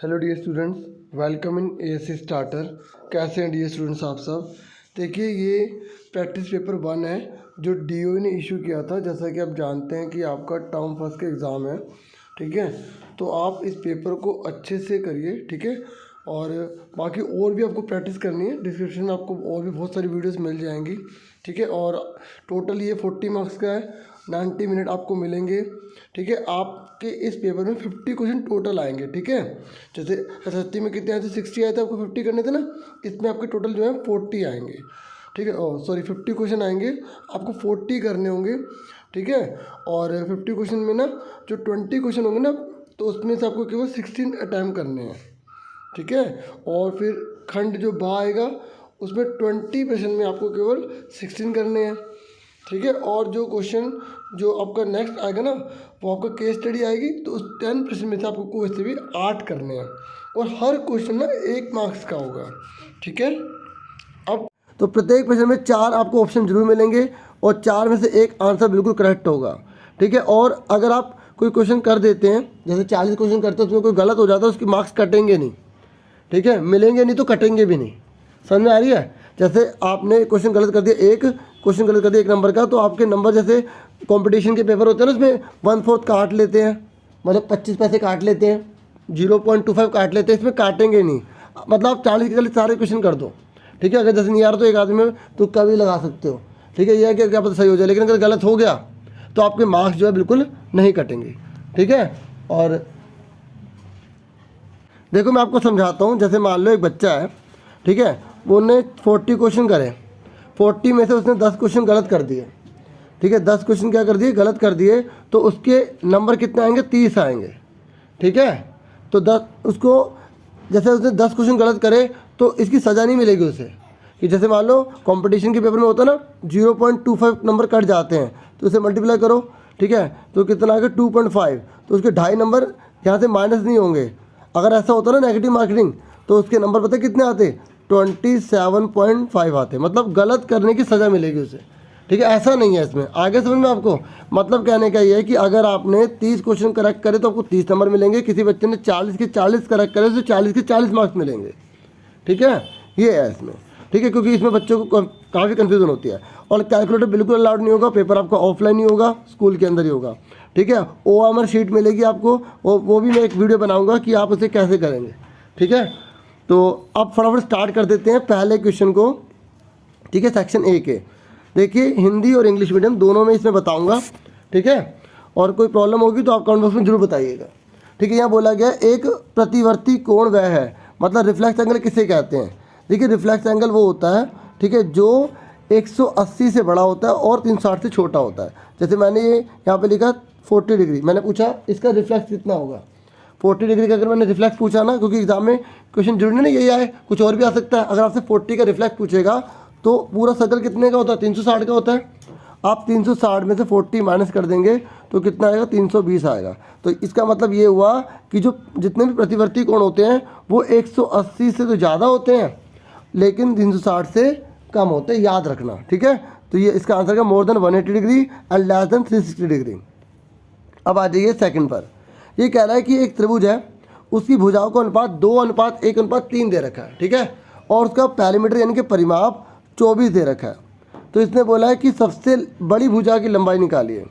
Hello dear students, welcome in ASC starter. कैसे हैं dear students आप सब। देखिए ये प्रैक्टिस पेपर 1 है जो डीओ ने इशू किया था। जैसा कि आप जानते हैं कि आपका टर्म फर्स्ट का एग्ज़ाम है, ठीक है। तो आप इस पेपर को अच्छे से करिए, ठीक है। और बाकी और भी आपको प्रैक्टिस करनी है, डिस्क्रिप्शन में आपको और भी बहुत सारी वीडियोस मिल जाएंगी, ठीक है। और टोटल ये 40 मार्क्स का है, 90 मिनट आपको मिलेंगे, ठीक है। आपके इस पेपर में 50 क्वेश्चन टोटल आएंगे, ठीक है। जैसे एसएसटी में कितने आए थे, 60 आए थे, आपको 50 करने थे ना। इसमें आपके टोटल जो है 40 आएंगे, ठीक है। सॉरी 50 क्वेश्चन आएंगे, आपको 40 करने होंगे, ठीक है। और 50 क्वेश्चन में ना जो 20 क्वेश्चन होंगे ना, तो उसमें से आपको केवल 16 अटैम्प्ट करने हैं, ठीक है। और फिर खंड जो बा आएगा उसमें 20% में आपको केवल 16 करने हैं, ठीक है। और जो क्वेश्चन जो आपका नेक्स्ट आएगा ना, वो आपका केस स्टडी आएगी, तो उस 10% में से आपको वैसे भी 8 करने हैं। और हर क्वेश्चन ना 1 मार्क्स का होगा, ठीक है। अब तो प्रत्येक प्रश्न में 4 आपको ऑप्शन जरूर मिलेंगे और 4 में से एक आंसर बिल्कुल करेक्ट होगा, ठीक है। और अगर आप कोई क्वेश्चन कर देते हैं, जैसे 40 क्वेश्चन करते हैं, उसमें कोई गलत हो जाता है, उसके मार्क्स कटेंगे नहीं, ठीक है। मिलेंगे नहीं तो कटेंगे भी नहीं। समझ में आ रही है। जैसे आपने क्वेश्चन गलत कर दिया, एक क्वेश्चन गलत कर दिया 1 नंबर का, तो आपके नंबर जैसे कंपटीशन के पेपर होते हैं ना, उसमें 1/4 काट लेते हैं, मतलब 25 पैसे काट लेते हैं, 0.25 काट लेते हैं, इसमें काटेंगे नहीं। मतलब आप 40 के 40 सारे क्वेश्चन कर दो, ठीक है। अगर जैसे नहीं आ रहा तो एक आदमी में तुक्का भी लगा सकते हो, ठीक है। यह है कि क्या पता सही हो जाए, लेकिन अगर गलत हो गया तो आपके मार्क्स जो है बिल्कुल नहीं कटेंगे, ठीक है। और देखो मैं आपको समझाता हूँ। जैसे मान लो एक बच्चा है, ठीक है, वो ने 40 क्वेश्चन करे, 40 में से उसने 10 क्वेश्चन गलत कर दिए, ठीक है। 10 क्वेश्चन क्या कर दिए, गलत कर दिए, तो उसके नंबर कितने आएंगे, 30 आएंगे, ठीक है। तो 10 उसको, जैसे उसने 10 क्वेश्चन गलत करे तो इसकी सज़ा नहीं मिलेगी उसे। कि जैसे मान लो कंपटीशन के पेपर में होता है ना, 0.25 नंबर कट जाते हैं, तो उसे मल्टीप्लाई करो, ठीक है। तो कितना आएगा 2.5, तो उसके 2.5 नंबर यहाँ से माइनस नहीं होंगे। अगर ऐसा होता ना नेगेटिव मार्किंग, तो उसके नंबर पता कितने आते, 27.5 आते। मतलब गलत करने की सज़ा मिलेगी उसे, ठीक है। ऐसा नहीं है इसमें, आगे समझ में आपको। मतलब कहने का ये है कि अगर आपने 30 क्वेश्चन करेक्ट करे तो आपको 30 नंबर मिलेंगे। किसी बच्चे ने 40 के 40 करेक्ट करे तो 40 के 40 मार्क्स मिलेंगे, ठीक है। ये है इसमें, ठीक है। क्योंकि इसमें बच्चों को काफ़ी कन्फ्यूजन होती है। और कैलकुलेटर बिल्कुल अलाउड नहीं होगा, पेपर आपका ऑफलाइन ही होगा, स्कूल के अंदर ही होगा, ठीक है। OMR शीट मिलेगी आपको, वो भी मैं एक वीडियो बनाऊंगा कि आप उसे कैसे करेंगे, ठीक है। तो अब फटाफट स्टार्ट कर देते हैं पहले क्वेश्चन को, ठीक है। सेक्शन A के देखिए, हिंदी और इंग्लिश मीडियम दोनों में इसमें बताऊंगा, ठीक है। और कोई प्रॉब्लम होगी तो आप कमेंट बॉक्स में जरूर बताइएगा, ठीक है। यहाँ बोला गया एक प्रतिवर्ती कोण वह है, मतलब रिफ्लेक्स एंगल किसे कहते हैं। देखिए रिफ्लेक्स एंगल वो होता है, ठीक है, जो 180 से बड़ा होता है और 360 से छोटा होता है। जैसे मैंने ये यहाँ पे लिखा 40 डिग्री, मैंने पूछा इसका रिफ्लेक्स कितना होगा। 40 डिग्री का अगर मैंने रिफ्लेक्स पूछा ना, क्योंकि एग्जाम में क्वेश्चन जरूरी नहीं यही आए, कुछ और भी आ सकता है। अगर आपसे 40 का रिफ्लेक्स पूछेगा तो पूरा सर्कल कितने का होता है, 360 का होता है। आप 360 में से 40 माइनस कर देंगे तो कितना आएगा, 320 आएगा। तो इसका मतलब ये हुआ कि जो जितने भी प्रतिवर्ती कोण होते हैं वो 180 से तो ज़्यादा होते हैं, लेकिन 360 से कम होते हैं, याद रखना, ठीक है। तो ये इसका आंसर का more than 180 degree and less than 360 degree. अब आ जाइए सेकंड पर। ये कह रहा है कि एक त्रिभुज है, उसकी भुजाओं का अनुपात 2:1:3 दे रखा है, ठीक है। और उसका पैरामीटर यानी कि परिमाप 24 दे रखा है। तो इसने बोला है कि सबसे बड़ी भुजा की लंबाई निकालिए,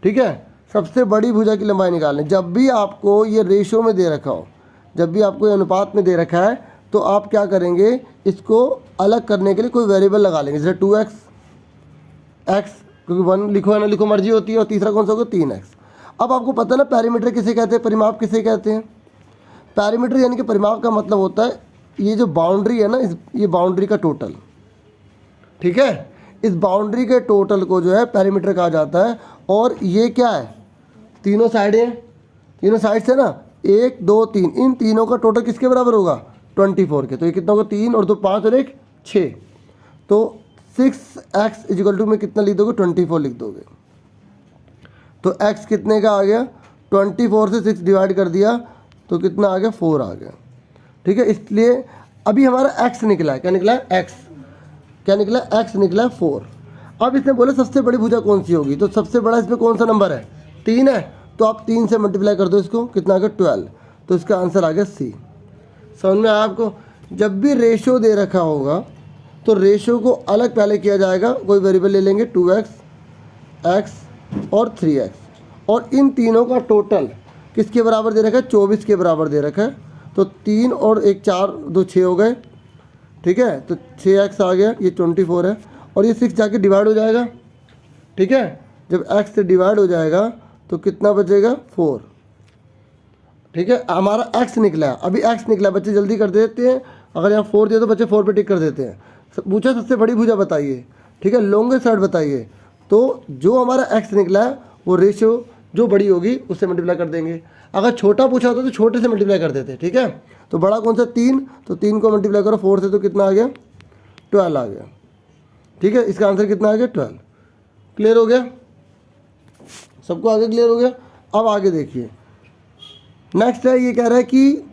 ठीक है। सबसे बड़ी भुजा की लंबाई निकालनी। जब भी आपको ये रेशो में दे रखा हो, जब भी आपको ये अनुपात में दे रखा है, तो आप क्या करेंगे, इसको अलग करने के लिए कोई वेरिएबल लगा लेंगे। जैसे 2x, x, क्योंकि 1 लिखो है ना लिखो मर्जी होती है, और तीसरा कौन सा होगा 3x। अब आपको पता है ना पैरामीटर किसे कहते हैं, परिमाप किसे कहते हैं। पैरामीटर यानी कि परिमाप का मतलब होता है ये जो बाउंड्री है ना, ये बाउंड्री का टोटल, ठीक है। इस बाउंड्री के टोटल को जो है पैरामीटर कहा जाता है। और ये क्या है, तीनों साइडें हैं, तीनों साइड से ना 1 2 3, इन तीनों का टोटल किसके बराबर होगा, 24 के। तो ये कितना होगा, 3 और 2 5 और 1 6। तो 6x इक्वल टू में कितना लिख दोगे, 24 लिख दोगे। तो x कितने का आ गया, 24 से 6 डिवाइड कर दिया तो कितना आ गया, 4 आ गया, ठीक है। इसलिए अभी हमारा x निकला है, क्या निकला है, x क्या निकला, x निकला है 4। अब इसने बोला सबसे बड़ी भुजा कौन सी होगी, तो सबसे बड़ा इसमें कौन सा नंबर है, 3 है। तो आप 3 से मल्टीप्लाई कर दो इसको, कितना आ गया 12। तो इसका आंसर आ गया C। समझ में आया आपको? जब भी रेशो दे रखा होगा तो रेशो को अलग पहले किया जाएगा, कोई वेरिएबल ले लेंगे 2x, x और 3x, और इन तीनों का टोटल किसके बराबर दे रखा है? 24 के बराबर दे रखा है। तो 3 और 1 4, 2 6 हो गए, ठीक है। तो 6x आ गया, ये 24 है, और ये 6 जाके डिवाइड हो जाएगा, ठीक है। जब x से डिवाइड हो जाएगा तो कितना बचेगा? 4, ठीक है। हमारा x निकला, अभी x निकला, बच्चे जल्दी कर देते हैं। अगर यहाँ 4 दिए तो बच्चे 4 पे टिक कर देते हैं। पूछा सबसे बड़ी भुजा बताइए, ठीक है, लॉन्गेस्ट साइड बताइए। तो जो हमारा x निकला है वो रेशियो जो बड़ी होगी उससे मल्टीप्लाई कर देंगे। अगर छोटा पूछा होता तो छोटे से मल्टीप्लाई कर देते, ठीक है। तो बड़ा कौन सा? 3, तो 3 को मल्टीप्लाई करो 4 से, तो कितना आ गया? 12 आ गया, ठीक है। इसका आंसर कितना आ गया? 12। क्लियर हो गया सबको? आगे क्लियर हो गया? अब आगे देखिए, नेक्स्ट है, ये कह रहा है कि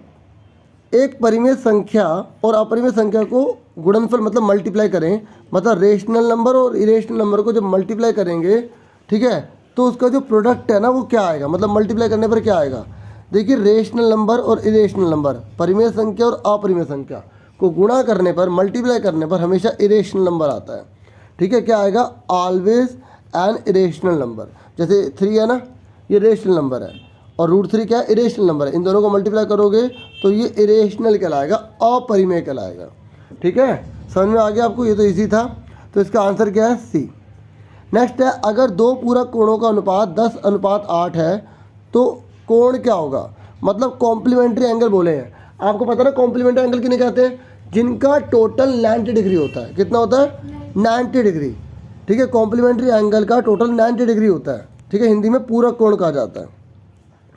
एक परिमेय संख्या और अपरिमेय संख्या को गुणनफल मतलब मल्टीप्लाई करें, मतलब रेशनल नंबर और इरेशनल नंबर को जब मल्टीप्लाई करेंगे, ठीक है, तो उसका जो प्रोडक्ट है ना वो क्या आएगा, मतलब मल्टीप्लाई करने पर क्या आएगा? देखिए, रेशनल नंबर और इरेशनल नंबर, परिमेय संख्या और अपरिमेय संख्या को गुणा करने पर, मल्टीप्लाई करने पर हमेशा इरेशनल नंबर आता है, ठीक है। क्या आएगा? Always an irrational number. जैसे 3 है ना, ये रेशनल नंबर है, और √3 क्या है? इरेशनल नंबर है। इन दोनों को मल्टीप्लाई करोगे तो ये इरेशनल कहलाएगा, अपरिमेय कहलाएगा, ठीक है। समझ में आ गया आपको? ये तो इजी था। तो इसका आंसर क्या है? सी। नेक्स्ट है, अगर दो पूरक कोणों का अनुपात 10:8 है तो कोण क्या होगा? मतलब कॉम्प्लीमेंट्री एंगल बोले हैं। आपको पता ना कॉम्प्लीमेंट्री एंगल किन्हें कहते हैं? जिनका टोटल 90 डिग्री होता है। कितना होता है? 90 डिग्री, ठीक है। कॉम्प्लीमेंट्री एंगल का टोटल 90 डिग्री होता है, ठीक है। हिंदी में पूरक कोण कहा जाता है,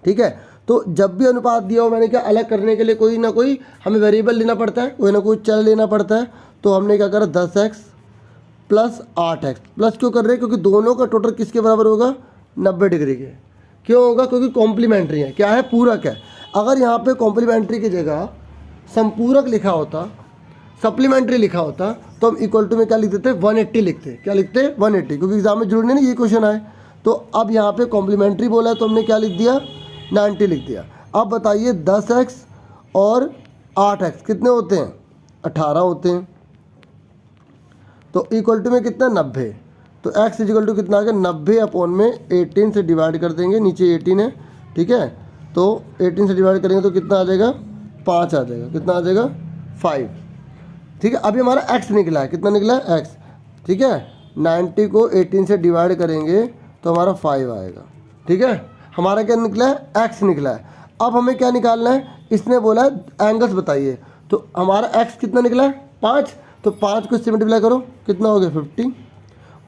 ठीक है। तो जब भी अनुपात दिया हो, मैंने क्या अलग करने के लिए कोई ना कोई हमें वेरिएबल लेना पड़ता है, कोई ना कोई चल लेना पड़ता है। तो हमने क्या करा? 10x plus 8x। प्लस क्यों कर रहे हैं? क्योंकि दोनों का टोटल किसके बराबर होगा? 90 डिग्री के। क्यों होगा? क्योंकि कॉम्प्लीमेंट्री है। क्या है? पूरक है। अगर यहाँ पे कॉम्प्लीमेंट्री की जगह संपूरक लिखा होता, सप्लीमेंट्री लिखा होता, तो हम इक्वल टू में क्या लिख देते? 180 लिखते। क्या लिखते? 180, क्योंकि एग्जाम में जरूरी नहीं ये क्वेश्चन आए। तो अब यहाँ पे कॉम्प्लीमेंट्री बोला है तो हमने क्या लिख दिया? 90 लिख दिया। अब बताइए 10x और 8x कितने होते हैं? 18 होते हैं। तो इक्वल टू में कितना? 90। तो x इक्वल टू कितना आ गया? 90/18 से डिवाइड कर देंगे, नीचे 18 है, ठीक है। तो 18 से डिवाइड करेंगे तो कितना आ जाएगा? 5 आ जाएगा। कितना आ जाएगा? 5, ठीक है। अभी हमारा x निकला है। कितना निकला है? x, ठीक है। 90 को 18 से डिवाइड करेंगे तो हमारा 5 आएगा, ठीक है। हमारा क्या निकला है? x निकला है। अब हमें क्या निकालना है? इसने बोला है एंगल्स बताइए। तो हमारा x कितना निकला है? 5। तो 5 को इससे मल्टीप्लाई करो, कितना हो गया? 50,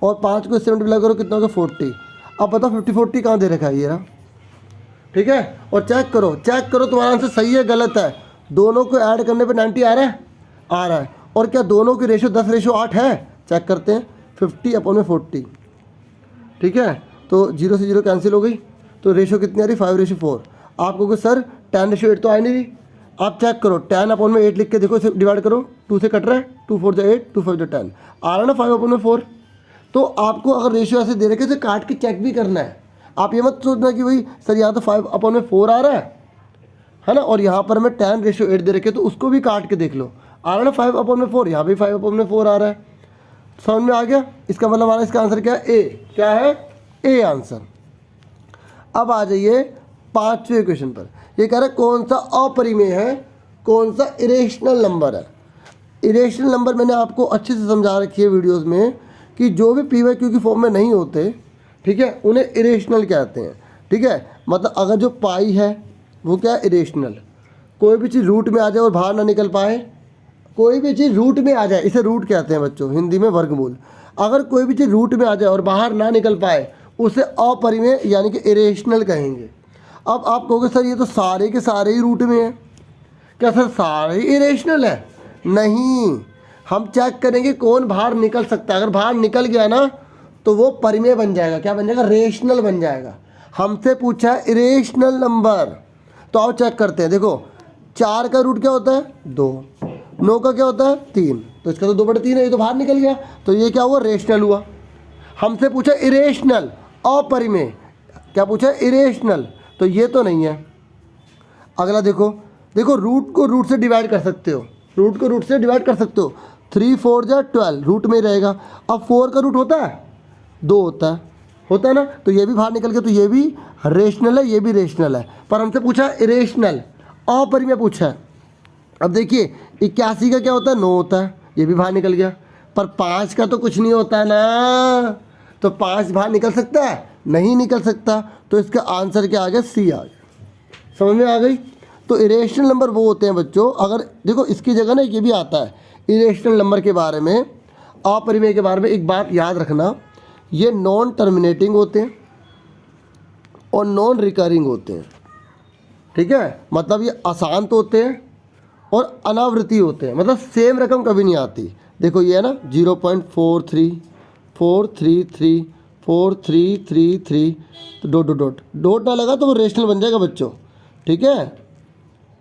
और 5 को इससे मल्टीप्लाई करो, कितना हो गया? 40। अब बताओ 50 40 कहाँ दे रखा है? ये रहा, ठीक है। और चेक करो, तुम्हारा आंसर सही है गलत है? दोनों को ऐड करने पे 90 आ रहा है? आ रहा है। और क्या दोनों की रेशो 10:8 है? चेक करते हैं। 50/40, ठीक है। तो 0 से 0 कैंसिल हो गई, तो रेशो कितनी आ रही? 5:4। आप कहोगे सर 10:8 तो आ नहीं रही। आप चेक करो, 10/8 लिख के देखो, इसे डिवाइड करो, 2 से कट रहा है, 2 4 8, 2 5 10, आ रहा ना 5/4। तो आपको अगर रेशियो ऐसे दे रखे इसे काट के चेक भी करना है। आप ये मत सोचना कि भाई सर यहाँ तो 5/4 आ रहा है ना, और यहाँ पर मैं 10:8 दे रखे तो उसको भी काट के देख लो, आ रहा ना 5/4, यहाँ भी 5/4 आ रहा है। समझ में आ गया? इसका मतलब हमारा इसका आंसर क्या है? ए। क्या है? A answer. अब आ जाइए 5वें क्वेश्चन पर। ये कह रहा है कौन सा अपरिमेय है, कौन सा इरेशनल नंबर है। इरेशनल नंबर मैंने आपको अच्छे से समझा रखी है वीडियोस में कि जो भी PYQ की फॉर्म में नहीं होते, ठीक है, उन्हें इरेशनल कहते हैं, ठीक है। मतलब अगर जो पाई है वो क्या है? इरेशनल। कोई भी चीज़ रूट में आ जाए और बाहर ना निकल पाए, कोई भी चीज़ रूट में आ जाए, इसे रूट कहते हैं बच्चों, हिंदी में वर्गमूल। अगर कोई भी चीज़ रूट में आ जाए और बाहर ना निकल पाए उसे अपरिमेय यानी कि इरेशनल कहेंगे। अब आप कहोगे सर ये तो सारे के सारे ही रूट में है, क्या सर सारे ही इरेशनल है? नहीं, हम चेक करेंगे कौन बाहर निकल सकता है। अगर बाहर निकल गया ना तो वो परिमेय बन जाएगा। क्या बन जाएगा? रेशनल बन जाएगा। हमसे पूछा है इरेशनल नंबर, तो आओ चेक करते हैं। देखो 4 का रूट क्या होता है? 2, 9 का क्या होता है? 3, तो इसका तो 2/3 है, ये तो बाहर निकल गया, तो ये क्या हुआ? रेशनल हुआ। हमसे पूछा इरेशनल, अपरिमेय। क्या पूछा? इरेशनल, तो ये तो नहीं है। अगला देखो देखो रूट को रूट से डिवाइड कर सकते हो, रूट को रूट से डिवाइड कर सकते हो। 3 4 जा 12 रूट में ही रहेगा। अब 4 का रूट होता है 2 होता है ना, तो ये भी बाहर निकल गया, तो ये भी रेशनल है, ये भी रेशनल है। पर हमसे पूछा इरेशनल, अपरिमेय पूछा है। अब देखिए 81 का क्या होता है 9 होता है, ये भी बाहर निकल गया। पर 5 का तो कुछ नहीं होता है ना, तो 5 बाहर निकल सकता है, नहीं निकल सकता। तो इसका आंसर क्या आ गया, सी आ गया। समझ में आ गई। तो इरेशनल नंबर वो होते हैं बच्चों, अगर देखो इसकी जगह ना ये भी आता है इरेशनल नंबर के बारे में, अपरिमेय के बारे में एक बात याद रखना, ये नॉन टर्मिनेटिंग होते हैं और नॉन रिकरिंग होते हैं। ठीक है, मतलब ये अशांत होते हैं और अनावृत्ति होते हैं, मतलब सेम रकम कभी नहीं आती। देखो ये है ना 0.43 433 4333, तो डॉट ना लगा तो वो रेशनल बन जाएगा बच्चों। ठीक है,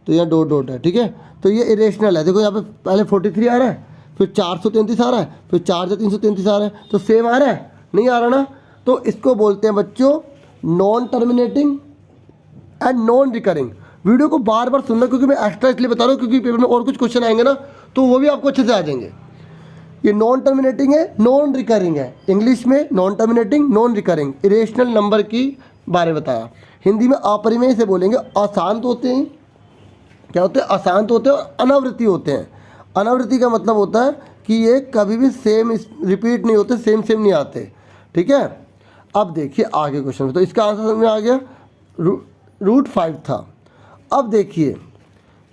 तो यहाँ डॉट है। ठीक है, तो ये इरेशनल है। देखो यहाँ पे पहले 43 आ रहा है, फिर 433 आ रहा है, फिर 4 से 333 आ रहा है, तो सेम आ रहा है, नहीं आ रहा ना। तो इसको बोलते हैं बच्चों non terminating and non recurring. Video को बार बार सुनना, क्योंकि मैं एक्स्ट्रा इसलिए बता रहा हूँ क्योंकि पेपर में और कुछ क्वेश्चन आएंगे ना, तो वो भी आपको अच्छे से आ जाएंगे। ये नॉन टर्मिनेटिंग है, नॉन रिकरिंग है। इंग्लिश में non terminating, non recurring, irrational number की बारे बताया। हिंदी में अपरिमेय से बोलेंगे अशांत होते हैं। क्या होते हैं, अशांत होते हैं और अनावृत्ति होते हैं। अनावृत्ति का मतलब होता है कि ये कभी भी सेम रिपीट नहीं होते, सेम नहीं आते। ठीक है, अब देखिए आगे क्वेश्चन, तो इसका आंसर समझ में आ गया, √5 था। अब देखिए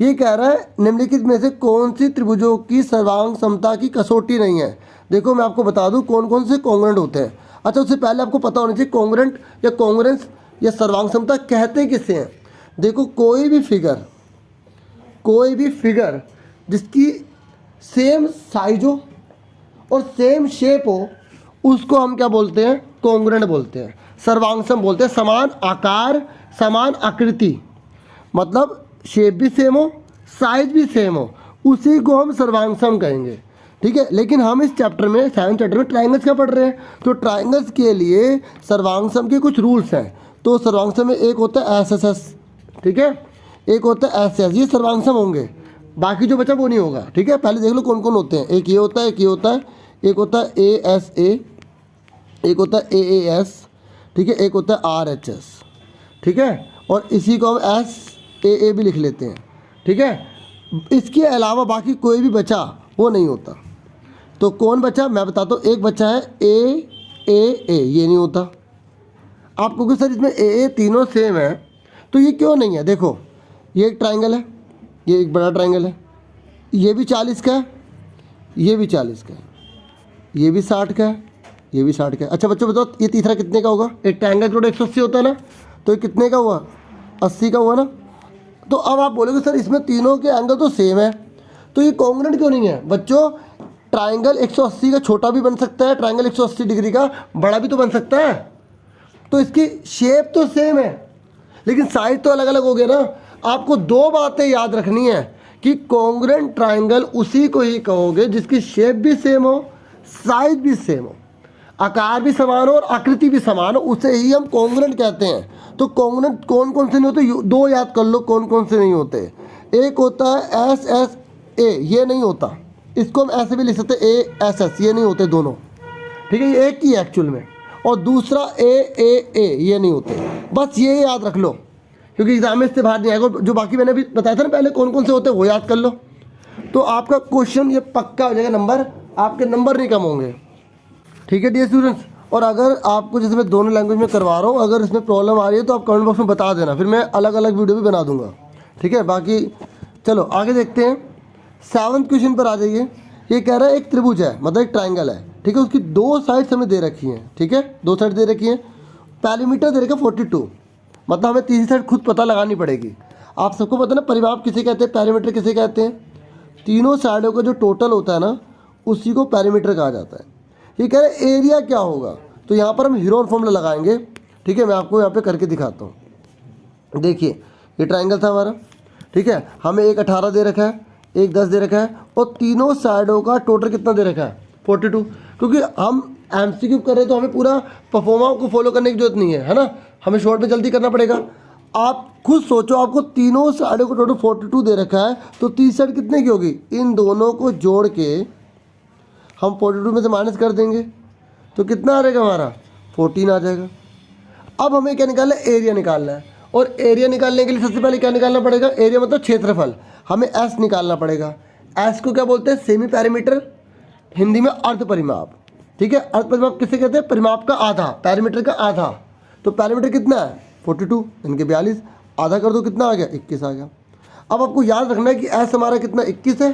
ये कह रहा है निम्नलिखित में से कौन सी त्रिभुजों की सर्वांग समता की कसौटी नहीं है। देखो मैं आपको बता दूं कौन कौन से कॉन्ग्रुएंट होते हैं। अच्छा, उससे पहले आपको पता होना चाहिए कॉन्ग्रुएंट या कॉन्ग्रुएंस या सर्वांग समता कहते किसे हैं। देखो कोई भी फिगर जिसकी सेम साइज हो और सेम शेप हो, उसको हम क्या बोलते हैं, कॉन्ग्रुएंट बोलते हैं। सर्वांगसम बोलते हैं समान आकार, समान आकृति, मतलब शेप भी सेम हो, साइज भी सेम हो, उसी को हम सर्वांगसम कहेंगे। ठीक है, लेकिन हम इस चैप्टर में 7 चैप्टर में ट्राइंगल्स का पढ़ रहे हैं, तो ट्राइंगल्स के लिए सर्वांगसम के कुछ रूल्स हैं। तो सर्वांगसम में एक होता है SSS, ठीक है, एक होता है SS, ये सर्वांगसम होंगे, बाकी जो बचा वो नहीं होगा। ठीक है, पहले देख लो कौन कौन होते हैं। एक ये होता है, एक ये होता है, एक होता है ASA, एक होता है AAS, ठीक है, एक होता है RHS। ठीक है, और इसी को हम SAA भी लिख लेते हैं। ठीक है, इसके अलावा बाकी कोई भी बचा वो नहीं होता। तो कौन बचा मैं बताता हूँ। एक बचा है AAA, ये नहीं होता। आप कहोगे सर इसमें AA तीनों सेम है, तो ये क्यों नहीं है। देखो ये एक ट्राइंगल है, ये एक बड़ा ट्राइंगल है, ये भी 40 का है, ये भी 40 का है, ये भी 60 का है, ये भी 60 का है। अच्छा बच्चों बताओ ये तीसरा कितने का होगा। एक ट्राइंगल जोड़ 180 होता है ना, तो ये कितने का हुआ, 80 का हुआ ना। तो अब आप बोलोगे सर इसमें तीनों के एंगल तो सेम है, तो ये कॉन्ग्रुएंट क्यों नहीं है। बच्चों ट्राइंगल 180 का छोटा भी बन सकता है, ट्राइंगल 180 डिग्री का बड़ा भी तो बन सकता है। तो इसकी शेप तो सेम है, लेकिन साइज तो अलग अलग हो गया ना। आपको दो बातें याद रखनी है कि कॉन्ग्रुएंट ट्राइंगल उसी को ही कहोगे जिसकी शेप भी सेम हो, साइज भी सेम हो, आकार भी समान हो और आकृति भी समान हो, उसे ही हम कॉन्ग्रुएंट कहते हैं। तो कॉन्ग्रुएंट कौन कौन से नहीं होते, दो याद कर लो कौन कौन से नहीं होते। एक होता है SSA, ये नहीं होता, इसको हम ऐसे भी लिख सकते हैं ASS, ये नहीं होते दोनों। ठीक है, ये एक ही है एक्चुअल में। और दूसरा AAA, ये नहीं होते। बस ये याद रख लो, क्योंकि एग्जाम में इससे बाहर नहीं आएगा। जो बाकी मैंने भी बताया था ना पहले कौन कौन से होते हैं, वो याद कर लो, तो आपका क्वेश्चन ये पक्का हो जाएगा, नंबर आपके नंबर नहीं कम होंगे। ठीक है डियर स्टूडेंट्स, और अगर आपको जैसे मैं दोनों लैंग्वेज में करवा रहा हूँ, अगर इसमें प्रॉब्लम आ रही है तो आप कमेंट बॉक्स में बता देना, फिर मैं अलग अलग वीडियो भी बना दूंगा। ठीक है, बाकी चलो आगे देखते हैं। 7वें क्वेश्चन पर आ जाइए। ये कह रहा है एक त्रिभुज है, मतलब एक ट्राइंगल है, ठीक है, उसकी दो साइड्स हमें दे रखी हैं। ठीक है, दो साइड दे रखी हैं, पैरीमीटर दे रखा 42, मतलब हमें तीसरी साइड खुद पता लगानी पड़ेगी। आप सबको पता है ना परिमाप किसे कहते हैं, पैरीमीटर किसे कहते हैं। तीनों साइडों का जो टोटल होता है ना, उसी को पैरीमीटर कहा जाता है। ये कह रहे हैं एरिया क्या होगा, तो यहाँ पर हम हीरोन फॉर्मूला लगाएंगे। ठीक है, मैं आपको यहाँ पे करके दिखाता हूँ। देखिए ये ट्राइंगल था हमारा, ठीक है, हमें एक 18 दे रखा है, एक 10 दे रखा है, और तीनों साइडों का टोटल कितना दे रखा है 42। क्योंकि हम MCQ कर रहे हैं तो हमें पूरा परफॉर्मा को फॉलो करने की जरूरत नहीं है, है ना, हमें शॉर्ट में जल्दी करना पड़ेगा। आप खुद सोचो, आपको तीनों साइडों को टोटल 42 दे रखा है, तो तीसरी साइड कितने की होगी? इन दोनों को जोड़ के हम 42 में से माइनस कर देंगे तो कितना आ जाएगा हमारा? 14 आ जाएगा। अब हमें क्या निकालना है? एरिया निकालना है। और एरिया निकालने के लिए सबसे पहले क्या निकालना पड़ेगा? एरिया मतलब क्षेत्रफल। हमें एस निकालना पड़ेगा। एस को क्या बोलते हैं? सेमी पैरामीटर, हिंदी में अर्ध परिमाप। ठीक है, अर्ध परिमाप किसे कहते हैं? परिमाप का आधा, पैरामीटर का आधा। तो पैरामीटर कितना है? 42 इनके 42, आधा कर दो, कितना आ गया? 21 आ गया। अब आपको याद रखना है कि एस हमारा कितना? 21 है।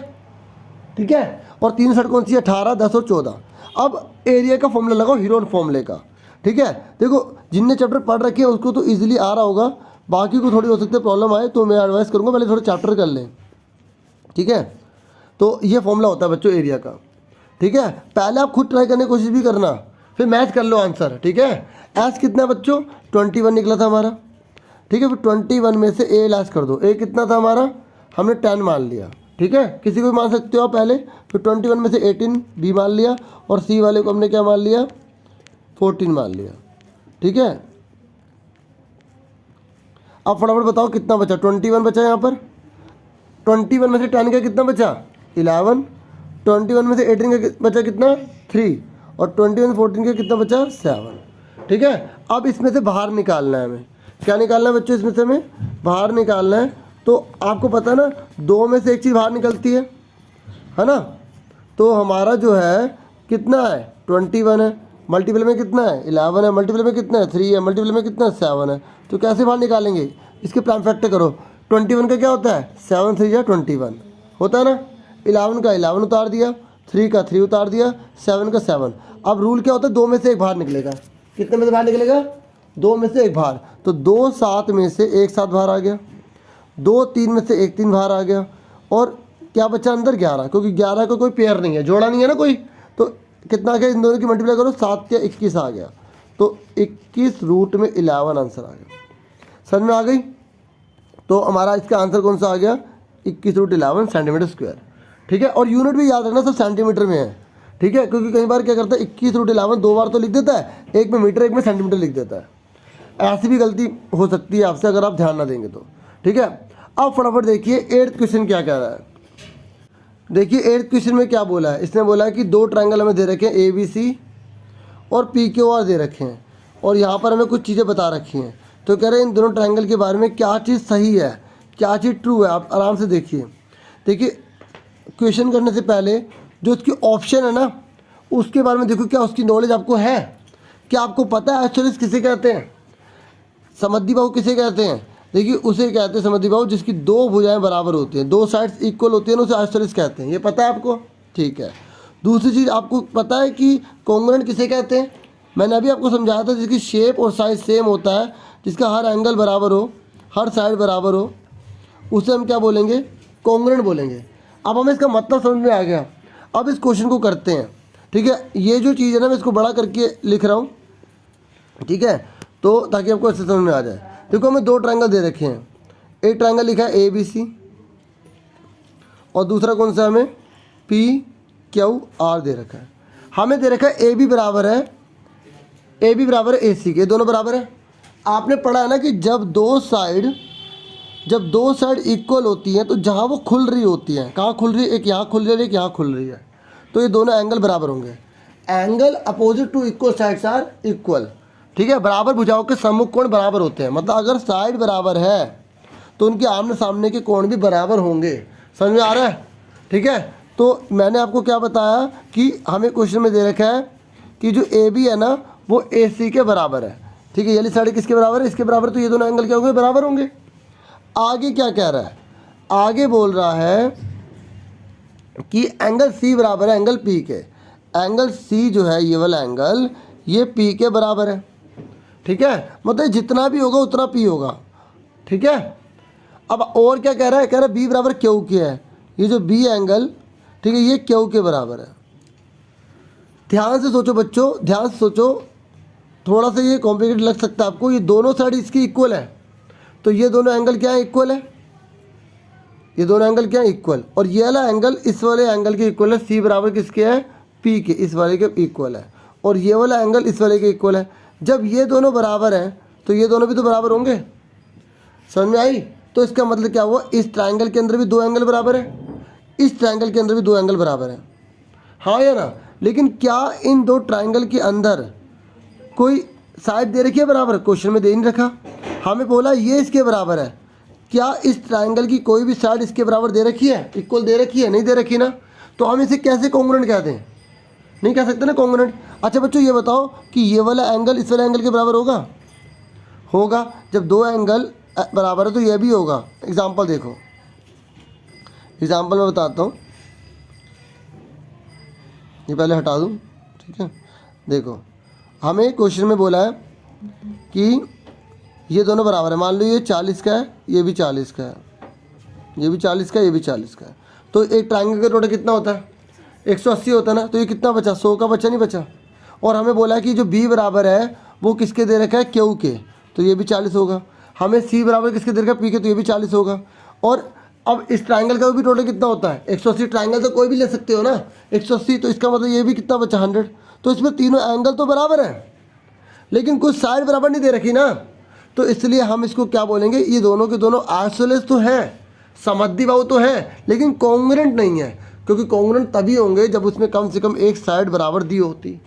ठीक है, और तीन साइड कौन सी है? 18, 10 और 14। अब एरिया का फॉर्मूला लगाओ, हीरोन फॉर्मूले का। ठीक है, देखो जिनने चैप्टर पढ़ रखे हैं उसको तो इजीली आ रहा होगा, बाकी को थोड़ी हो सकती है प्रॉब्लम आए, तो मैं एडवाइस करूँगा पहले थोड़े चैप्टर कर लें। ठीक है, तो ये फॉर्मूला होता है बच्चों एरिया का। ठीक है, पहले आप खुद ट्राई करने की कोशिश भी करना, फिर मैच कर लो आंसर। ठीक है, एस कितना बच्चों? 21 निकला था हमारा। ठीक है, फिर 21 में से ए लेस कर दो। ए कितना था हमारा? हमने 10 मान लिया। ठीक है, किसी को भी मान सकते हो आप पहले। फिर 21 में से 18 बी मान लिया, और सी वाले को हमने क्या मान लिया? 14 मान लिया। ठीक है, अब फटाफट बताओ कितना बचा? 21 बचा यहाँ पर। 21 में से 10 का कितना बचा? 11। 21 में से 18 का बचा कितना? 3। और 21 में 14 का कितना बचा? 7। ठीक है, अब इसमें से बाहर निकालना है हमें। क्या निकालना है बच्चों? इसमें से हमें बाहर निकालना है। तो आपको पता है ना, 2 में से एक चीज़ बाहर निकलती है ना। तो हमारा जो है कितना है? 21 है। मल्टीपल में कितना है? 11 है। मल्टीपल में कितना है? 3 है। मल्टीपल में कितना है? 7 है। तो कैसे बाहर निकालेंगे? इसके प्राइम फैक्टर करो। 21 का क्या होता है? 7 3 या 21 होता है ना। 11 का 11 उतार दिया, 3 का 3 उतार दिया, 7 का 7। अब रूल क्या होता है? 2 में से एक बाहर निकलेगा। कितने में से बाहर निकलेगा? 2 में से एक बाहर। तो 2 7 में से एक 7 बाहर आ गया, 2 3 में से एक 3 बाहर आ गया, और क्या बचा अंदर? 11, क्योंकि 11 का कोई पेयर नहीं है, जोड़ा नहीं है ना कोई। तो कितना आ गया? इन दोनों की मल्टीप्लाई करो, 7 या 21 आ गया। तो 21 रूट में 11 आंसर आ गया। समझ में आ गई? तो हमारा इसका आंसर कौन सा आ गया? 21 रूट 11 सेंटीमीटर स्क्वायर। ठीक है, और यूनिट भी याद रखना सब सेंटीमीटर में है। ठीक है, क्योंकि कई बार क्या करता है 21 रूट 11 2 बार तो लिख देता है, एक में मीटर एक में सेंटीमीटर लिख देता है। ऐसी भी गलती हो सकती है आपसे अगर आप ध्यान ना देंगे तो। ठीक है, अब फटाफट देखिए 8th क्वेश्चन क्या कह रहा है। देखिए 8th क्वेश्चन में क्या बोला है। इसने बोला है कि 2 ट्रायंगल हमें दे रखे हैं, ABC और PQR दे रखे हैं, और यहाँ पर हमें कुछ चीज़ें बता रखी हैं। तो कह रहे हैं इन दोनों ट्रायंगल के बारे में क्या चीज़ सही है, क्या चीज़ ट्रू है। आप आराम से देखिए। देखिए क्वेश्चन करने से पहले जो उसकी ऑप्शन है ना, उसके बारे में देखो, क्या उसकी नॉलेज आपको है? क्या आपको पता है आइसोसेलेस किसे कहते हैं? समद्विबाहु किसे कहते हैं? देखिए उसे कहते हैं समद्विबाहु जिसकी 2 भुजाएं बराबर होती हैं, 2 साइड्स इक्वल होती हैं ना, उसे आइसोसेलेस कहते हैं। ये पता है आपको? ठीक है। दूसरी चीज़ आपको पता है कि कॉन्ग्रुएंट किसे कहते हैं? मैंने अभी आपको समझाया था, जिसकी शेप और साइज सेम होता है, जिसका हर एंगल बराबर हो, हर साइड बराबर हो, उसे हम क्या बोलेंगे? कॉन्ग्रुएंट बोलेंगे। अब हमें इसका मतलब समझ में आ गया। अब इस क्वेश्चन को करते हैं। ठीक है, ये जो चीज़ है ना, मैं इसको बड़ा करके लिख रहा हूँ। ठीक है, तो ताकि आपको अच्छे समझ में आ जाए। देखो हमें 2 ट्रायंगल दे रखे हैं। एक ट्रायंगल लिखा है ABC, और दूसरा कौन सा हमें? PQR दे रखा है। हमें दे रखा है AB बराबर है AC के, दोनों बराबर है। आपने पढ़ा है ना कि जब दो साइड इक्वल होती हैं तो जहाँ वो खुल रही होती हैं, कहाँ खुल रही है? एक यहाँ खुल रही है, एक यहाँ खुल रही है, तो ये दोनों एंगल बराबर होंगे। Angle opposite to equal sides are equal. ठीक है, बराबर भुजाओं के सम्मुख कोण बराबर होते हैं। मतलब अगर साइड बराबर है तो उनके आमने सामने के कोण भी बराबर होंगे। समझ में आ रहा है? ठीक है, तो मैंने आपको क्या बताया कि हमें क्वेश्चन में दे रखा है कि जो AB है ना, वो AC के बराबर है। ठीक है, ये वाली साइड किसके बराबर है? इसके बराबर। तो ये दोनों एंगल क्या होंगे? बराबर होंगे। आगे क्या कह रहा है? आगे बोल रहा है कि एंगल C बराबर है एंगल P के। एंगल C जो है, ये वाला एंगल, ये P के बराबर है। ठीक है, मतलब जितना भी होगा उतना P होगा। ठीक है, अब और क्या कह रहा है? कह रहा है B बराबर Q के है। ये जो B एंगल, ठीक है, ये Q के बराबर है। ध्यान से सोचो बच्चों, ध्यान से सोचो। थोड़ा सा ये कॉम्प्लिकेटेड लग सकता है आपको। ये दोनों साइड इसकी इक्वल है, तो ये दोनों एंगल क्या है? इक्वल है। ये दोनों एंगल क्या है? इक्वल। और ये वाला एंगल इस वाले एंगल के इक्वल है। C बराबर किसके है? P के, इस वाले के इक्वल है। और ये वाला एंगल इस वाले के इक्वल है। जब ये दोनों बराबर हैं तो ये दोनों भी तो बराबर होंगे। समझ में आई? तो इसका मतलब क्या हुआ, इस ट्राइंगल के अंदर भी दो एंगल बराबर है, इस ट्राइंगल के अंदर भी दो एंगल बराबर है, हाँ या ना? लेकिन क्या इन दो ट्राइंगल के अंदर कोई साइड दे रखी है बराबर? क्वेश्चन में दे नहीं रखा, हमें बोला ये इसके बराबर है। क्या इस ट्राइंगल की कोई भी साइड इसके बराबर दे रखी है, इक्वल दे रखी है? नहीं दे रखी ना, तो हम इसे कैसे कॉन्ग्रुएंट कहते हैं? नहीं कह सकते ना कॉन्ग्रुएंट। अच्छा बच्चों ये बताओ कि ये वाला एंगल इस वाले एंगल के बराबर होगा? होगा। जब दो एंगल बराबर है तो ये भी होगा। एग्जाम्पल देखो, एग्जाम्पल मैं बताता हूँ, ये पहले हटा दूँ, ठीक है? देखो हमें क्वेश्चन में बोला है कि ये दोनों बराबर है, मान लो ये 40 का है, ये भी 40 का है, ये भी 40 का है, ये भी 40 का है, तो एक ट्राइंगल का टोटल कितना होता है? 180 होता है ना। तो ये कितना बचा? 100 का बचा, नहीं बचा? और हमें बोला है कि जो b बराबर है वो किसके दे रखा है? q के, तो ये भी 40 होगा। हमें c बराबर किसके दे रखा है? p के, तो ये भी 40 होगा। और अब इस ट्राइंगल का भी टोटल कितना होता है? 180। ट्राइंगल तो कोई भी ले सकते हो ना, 180, तो इसका मतलब ये भी कितना बचा? 100। तो इसमें तीनों एंगल तो बराबर है, लेकिन कुछ साइड बराबर नहीं दे रखी ना, तो इसलिए हम इसको क्या बोलेंगे? ये दोनों के दोनों आइसोसेलेस तो हैं, समद्विबाहु तो है, लेकिन कॉन्ग्रुएंट नहीं है, क्योंकि कॉन्ग्रुएंट तभी होंगे जब उसमें कम से कम एक साइड बराबर दी होती।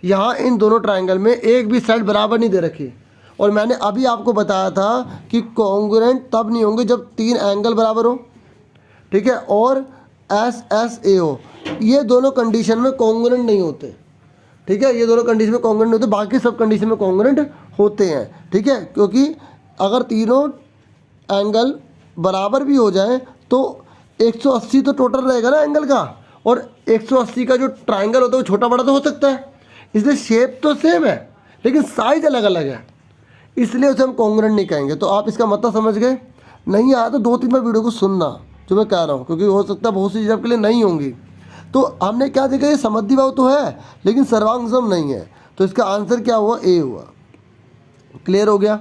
यहाँ इन दोनों ट्राइंगल में एक भी साइड बराबर नहीं दे रखी, और मैंने अभी आपको बताया था कि कॉन्ग्रुएंट तब नहीं होंगे जब तीन एंगल बराबर हो, ठीक है, और एस एस ए हो। ये दोनों कंडीशन में कॉन्ग्रुएंट नहीं होते, ठीक है, ये दोनों कंडीशन में कॉन्ग्रुएंट होते, बाकी सब कंडीशन में कॉन्ग्रुएंट होते हैं, ठीक है। क्योंकि अगर तीनों एंगल बराबर भी हो जाए तो 180 तो टोटल रहेगा ना एंगल का, और 180 का जो ट्राइंगल होता है वो छोटा बड़ा तो हो सकता है, इसलिए शेप तो सेम है लेकिन साइज अलग अलग है, इसलिए उसे हम कॉन्ग्रुएंट नहीं कहेंगे। तो आप इसका मतलब समझ गए? नहीं आया तो 2-3 बार वीडियो को सुनना जो मैं कह रहा हूँ, क्योंकि हो सकता है बहुत सी चीज़ आपके लिए नहीं होंगी। तो हमने क्या देखा, ये समद्विबाहु तो है लेकिन सर्वांग सम नहीं है, तो इसका आंसर क्या हुआ? ए हुआ। क्लियर हो गया?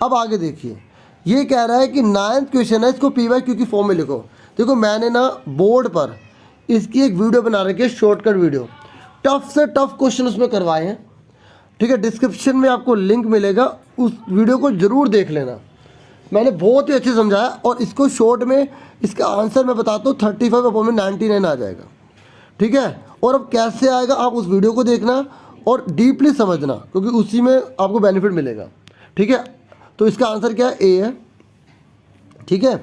अब आगे देखिए, ये कह रहा है कि 9th क्वेश्चन है, इसको पी वाई क्यू की फॉर्म में लिखो। देखो मैंने ना बोर्ड पर इसकी एक वीडियो बना रखी है, शॉर्टकट वीडियो, टफ से टफ क्वेश्चन उसमें करवाए हैं, ठीक है। डिस्क्रिप्शन में आपको लिंक मिलेगा, उस वीडियो को ज़रूर देख लेना, मैंने बहुत ही अच्छे समझाया। और इसको शॉर्ट में इसका आंसर मैं बताता हूँ, 35/99 आ जाएगा, ठीक है। और अब कैसे आएगा आप उस वीडियो को देखना और डीपली समझना, क्योंकि उसी में आपको बेनिफिट मिलेगा, ठीक है। तो इसका आंसर क्या है? ए है, ठीक है,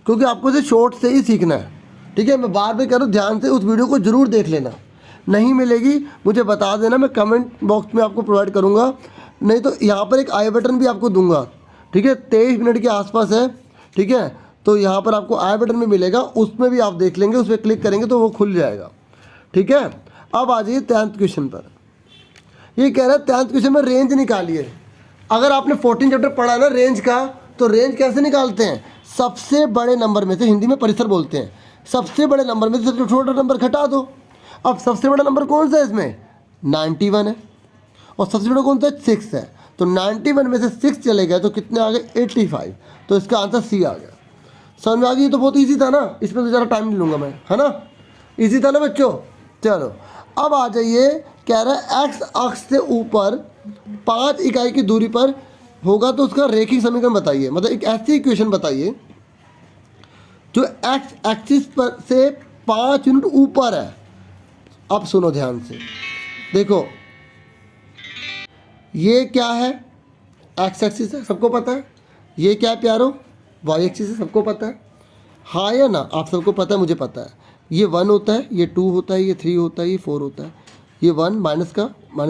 क्योंकि आपको इसे शॉर्ट से ही सीखना है, ठीक है। मैं बार बार कह रहा हूँ, ध्यान से उस वीडियो को ज़रूर देख लेना। नहीं मिलेगी मुझे बता देना, मैं कमेंट बॉक्स में आपको प्रोवाइड करूँगा, नहीं तो यहाँ पर एक आई बटन भी आपको दूंगा, ठीक है। 23 मिनट के आसपास है, ठीक है, तो यहाँ पर आपको आई बटन में मिलेगा, उसमें भी आप देख लेंगे, उस पर क्लिक करेंगे तो वो खुल जाएगा, ठीक है। अब आ जाइए 10th क्वेश्चन पर। ये कह रहा है 10th क्वेश्चन में रेंज निकालिए। अगर आपने 14 चैप्टर पढ़ा ना रेंज का, तो रेंज कैसे निकालते हैं? सबसे बड़े नंबर में से, हिंदी में परिसर बोलते हैं, सबसे बड़े नंबर में से सबसे छोटा नंबर घटा दो। अब सबसे बड़ा नंबर कौन सा है इसमें? 91 है, और सबसे बड़ा कौन सा है? 6 है। तो 91 में से 6 चले गए तो कितने आ गए? 85। तो इसका आंसर सी आ गया। समझ में आ गई? तो बहुत ईजी था ना, इसमें तो ज़्यादा टाइम नहीं लूँगा मैं, है ना, ईजी था ना बच्चों। चलो अब आ जाइए, कह रहा है एक्स अक्ष से ऊपर 5 इकाई की दूरी पर होगा तो उसका रेखिक समीकरण बताइए। मतलब एक ऐसी इक्वेशन बताइए जो एक्स एक्सिस पर से 5 यूनिट ऊपर है। अब सुनो ध्यान से, देखो ये क्या है? एक्स एक्सिस है, सबको पता है। ये क्या है प्यारो? वाई एक्सिस है, सबको पता है, हाँ या ना? आप सबको पता है, मुझे पता है। ये 1 होता है, ये 2 होता है, ये 3 होता है, ये 4 होता है। ये 1 माइनस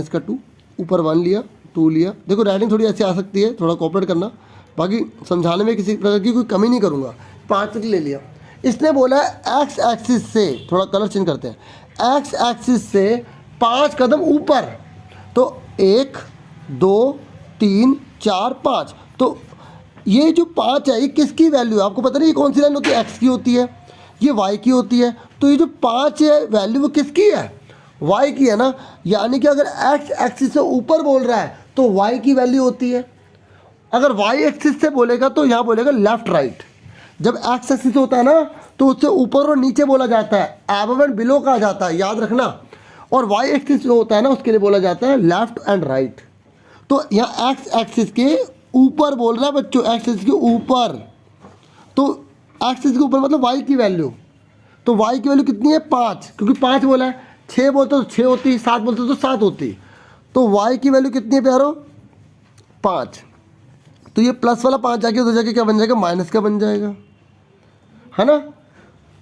का 2, ऊपर 1 लिया, 2 लिया। देखो राइटिंग थोड़ी ऐसी आ सकती है, थोड़ा कोऑपरेट करना, बाकी समझाने में किसी प्रकार की कोई कमी नहीं करूँगा। 5 तक ले लिया। इसने बोला है एक्स एक्सिस से, थोड़ा कलर चेंज करते हैं, एक्स एक्सिस से 5 कदम ऊपर। तो 1 2 3 4 5। तो ये जो 5 है ये किसकी वैल्यू है? आपको पता नहीं ये कौन सी लाइन होती है? एक्स की होती है, ये वाई की होती है। तो ये जो 5 है वैल्यू वो किसकी है? वाई की है ना। यानी कि अगर एक्स एक्सिस से ऊपर बोल रहा है तो वाई की वैल्यू होती है। अगर वाई एक्सिस से बोलेगा तो यहाँ बोलेगा लेफ्ट राइट। जब एक्स एक्सिस होता है ना तो उससे ऊपर और नीचे बोला जाता है, अबव एंड बिलो कहा जाता है, याद रखना। और वाई एक्सिस जो होता है ना उसके लिए बोला जाता है लेफ्ट एंड राइट। तो यहाँ एक्स एक्सिस के ऊपर बोल रहा है बच्चों, एक्स एक्सिस के ऊपर। तो एक्स एक्सिस के ऊपर मतलब वाई की वैल्यू, तो वाई की वैल्यू कितनी है 5, क्योंकि 5 बोला है, 6 बोलते तो 6 होती, 7 बोलते तो 7 होती। तो वाई की वैल्यू कितनी है प्यारो 5। तो ये प्लस वाला 5 जाके उधर जाके क्या बन जाएगा, माइनस का बन जाएगा, है ना।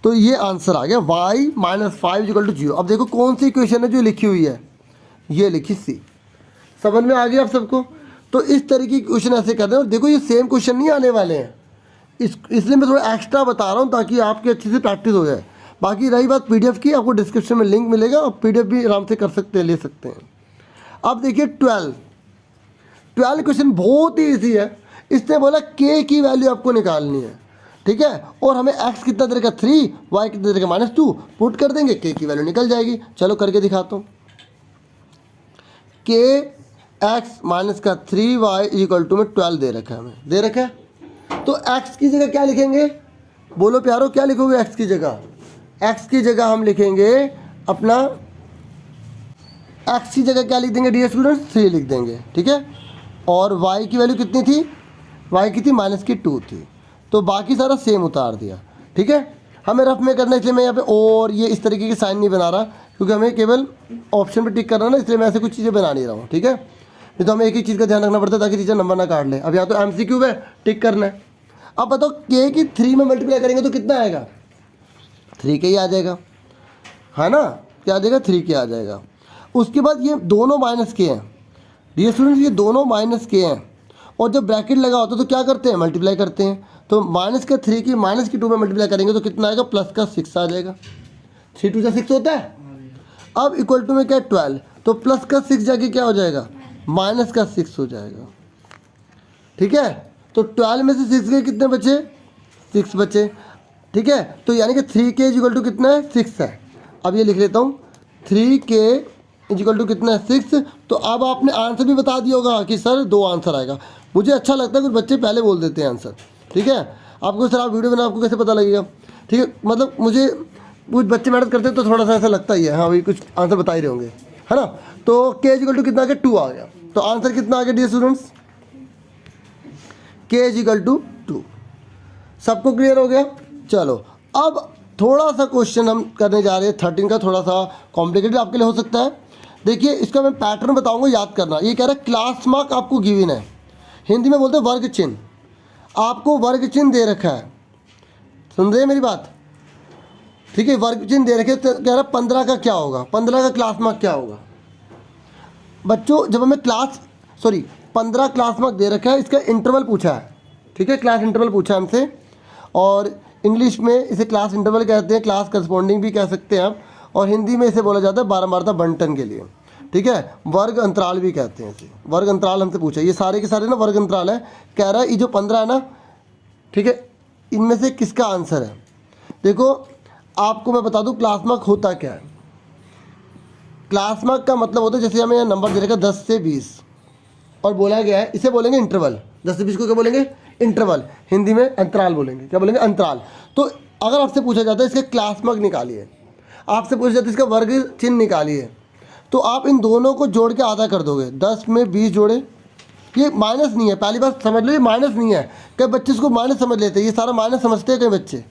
तो ये आंसर आ गया y -5 = 0। अब देखो कौन सी इक्वेशन है जो लिखी हुई है, ये लिखी सी। समझ में आ गया आप सबको। तो इस तरीके की क्वेश्चन ऐसे कर रहे हैं। और देखो ये सेम क्वेश्चन नहीं आने वाले हैं, इसलिए मैं थोड़ा एक्स्ट्रा बता रहा हूँ ताकि आपकी अच्छे से प्रैक्टिस हो जाए। बाकी रही बात पीडीएफ की, आपको डिस्क्रिप्शन में लिंक मिलेगा और पीडीएफ भी आराम से कर सकते हैं, ले सकते हैं। अब देखिए 12 क्वेश्चन बहुत ही ईजी है। इसने बोला k की वैल्यू आपको निकालनी है, ठीक है, और हमें x कितना दे रखा 3, y कितना दे रखा -2, पुट कर देंगे k की वैल्यू निकल जाएगी। चलो करके दिखाता हूँ। k x माइनस का 3y = में 12 दे रखा है, हमें दे रखा है। तो x की जगह क्या लिखेंगे, बोलो प्यारो क्या लिखोगे x की जगह? x की जगह हम लिखेंगे अपना, x की जगह क्या लिख देंगे डियर स्टूडेंट्स 3 लिख देंगे, ठीक है। और y की वैल्यू कितनी थी, y की थी -2 थी। तो बाकी सारा सेम उतार दिया, ठीक है। हमें रफ में करना है इसलिए मैं यहाँ पे और ये इस तरीके की साइन नहीं बना रहा, क्योंकि हमें केवल ऑप्शन पे टिक करना ना, इसलिए मैं ऐसे कुछ चीज़ें बना नहीं रहा हूँ, ठीक है। नहीं तो हमें एक ही चीज़ का ध्यान रखना पड़ता है ताकि टीचर नंबर ना काट ले। अब यहाँ तो MCQ है, टिक करना है। अब बताओ k की 3 में मल्टीप्लाई करेंगे तो कितना आएगा, 3k ही आ जाएगा, है ना। क्या आ जाएगा 3k आ जाएगा। उसके बाद ये दोनों -k हैं डियर स्टूडेंट्स, ये दोनों -k हैं। और जब ब्रैकेट लगा होता है तो क्या करते हैं, मल्टीप्लाई करते हैं। तो -3 की -2 में मल्टीप्लाई करेंगे तो कितना आएगा, +6 आ जाएगा। 3 2 6 होता है। अब इक्वल टू में क्या है 12, तो +6 जाके क्या हो जाएगा, -6 हो जाएगा, ठीक है। तो 12 में से 6 गए, कितने बचे 6 बचे, ठीक है। तो यानी कि 3k = कितना है 6 है। अब ये लिख लेता हूँ 3k = कितना है 6। तो अब आपने आंसर भी बता दिया होगा कि सर 2 आंसर आएगा। मुझे अच्छा लगता है कुछ बच्चे पहले बोल देते हैं आंसर, ठीक है। आपको सर आप वीडियो बना, आपको कैसे पता लगेगा, ठीक है। मतलब मुझे कुछ बच्चे मेहनत करते हैं तो थोड़ा सा ऐसा लगता ही है, हाँ भाई कुछ आंसर बता ही रहे होंगे, है ना। तो k = कितना आ गया 2 आ गया। तो आंसर कितना आ गया डियर स्टूडेंट्स, k = 2। सबको क्लियर हो गया। चलो अब थोड़ा सा क्वेश्चन हम करने जा रहे हैं 13 का, थोड़ा सा कॉम्प्लिकेटेड आपके लिए हो सकता है। देखिए इसका मैं पैटर्न बताऊंगा, याद करना। ये कह रहा है क्लास मार्क आपको गिवन है, हिंदी में बोलते हैं वर्ग चिन्ह। आपको वर्ग चिन्ह दे रखा है, सुन रहे हैं मेरी बात, ठीक है। वर्ग चिन्ह दे रखे, तो कह रहा है 15 का क्या होगा, 15 का क्लास मार्क क्या होगा। बच्चों जब हमें 15 क्लास मार्क दे रखा है, इसका इंटरवल पूछा है, ठीक है, क्लास इंटरवल पूछा हमसे। और इंग्लिश में इसे क्लास इंटरवल कहते हैं, क्लास करस्पॉन्डिंग भी कह सकते हैं आप। और हिंदी में इसे बोला जाता है 12 बंटन के लिए, ठीक है। वर्ग अंतराल भी कहते हैं इसे, वर्ग अंतराल हमसे पूछा। ये सारे के सारे ना वर्ग अंतराल है। कह रहा है ये जो 15 है ना, ठीक है, इनमें से किसका आंसर है। देखो आपको मैं बता दूं क्लास मार्क होता क्या है। क्लास मार्क का मतलब होता है, जैसे हमें नंबर दे रखा 10 से 20 और बोला गया है, इसे बोलेंगे इंटरवल। 10 से 20 को क्या बोलेंगे, इंटरवल। हिंदी में अंतराल बोलेंगे, क्या बोलेंगे, अंतराल। तो अगर आपसे पूछा जाता है इसके क्लास मार्क निकालिए, आपसे पूछा जाता है इसका वर्ग चिन्ह निकालिए, तो आप इन दोनों को जोड़ के आधा कर दोगे। 10 में 20 जोड़े, ये माइनस नहीं है, पहली बात समझ लो, ये माइनस नहीं है। कई बच्चे इसको माइनस समझ लेते हैं, ये सारा माइनस समझते हैं कई बच्चे।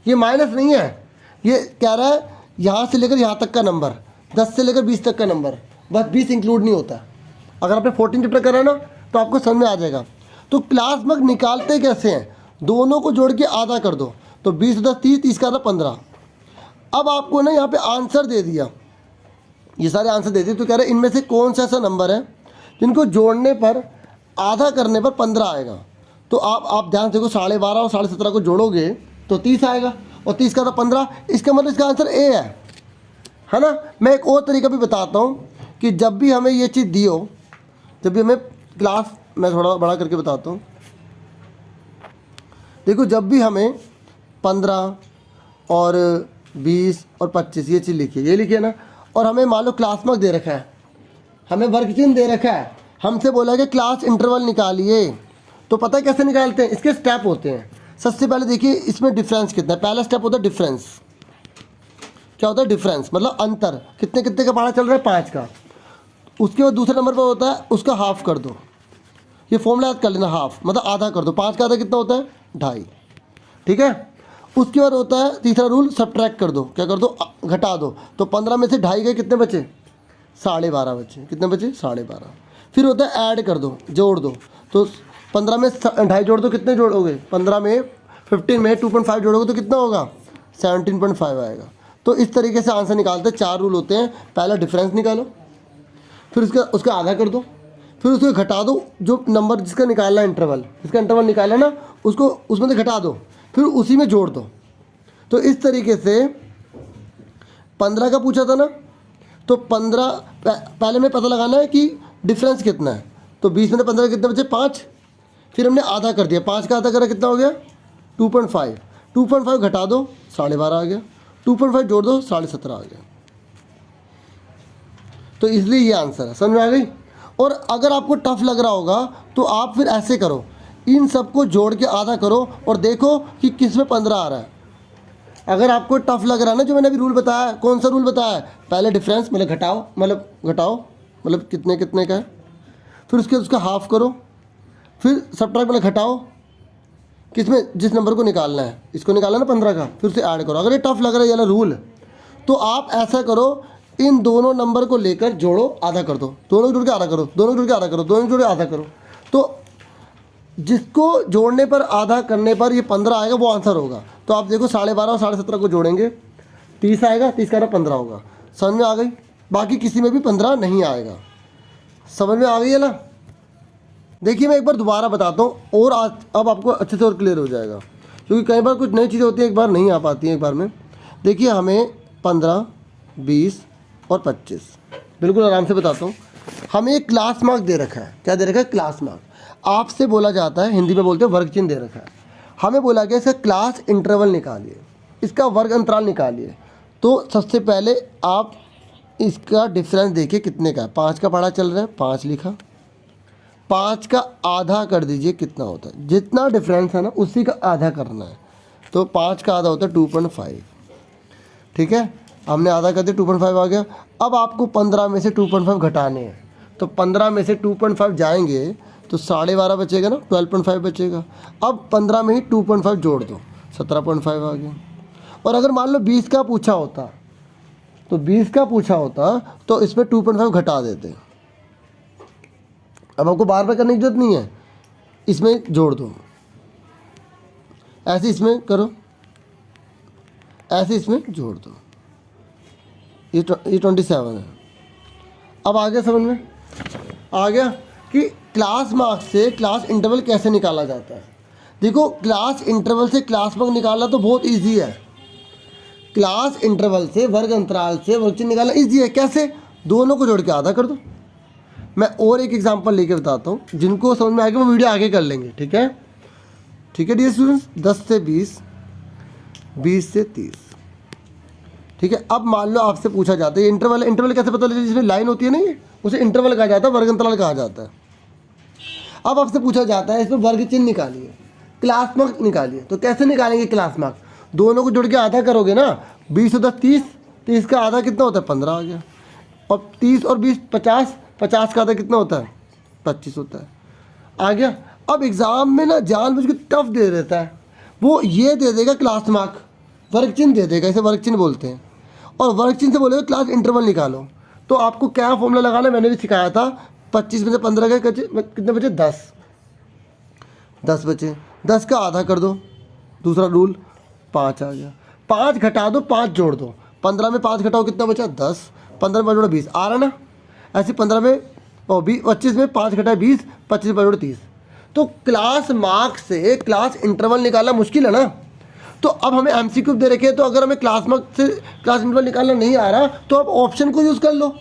ये माइनस नहीं है, ये कह रहा है यहाँ से लेकर यहाँ तक का नंबर, 10 से लेकर 20 तक का नंबर, बस 20 इंक्लूड नहीं होता। अगर आपने 14 चैप्टर करा ना तो आपको समझ में आ जाएगा। तो क्लास मार्क निकालते कैसे हैं, दोनों को जोड़ के आधा कर दो, तो 20 10 30, 30 का आधा 15। अब आपको ना यहाँ पे आंसर दे दिया, ये सारे आंसर दे दिए। तो कह रहे हैं इनमें से कौन सा ऐसा नंबर है जिनको जोड़ने पर, आधा करने पर 15 आएगा। तो आप ध्यान से देखो, 12.5 और 17.5 को जोड़ोगे तो 30 आएगा, और 30 का था 15। इसका मतलब इसका आंसर ए है ना। मैं एक और तरीका भी बताता हूँ कि जब भी हमें ये चीज़ दी हो, जब भी हमें क्लास, मैं थोड़ा बड़ा करके बताता हूँ। देखो जब भी हमें 15 और 20 और 25 ये चीज़ लिखी है, ये लिखी है ना, और हमें मान लो क्लास मार्क दे रखा है, हमें वर्ग चिन्ह दे रखा है, हमसे बोला कि क्लास इंटरवल निकालिए। तो पता है कैसे निकालते हैं, इसके स्टेप होते हैं। सबसे पहले देखिए इसमें डिफरेंस कितना है। पहला स्टेप होता है डिफरेंस। क्या होता है डिफरेंस, मतलब अंतर, कितने कितने का पहाड़ा चल रहा है, 5 का। उसके बाद दूसरे नंबर पर होता है उसका हाफ कर दो, ये फॉर्मूला याद कर लेना, हाफ मतलब आधा कर दो, 5 का आधा कितना होता है 2.5, ठीक है। उसके बाद होता है तीसरा रूल, सब्ट्रैक्ट कर दो, क्या कर दो घटा दो, तो 15 में से 2.5 गए, कितने बचे 12.5 बचे, कितने बचे 12.5। फिर होता है ऐड कर दो, जोड़ दो, तो 15 में 2.5 जोड़ दो, कितने जोड़ोगे 15 में 15 में 2.5 जोड़ोगे तो कितना होगा 17.5 आएगा। तो इस तरीके से आंसर निकालते हैं। 4 रूल होते हैं, पहला डिफरेंस निकालो, फिर उसका आधा कर दो, फिर उसको घटा दो, जो नंबर जिसका निकालना है इंटरवल, जिसका इंटरवल निकालना है ना उसको उसमें से घटा दो, फिर उसी में जोड़ दो। तो इस तरीके से 15 का पूछा था ना, तो 15 पहले में पता लगाना है कि डिफरेंस कितना है, तो 20 में से 15 कितने बचे 5, फिर हमने आधा कर दिया, 5 का आधा करा कितना हो गया 2.5, 2.5 घटा दो 12.5 आ गया, 2.5 जोड़ दो 17.5 आ गया। तो इसलिए ये आंसर है, समझ में आ गई। और अगर आपको टफ लग रहा होगा तो आप फिर ऐसे करो, इन सबको जोड़ के आधा करो और देखो कि किस में 15 आ रहा है। अगर आपको टफ लग रहा है ना, जो मैंने अभी रूल बताया, कौन सा रूल बताया है, पहले डिफरेंस मतलब घटाओ मतलब कितने कितने का है, फिर उसका हाफ करो, फिर सब्ट्रैक्ट मतलब घटाओ, किसमें जिस नंबर को निकालना है, इसको निकालना ना 15 का, फिर उसे ऐड करो। अगर ये टफ लग रहा है ये वाला रूल, तो आप ऐसा करो, इन दोनों नंबर को लेकर जोड़ो, आधा कर दो, दोनों जोड़ के आधा करो, दोनों जोड़ के आधा करो, दोनों जोड़ के आधा करो, तो जिसको जोड़ने पर आधा करने पर ये 15 आएगा वो आंसर होगा। तो आप देखो 12.5 और 17.5 को जोड़ेंगे 30 आएगा, 30 का 15 होगा। समझ में आ गई। बाकी किसी में भी 15 नहीं आएगा। समझ में आ गई है ना। देखिए मैं एक बार दोबारा बताता हूँ और आज अब आपको अच्छे से और क्लियर हो जाएगा, क्योंकि कई बार कुछ नई चीज़ें होती हैं एक बार नहीं आ पाती हैं एक बार में। देखिए हमें 15, 20 और 25 बिल्कुल आराम से बताता हूँ। हमें एक क्लास मार्क दे रखा है। क्या दे रखा है? Class mark. आपसे बोला जाता है, हिंदी में बोलते हैं वर्ग चिन्ह दे रखा है। हमें बोला गया इसका क्लास इंटरवल निकालिए, इसका वर्ग अंतराल निकालिए। तो सबसे पहले आप इसका डिफरेंस देखिए कितने का है। 5 का पढ़ा चल रहा है, 5 लिखा, 5 का आधा कर दीजिए, कितना होता है? जितना डिफरेंस है ना उसी का आधा करना है। तो 5 का आधा होता है 2.5, ठीक है। हमने आधा कर दिया, 2.5 आ गया। अब आपको 15 में से 2.5 घटाने हैं, तो 15 में से 2.5 जाएंगे तो 12.5 बचेगा ना, 12.5 बचेगा। अब 15 में ही 2.5 जोड़ दो, 17.5 आ गया। और अगर मान लो 20 का पूछा होता, तो 20 का पूछा होता तो इसमें 2.5 घटा देते। अब आपको बार बार करने की जरूरत नहीं है, इसमें जोड़ दो, ऐसे इसमें करो, ऐसे इसमें जोड़ दो। ये 27 है। अब आ गया समझ में? आ गया कि क्लास मार्क्स से क्लास इंटरवल कैसे निकाला जाता है। देखो क्लास इंटरवल से क्लास मार्क निकालना तो बहुत इजी है। क्लास इंटरवल से वर्ग अंतराल से वर्ग चिन्ह निकालना इजी है। कैसे? दोनों को जोड़ के आधा कर दो। मैं और एक एग्जांपल लेके बताता हूँ, जिनको समझ में आएगा वो वीडियो आगे कर लेंगे, ठीक है? ठीक है डियर स्टूडेंट्स। 10 से 20, 20 से 30, ठीक है। अब मान लो आपसे पूछा जाता है इंटरवल, इंटरवल कैसे पता लगता है? जिसमें लाइन होती है ना, उसे इंटरवल कहा जाता है, वर्ग अंतराल कहा जाता है। अब आपसे पूछा जाता है इसमें वर्ग चिन्ह निकालिए, क्लास मार्क निकालिए। तो कैसे निकालेंगे क्लास मार्क? दोनों को जोड़ के आधा करोगे ना, 20 और 10 30, 30 का आधा कितना होता है? 15 आ गया। और 30 और 20 50, 50 का आधा कितना होता है? 25 होता है। आ गया। अब एग्ज़ाम में ना जानबूझ के टफ दे देता है, वो ये दे देगा क्लास मार्क, वर्ग चिन्ह दे देगा, इसे वर्ग चिन्ह बोलते हैं। और वर्ग चिन्ह से बोलेगा क्लास इंटरवल निकालो। तो आपको क्या फॉर्मूला लगाना है मैंने भी सिखाया था। 25 में से 15 गए, कितने बचे? 10 बचे। 10 का आधा कर दो, दूसरा रूल, 5 आ गया। 5 घटा दो, 5 जोड़ दो। 15 में 5 घटाओ, कितना बचा? 10। 15 में 5 जोड़ो 20, आ रहा ना। ऐसे 15 में 25 में 5 घटाए 20, 25 में 5 जोड़ो 30। तो क्लास मार्क से क्लास इंटरवल निकालना मुश्किल है ना। तो अब हमें एमसीक्यू दे रखे हैं, तो अगर हमें क्लास मार्क से क्लास इंटरवल निकालना नहीं आ रहा तो आप ऑप्शन को यूज़ कर लो।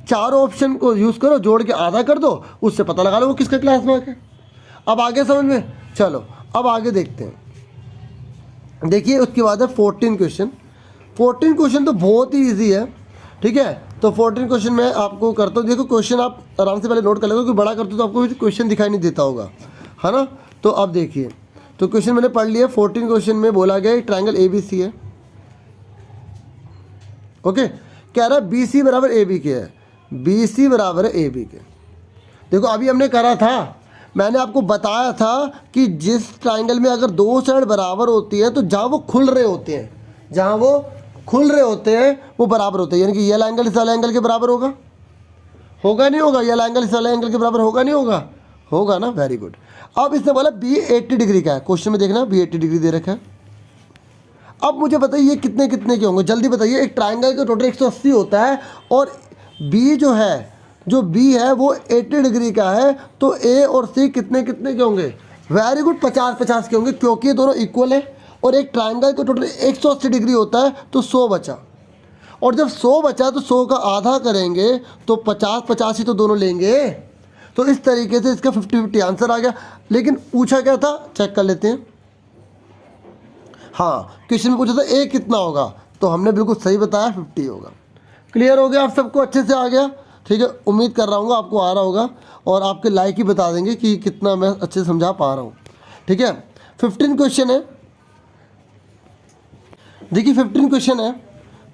चारों ऑप्शन को यूज़ करो, जोड़ के आधा कर दो, उससे पता लगा लो वो किसका क्लास मार्क है। अब आगे समझ में? चलो अब आगे देखते हैं। देखिए उसके बाद है 14 क्वेश्चन। 14 क्वेश्चन तो बहुत ही ईजी है, ठीक है। तो 14 क्वेश्चन मैं आपको करता हूँ। देखो क्वेश्चन आप आराम से पहले नोट कर लेते हो, क्योंकि बड़ा करते हो तो आपको क्वेश्चन दिखाई नहीं देता होगा, है ना। तो अब देखिए, तो क्वेश्चन मैंने पढ़ लिया। 14 क्वेश्चन में बोला गया ट्रायंगल ABC है, ओके। कह रहा है BC बराबर AB के है, BC बराबर है AB के। देखो अभी हमने करा था, मैंने आपको बताया था कि जिस ट्राइंगल में अगर दो साइड बराबर होती है तो जहाँ वो खुल रहे होते हैं, जहाँ वो खुल रहे होते हैं वो बराबर होते हैं, यानी कि ये एंगल इस वाले एंगल के बराबर होगा, होगा नहीं होगा, ये एंगल इस वाले एंगल के बराबर होगा नहीं होगा, होगा ना, वेरी गुड। अब इसने बोला बी 80 डिग्री का है, क्वेश्चन में देखना बी 80 डिग्री दे रखा है। अब मुझे बताइए ये कितने कितने के होंगे, जल्दी बताइए। एक ट्राइंगल का टोटल 180 होता है और बी जो है, जो बी है वो 80 डिग्री का है, तो ए और सी कितने कितने के होंगे, वेरी गुड, 50-50 के होंगे, क्योंकि ये दोनों इक्वल है। और एक ट्राइंगल का टोटल 180 डिग्री होता है, तो 100 बचा, और जब 100 बचा तो 100 का आधा करेंगे तो 50-50 ही तो दोनों लेंगे। तो इस तरीके से इसका 50-50 आंसर आ गया। लेकिन पूछा क्या था, चेक कर लेते हैं। हाँ, क्वेश्चन में पूछा था ए कितना होगा, तो हमने बिल्कुल सही बताया 50 होगा। क्लियर हो गया आप सबको, अच्छे से आ गया, ठीक है। उम्मीद कर रहा हूँ आपको आ रहा होगा, और आपके लाइक ही बता देंगे कि कितना मैं अच्छे से समझा पा रहा हूँ, ठीक है। 15 क्वेश्चन है, देखिए 15 क्वेश्चन है,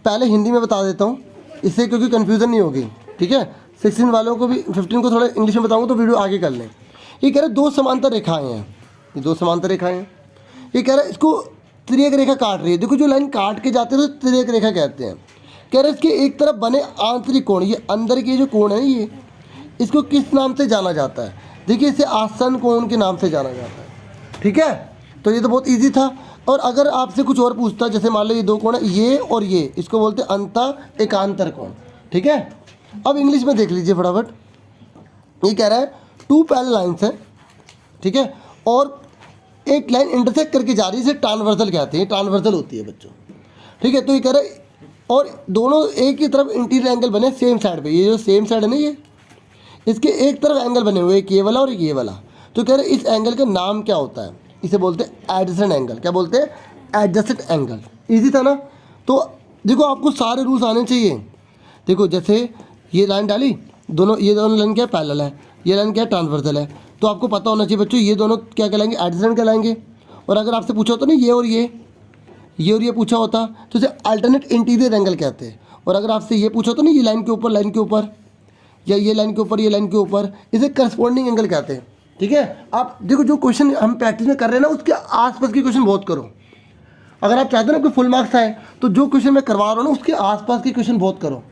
पहले हिंदी में बता देता हूँ इससे, क्योंकि कन्फ्यूज़न नहीं होगी, ठीक है। 16 वालों को भी 15 को थोड़ा इंग्लिश में बताऊँगा तो वीडियो आगे कर लें। ये कह रहे दो समांतर रेखाएँ हैं, ये दो समांतर रेखाएँ हैं, ये कह रहा है इसको तिर्यक रेखा काट रही है। देखो जो लाइन काट के जाते हैं तो तिर्यक रेखा कहते हैं। कह रहे इसके एक तरफ बने आंतरिक कोण, ये अंदर के जो कोण है ये, इसको किस नाम से जाना जाता है, देखिए इसे आसन कोण के नाम से जाना जाता है, ठीक है। तो ये तो बहुत ईजी था। और अगर आपसे कुछ और पूछता, जैसे मान लो ये दो कोण है, ये और ये, इसको बोलते हैं अंत एकांतर कोण, ठीक है। अब इंग्लिश में देख लीजिए फटाफट। ये कह रहा है टू पैरेलल लाइन्स है, ठीक है, और एक लाइन इंटरसेक्ट करके जा रही है, इसे ट्रांसवर्सल कहते हैं, ट्रांसवर्सल होती है बच्चों, ठीक है। तो ये कह रहा है और दोनों एक ही तरफ इंटीरियर एंगल बने सेम साइड पे, ये जो सेम साइड है ना, ये इसके एक तरफ एंगल बने हुए, एक ये वाला और एक ये वाला। तो कह रहे इस एंगल का नाम क्या होता है, इसे बोलते हैं एडजेसेंट एंगल। क्या बोलते हैं, एडजेसेंट एंगल। इजी था ना। तो देखो आपको सारे रूल्स आने चाहिए। देखो जैसे ये लाइन डाली, दोनों ये दोनों लाइन क्या पैरेलल है, ये लाइन क्या ट्रांसवर्सल है, तो आपको पता होना चाहिए बच्चों ये दोनों क्या कहलाएंगे, एडजेसेंट कहलाएंगे। और अगर आपसे पूछा होता ना ये और ये पूछा होता तो इसे अल्टरनेट इंटीरियर एंगल कहते हैं। और अगर आपसे ये पूछा होता ना ये लाइन के ऊपर या ये लाइन के ऊपर, इसे करस्पॉन्डिंग एंगल कहते हैं, ठीक है। आप देखो जो क्वेश्चन हम प्रैक्टिस में कर रहे हैं ना, उसके आसपास के क्वेश्चन बहुत करो। अगर आप चाहते हो ना आपके फुल मार्क्स आए, तो जो क्वेश्चन मैं करवा रहा हूँ ना उसके आसपास के क्वेश्चन बहुत करो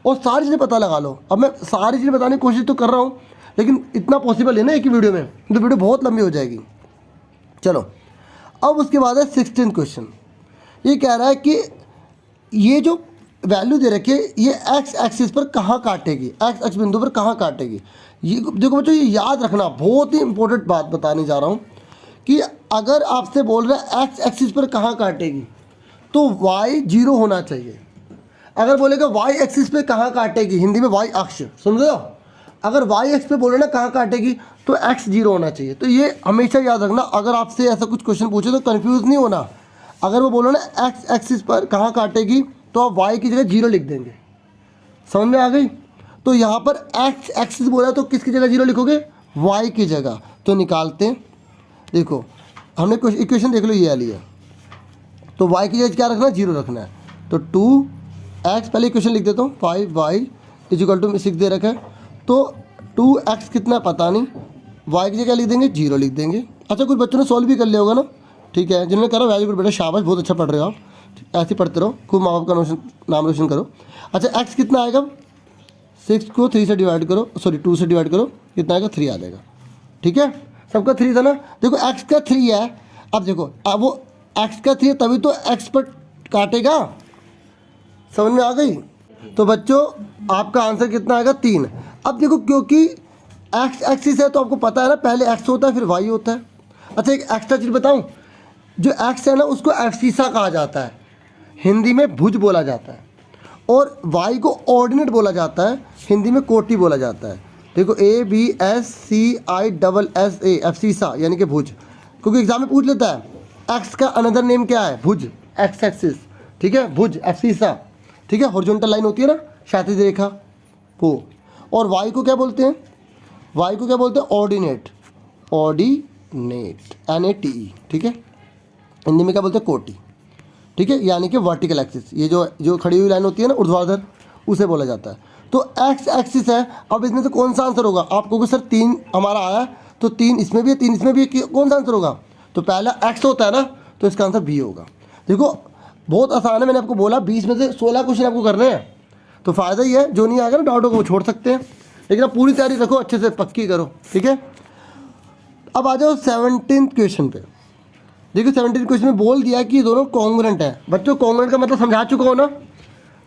और सारी चीज़ें पता लगा लो। अब मैं सारी चीज़ें बताने की कोशिश तो कर रहा हूँ, लेकिन इतना पॉसिबल है ना एक ही वीडियो में, तो वीडियो बहुत लंबी हो जाएगी। चलो अब उसके बाद है 16 क्वेश्चन। ये कह रहा है कि ये जो वैल्यू दे रखी है ये एक्स एक्सिस पर कहाँ काटेगी, एक्स एक्स बिंदु पर कहाँ काटेगी। ये देखो बच्चों, ये याद रखना, बहुत ही इंपॉर्टेंट बात बताने जा रहा हूँ कि अगर आपसे बोल रहा है एक्स एक्सिस पर कहाँ काटेगी, तो वाई 0 होना चाहिए। अगर बोलेगा वाई एक्सिस पे कहाँ काटेगी, हिंदी में वाई अक्ष, सुन रहे हो, अगर वाई एक्स पे बोले ना कहाँ काटेगी, तो एक्स 0 होना चाहिए। तो ये हमेशा याद रखना, अगर आपसे ऐसा कुछ क्वेश्चन पूछे तो कन्फ्यूज़ नहीं होना। अगर वो बोलो ना एक्स एक्सिस पर कहाँ काटेगी, तो आप वाई की जगह 0 लिख देंगे। समझ में आ गई। तो यहाँ पर एक्स एक्सिस बोला तो किसकी जगह 0 लिखोगे, वाई की जगह। तो निकालते हैं, देखो हमने इक्वेशन देख लो ये वाली है, तो वाई की जगह क्या रखना है, 0 रखना है। तो 2x, पहले इक्वेशन लिख देता हूँ, 5y = 6 दे रखा है। तो 2x कितना पता नहीं, y की जगह लिख देंगे 0 लिख देंगे। अच्छा कुछ बच्चों ने सॉल्व भी कर लिया होगा ना, ठीक है। जिन्होंने करा वेरी गुड बेटा, शाबाश, बहुत अच्छा पढ़ रहे हो आप, ऐसे ही पढ़ते रहो, खूब माँ बाप का नाम रोशन करो। अच्छा x कितना आएगा, 6 को 3 से डिवाइड करो, सॉरी 2 से डिवाइड करो, कितना आएगा, 3 आ जाएगा, ठीक है। सबका 3 था ना। देखो x का 3 है, अब देखो अब वो x का 3 है तभी तो x पर काटेगा, समझ में आ गई। तो बच्चों आपका आंसर कितना आएगा, 3। अब देखो क्योंकि x एक्सिस है तो आपको पता है ना, पहले x होता है फिर y होता है। अच्छा एक एक्स्ट्रा चीज़ बताऊं, जो x है ना उसको एब्सिसा कहा जाता है, हिंदी में भुज बोला जाता है, और y को ऑर्डिनेट बोला जाता है, हिंदी में कोटि बोला जाता है। देखो ABSCISSA, एब्सिसा यानी कि भुज, क्योंकि एग्जाम में पूछ लेता है x का अनदर नेम क्या है, भुज, x एक्सिस, ठीक है, भुज एब्सिसा, ठीक है। हॉरिजॉन्टल लाइन होती है ना, क्षैतिज रेखा वो। और y को क्या बोलते हैं, y को क्या बोलते हैं, ऑर्डिनेट, NATE, ठीक है। हिंदी में क्या बोलते हैं, कोटि, ठीक है, यानी कि वर्टिकल एक्सिस, ये जो खड़ी हुई लाइन होती है ना ऊर्ध्वाधर, उसे बोला जाता है। तो x एक्सिस है। अब इसमें से कौन सा आंसर होगा, आप कहोगे सर 3 हमारा आया, तो 3 इसमें भी है, 3 इसमें भी है, कौन सा आंसर होगा? तो पहला x होता है ना, तो इसका आंसर b होगा। देखो बहुत आसान है, मैंने आपको बोला 20 में से 16 क्वेश्चन आपको करने हैं, तो फ़ायदा ही है, जो नहीं आएगा ना डाउट होगा वो छोड़ सकते हैं, लेकिन आप पूरी तैयारी रखो, अच्छे से पक्की करो, ठीक है। अब आ जाओ 17 क्वेश्चन पे। देखो 17 क्वेश्चन में बोल दिया कि ये दोनों कॉन्ग्रुएंट है। बच्चों कॉन्ग्रुएंट का मतलब समझा चुका हो ना,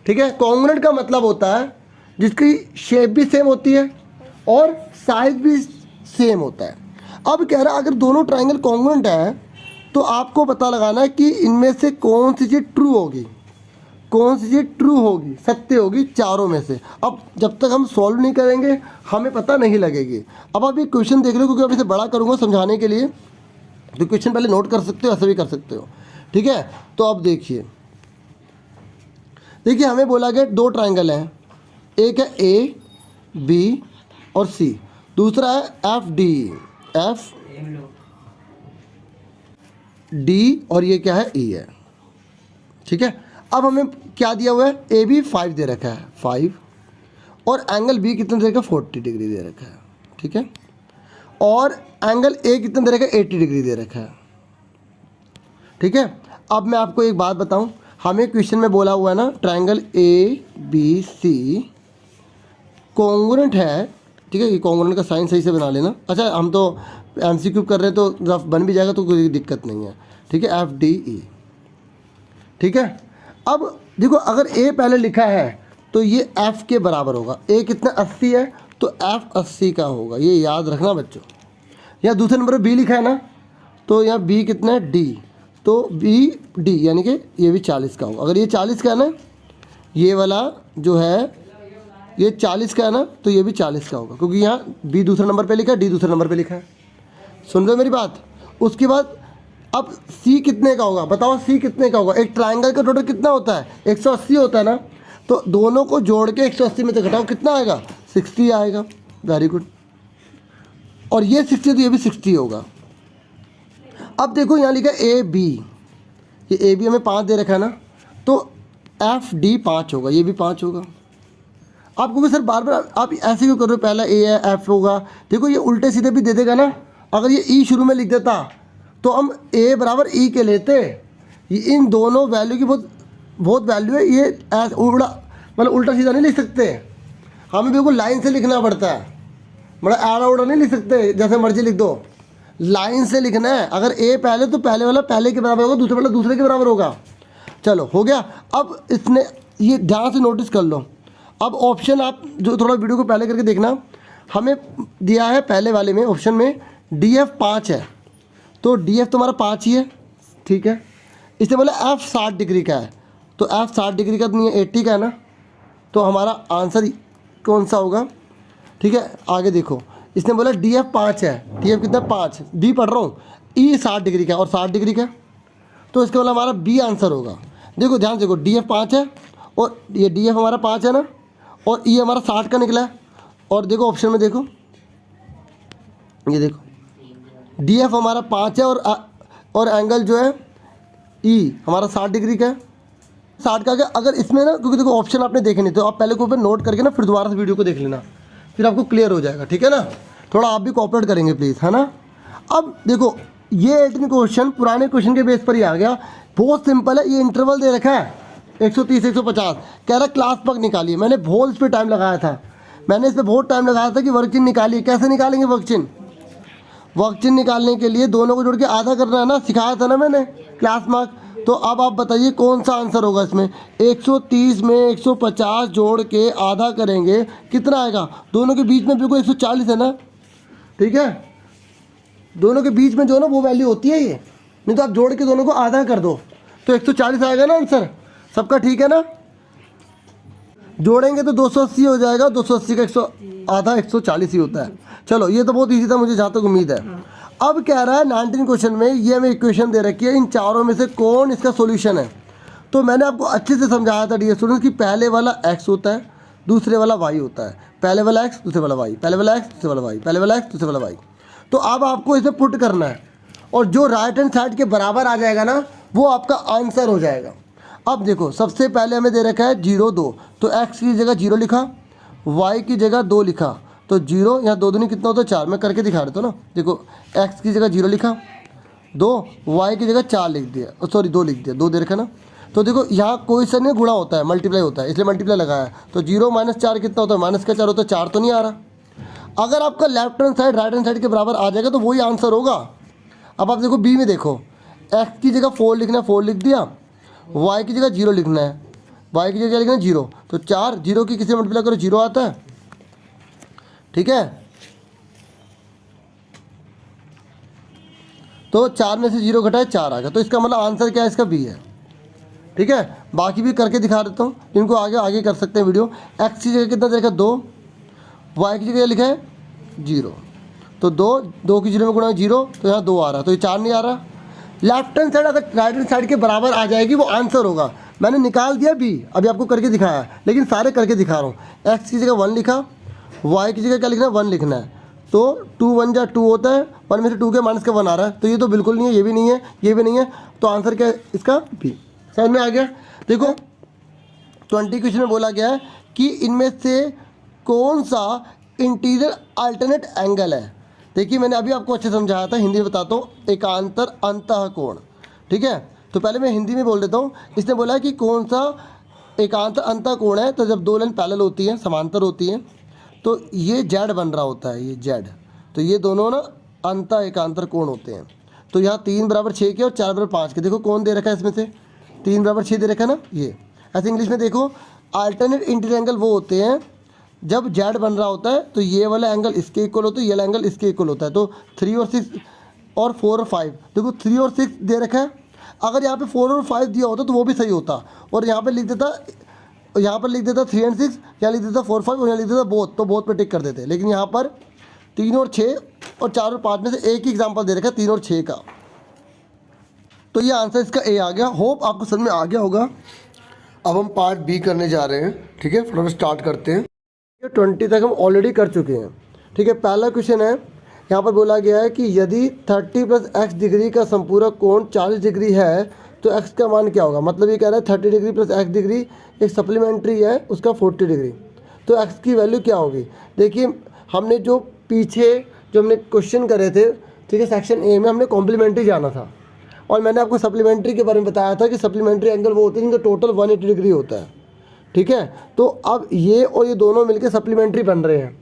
ठीक है। कॉन्ग्रुएंट का मतलब होता है जिसकी शेप भी सेम होती है और साइज भी सेम होता है। अब कह रहा है अगर दोनों ट्राइंगल कॉन्ग्रुएंट है तो आपको पता लगाना है कि इनमें से कौन सी चीज़ ट्रू होगी, कौन सी चीज़ ट्रू होगी, सत्य होगी चारों में से। अब जब तक हम सॉल्व नहीं करेंगे हमें पता नहीं लगेगी। अब आप ये क्वेश्चन देख लो, क्योंकि अब इसे बड़ा करूँगा समझाने के लिए, तो क्वेश्चन पहले नोट कर सकते हो, ऐसे भी कर सकते हो, ठीक है। तो अब देखिए हमें बोला गया 2 ट्राइंगल हैं, एक है ए बी और सी, दूसरा है एफ डी और ये क्या है ई है, ठीक है। अब हमें क्या दिया हुआ है, ए बी 5 दे रखा है 5, और एंगल बी कितना दे रखा है 40 डिग्री दे रखा है, ठीक है। और एंगल ए कितना दे रखा है 80 डिग्री दे रखा है, ठीक है। अब मैं आपको एक बात बताऊं, हमें क्वेश्चन में बोला हुआ है ना triangle A B C congruent है, ठीक है। ये कॉन्ग्रुएंट का साइन सही से बना लेना। अच्छा हम तो एमसीक्यू कर रहे हैं तो रफ बन भी जाएगा, तो कोई दिक्कत नहीं है, ठीक है। एफ डी ई, ठीक है। अब देखो अगर ए पहले लिखा है तो ये एफ के बराबर होगा, ए कितना 80 है तो एफ 80 का होगा, ये याद रखना बच्चों। यहाँ दूसरे नंबर पर बी लिखा है ना, तो यहाँ बी कितना है डी, तो बी डी यानी कि ये भी 40 का होगा। अगर ये 40 का है ना, ये वाला जो है ये 40 का है ना, तो ये भी 40 का होगा, क्योंकि यहाँ बी दूसरे नंबर पे लिखा है, डी दूसरे नंबर पे लिखा है। सुन लो मेरी बात। उसके बाद अब सी कितने का होगा, बताओ सी कितने का होगा। एक ट्राइंगल का टोटल कितना होता है 180 होता है ना, तो दोनों को जोड़ के 180 में से घटाओ कितना आएगा 60 आएगा। Very good. और ये 60 तो ये भी 60 होगा। अब देखो यहाँ लिखा है ए बी, ये ए बी हमें 5 दे रखा है ना, तो एफ डी 5 होगा, ये भी 5 होगा। आप कहोगे सर बार बार आप ऐसे क्यों कर रहे हो, पहला ए है एफ होगा। देखो ये उल्टे सीधे भी दे देगा ना, अगर ये ई शुरू में लिख देता तो हम ए बराबर ई के लेते। ये इन दोनों वैल्यू की बहुत वैल्यू है, ये मतलब उल्टा सीधा नहीं लिख सकते, हमें बिल्कुल लाइन से लिखना पड़ता है, मतलब आड़ा उड़ा नहीं लिख सकते जैसे मर्जी लिख दो, लाइन से लिखना है। अगर ए पहले तो पहले वाला पहले के बराबर होगा, दूसरे वाला दूसरे के बराबर होगा। चलो हो गया। अब इसने ये ध्यान से नोटिस कर लो। अब ऑप्शन आप जो थोड़ा वीडियो को पहले करके देखना, हमें दिया है पहले वाले में ऑप्शन में डी एफ 5 है, तो डी एफ तुम्हारा 5 ही है, ठीक है। इससे बोला एफ 60 डिग्री का है, तो एफ 60 डिग्री का तो नहीं है 80 का है ना, तो हमारा आंसर कौन सा होगा, ठीक है। आगे देखो इसने बोला डी एफ 5 है, डी एफ कितना 5, बी पढ़ रहा हूँ, ई 60 डिग्री का और 60 डिग्री का, तो इसके वाला हमारा बी आंसर होगा। देखो ध्यान से देखो डी एफ 5 है और ये डी एफ हमारा 5 है ना, और ई हमारा 60 का निकला है। और देखो ऑप्शन में देखो, ये देखो डी एफ हमारा 5 है और एंगल जो है ई हमारा 60 डिग्री का है, 60 का गया। अगर इसमें ना, क्योंकि देखो ऑप्शन आपने देखे नहीं, तो आप पहले को ऊपर नोट करके ना फिर दोबारा से वीडियो को देख लेना, फिर आपको क्लियर हो जाएगा, ठीक है ना। थोड़ा आप भी कोऑपरेट करेंगे प्लीज़, है ना। अब देखो ये 18 क्वेश्चन पुराने क्वेश्चन के बेस पर ही आ गया, बहुत सिंपल है। ये इंटरवल दे रखा है 130 150, कह रहा क्लास वर्क निकालिए। मैंने बहुत इस पर टाइम लगाया था, मैंने इस पर बहुत टाइम लगाया था कि वर्कचिन्ह निकालिए। कैसे निकालेंगे वर्कचिन्ह? वर्कचिन्ह निकालने के लिए दोनों को जोड़ के आधा करना है ना, सिखाया था ना मैंने क्लास मार्क। तो अब आप बताइए कौन सा आंसर होगा इसमें। 130 में 150 जोड़ के आधा करेंगे कितना आएगा, दोनों के बीच में बिल्कुल 140 है ना, ठीक है। दोनों के बीच में जो ना वो वैल्यू होती है ये, नहीं तो आप जोड़ के दोनों को आधा कर दो तो 140 आएगा ना आंसर। सबका ठीक है ना, जोड़ेंगे तो 280 हो जाएगा, 280 का 100 आधा 140 ही होता है। चलो ये तो बहुत ईजी था, मुझे जहाँ तक उम्मीद है। अब कह रहा है 19 क्वेश्चन में ये हमें इक्वेशन दे रखी है, इन चारों में से कौन इसका सॉल्यूशन है। तो मैंने आपको अच्छे से समझाया था डियर स्टूडेंट्स कि पहले वाला x होता है, दूसरे वाला y होता है। पहले वाला x दूसरे वाला y, पहले वाला x दूसरे वाला y, पहले वाला x दूसरे वाला y। तो अब आपको इसमें पुट करना है और जो राइट हैंड साइड के बराबर आ जाएगा ना वो आपका आंसर हो जाएगा। अब देखो सबसे पहले हमें दे रखा है 0 2, तो x की जगह 0 लिखा, y की जगह 2 लिखा, तो 0 यहाँ 2 दूनी कितना होता है 4। मैं करके दिखा देता हूँ ना। देखो x की जगह 0 लिखा, 2, y की जगह 4 लिख दिया, सॉरी 2 लिख दिया, 2 दे रखा ना। तो देखो यहाँ कोई सा नहीं गुणा होता है, मल्टीप्लाई होता है, इसलिए मल्टीप्लाई लगाया। तो 0 - 4 कितना होता है, माइनस का 4 होता है, 4 तो नहीं आ रहा। अगर आपका left hand side right hand side के बराबर आ जाएगा तो वही आंसर होगा। अब आप देखो बी में देखो, x की जगह 4 लिखना है, 4 लिख दिया, y की जगह 0 लिखना है, y की जगह क्या लिखना है 0। तो 4 0 की किसी मल्टीप्लाई करो 0 आता है, ठीक है। तो 4 में से 0 घटाए 4 आ गया। तो इसका मतलब आंसर क्या है, इसका बी है, ठीक है। बाकी भी करके दिखा देता हूँ, इनको आगे आगे कर सकते हैं वीडियो। x की जगह कितना दे रखा है 2, y की जगह लिखा है 0। तो 2 की 0 में गुणा 0, तो यहाँ 2 आ रहा है, तो ये 4 नहीं आ रहा। लेफ्ट हैंड साइड अगर राइट हैंड साइड के बराबर आ जाएगी वो आंसर होगा। मैंने निकाल दिया बी, अभी आपको करके दिखाया, लेकिन सारे करके दिखा रहा हूँ। x की जगह 1 लिखा, y की जगह क्या लिखना है 1 लिखना है। तो 2 1 जा 2 होता है, 1 में से 2 के माइनस का 1 आ रहा है, तो ये तो बिल्कुल नहीं है, ये भी नहीं है, ये भी नहीं है। तो आंसर क्या है इसका, बी। समझ में आ गया। देखो 20 क्वेश्चन में बोला गया है कि इनमें से कौन सा इंटीरियर अल्टरनेट एंगल है। देखिए मैंने अभी आपको अच्छे समझाया था, हिंदी में बताता हूँ, एकांतर अंतःकोण, ठीक है। तो पहले मैं हिंदी में बोल देता हूँ। इसने बोला है कि कौन सा एकांतर अंतःकोण है। तो जब 2 लाइन पैरेलल होती हैं, समांतर होती हैं, तो ये जेड बन रहा होता है, ये जेड। तो ये दोनों ना अंत एकांतर कोण होते हैं। तो यहाँ 3 = 6 के और 4 = 5 के। देखो कौन दे रखा है इसमें से, 3 = 6 दे रखा है ना, ये। ऐसे इंग्लिश में देखो, अल्टरनेट इंटीरियर एंगल वो होते हैं जब जेड बन रहा होता है, तो ये वाला एंगल इसके इक्वल होता है, ये वाला एंगल इसके इक्वल होता है। तो 3 और 6 और 4 और 5, देखो 3 और 6 दे रखा है। अगर यहाँ पे 4 और 5 दिया होता तो वो भी सही होता, और यहाँ पे लिख देता, यहाँ पर लिख देता 3 और 6, यहाँ लिख देता 4 5, और यहाँ लिख देता बोथ, तो बोथ पे टिक कर देते। लेकिन यहाँ पर 3 और 6 और 4 और 5 में से एक ही एग्जाम्पल दे रखा है, 3 और 6 का। तो ये आंसर इसका ए आ गया। होप आपको समझ में आ गया होगा। अब हम पार्ट बी करने जा रहे हैं, ठीक है। फटाफट स्टार्ट करते हैं। 20 तक हम ऑलरेडी कर चुके हैं, ठीक है। पहला क्वेश्चन है, यहाँ पर बोला गया है कि यदि 30 + x डिग्री का संपूरक कोण 40 डिग्री है तो x का मान क्या होगा। मतलब ये कह रहा है 30 डिग्री + x डिग्री एक सप्लीमेंट्री है, उसका 40 डिग्री, तो x की वैल्यू क्या होगी। देखिए हमने जो पीछे जो हमने क्वेश्चन करे थे, ठीक है, सेक्शन ए में हमने कॉम्प्लीमेंट्री जाना था, और मैंने आपको सप्लीमेंट्री के बारे में बताया था कि सप्लीमेंट्री एंगल वो होते हैं जिनका टोटल 180 डिग्री होता है, ठीक है। तो अब ये और ये दोनों मिलकर सप्लीमेंट्री बन रहे हैं,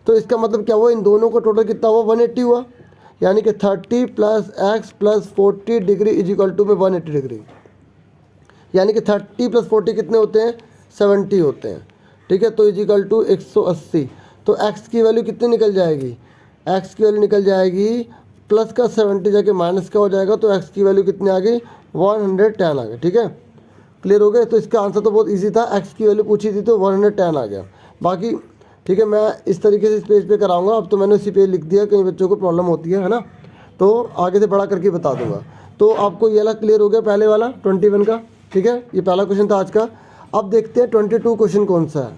तो इसका मतलब क्या हुआ, इन दोनों का टोटल कितना हुआ 180 हुआ। यानी कि 30 + x + 40 डिग्री = में 180 डिग्री। यानी कि 30 + 40 कितने होते हैं 70 होते हैं, ठीक है। तो = 180। तो x की वैल्यू कितनी निकल जाएगी, x की वैल्यू निकल जाएगी प्लस का 70 जाके माइनस का हो जाएगा। तो x की वैल्यू कितनी आ गई 110 आ गई, ठीक है। क्लियर हो गए। तो इसका आंसर तो बहुत इजी था, x की वैल्यू पूछी थी तो 110 आ गया। बाकी ठीक है, मैं इस तरीके से इस पेज पे कराऊंगा। अब तो मैंने उसी पेज लिख दिया, कई बच्चों को प्रॉब्लम होती है ना, तो आगे से बड़ा करके बता दूंगा। तो आपको ये वाला क्लियर हो गया, पहले वाला 21 का, ठीक है। ये पहला क्वेश्चन था आज का। अब देखते हैं 22 क्वेश्चन कौन सा है।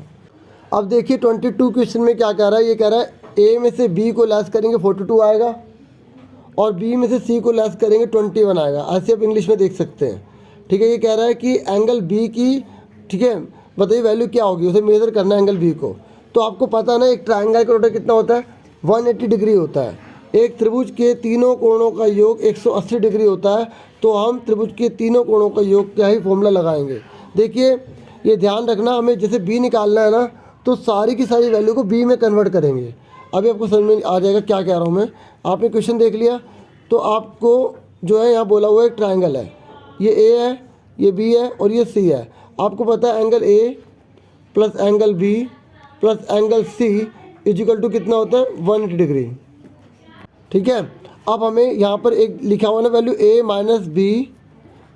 अब देखिए 22 क्वेश्चन में क्या कह रहा है, ये कह रहा है a में से b को लेस करेंगे 42 आएगा, और b में से c को लेस करेंगे 21 आएगा। ऐसे आप इंग्लिश में देख सकते हैं, ठीक है। ये कह रहा है कि एंगल b की, ठीक है, बताइए वैल्यू क्या होगी, उसे मेजर करना है एंगल b को। तो आपको पता है ना, एक ट्रायंगल का टोटल कितना होता है 180 डिग्री होता है। एक त्रिभुज के तीनों कोणों का योग 180 डिग्री होता है। तो हम त्रिभुज के तीनों कोणों का योग क्या ही फॉर्मूला लगाएंगे। देखिए ये ध्यान रखना, हमें जैसे b निकालना है ना, तो सारी की सारी वैल्यू को b में कन्वर्ट करेंगे। अभी आपको समझ में आ जाएगा क्या कह रहा हूँ मैं। आपने क्वेश्चन देख लिया, तो आपको जो है यहाँ बोला हुआ एक ट्रायंगल है, ये a है, ये b है और ये c है। आपको पता है angle a plus angle b plus angle c = कितना होता है 180 डिग्री, ठीक है। अब हमें यहाँ पर एक लिखा हुआ ना वैल्यू a - b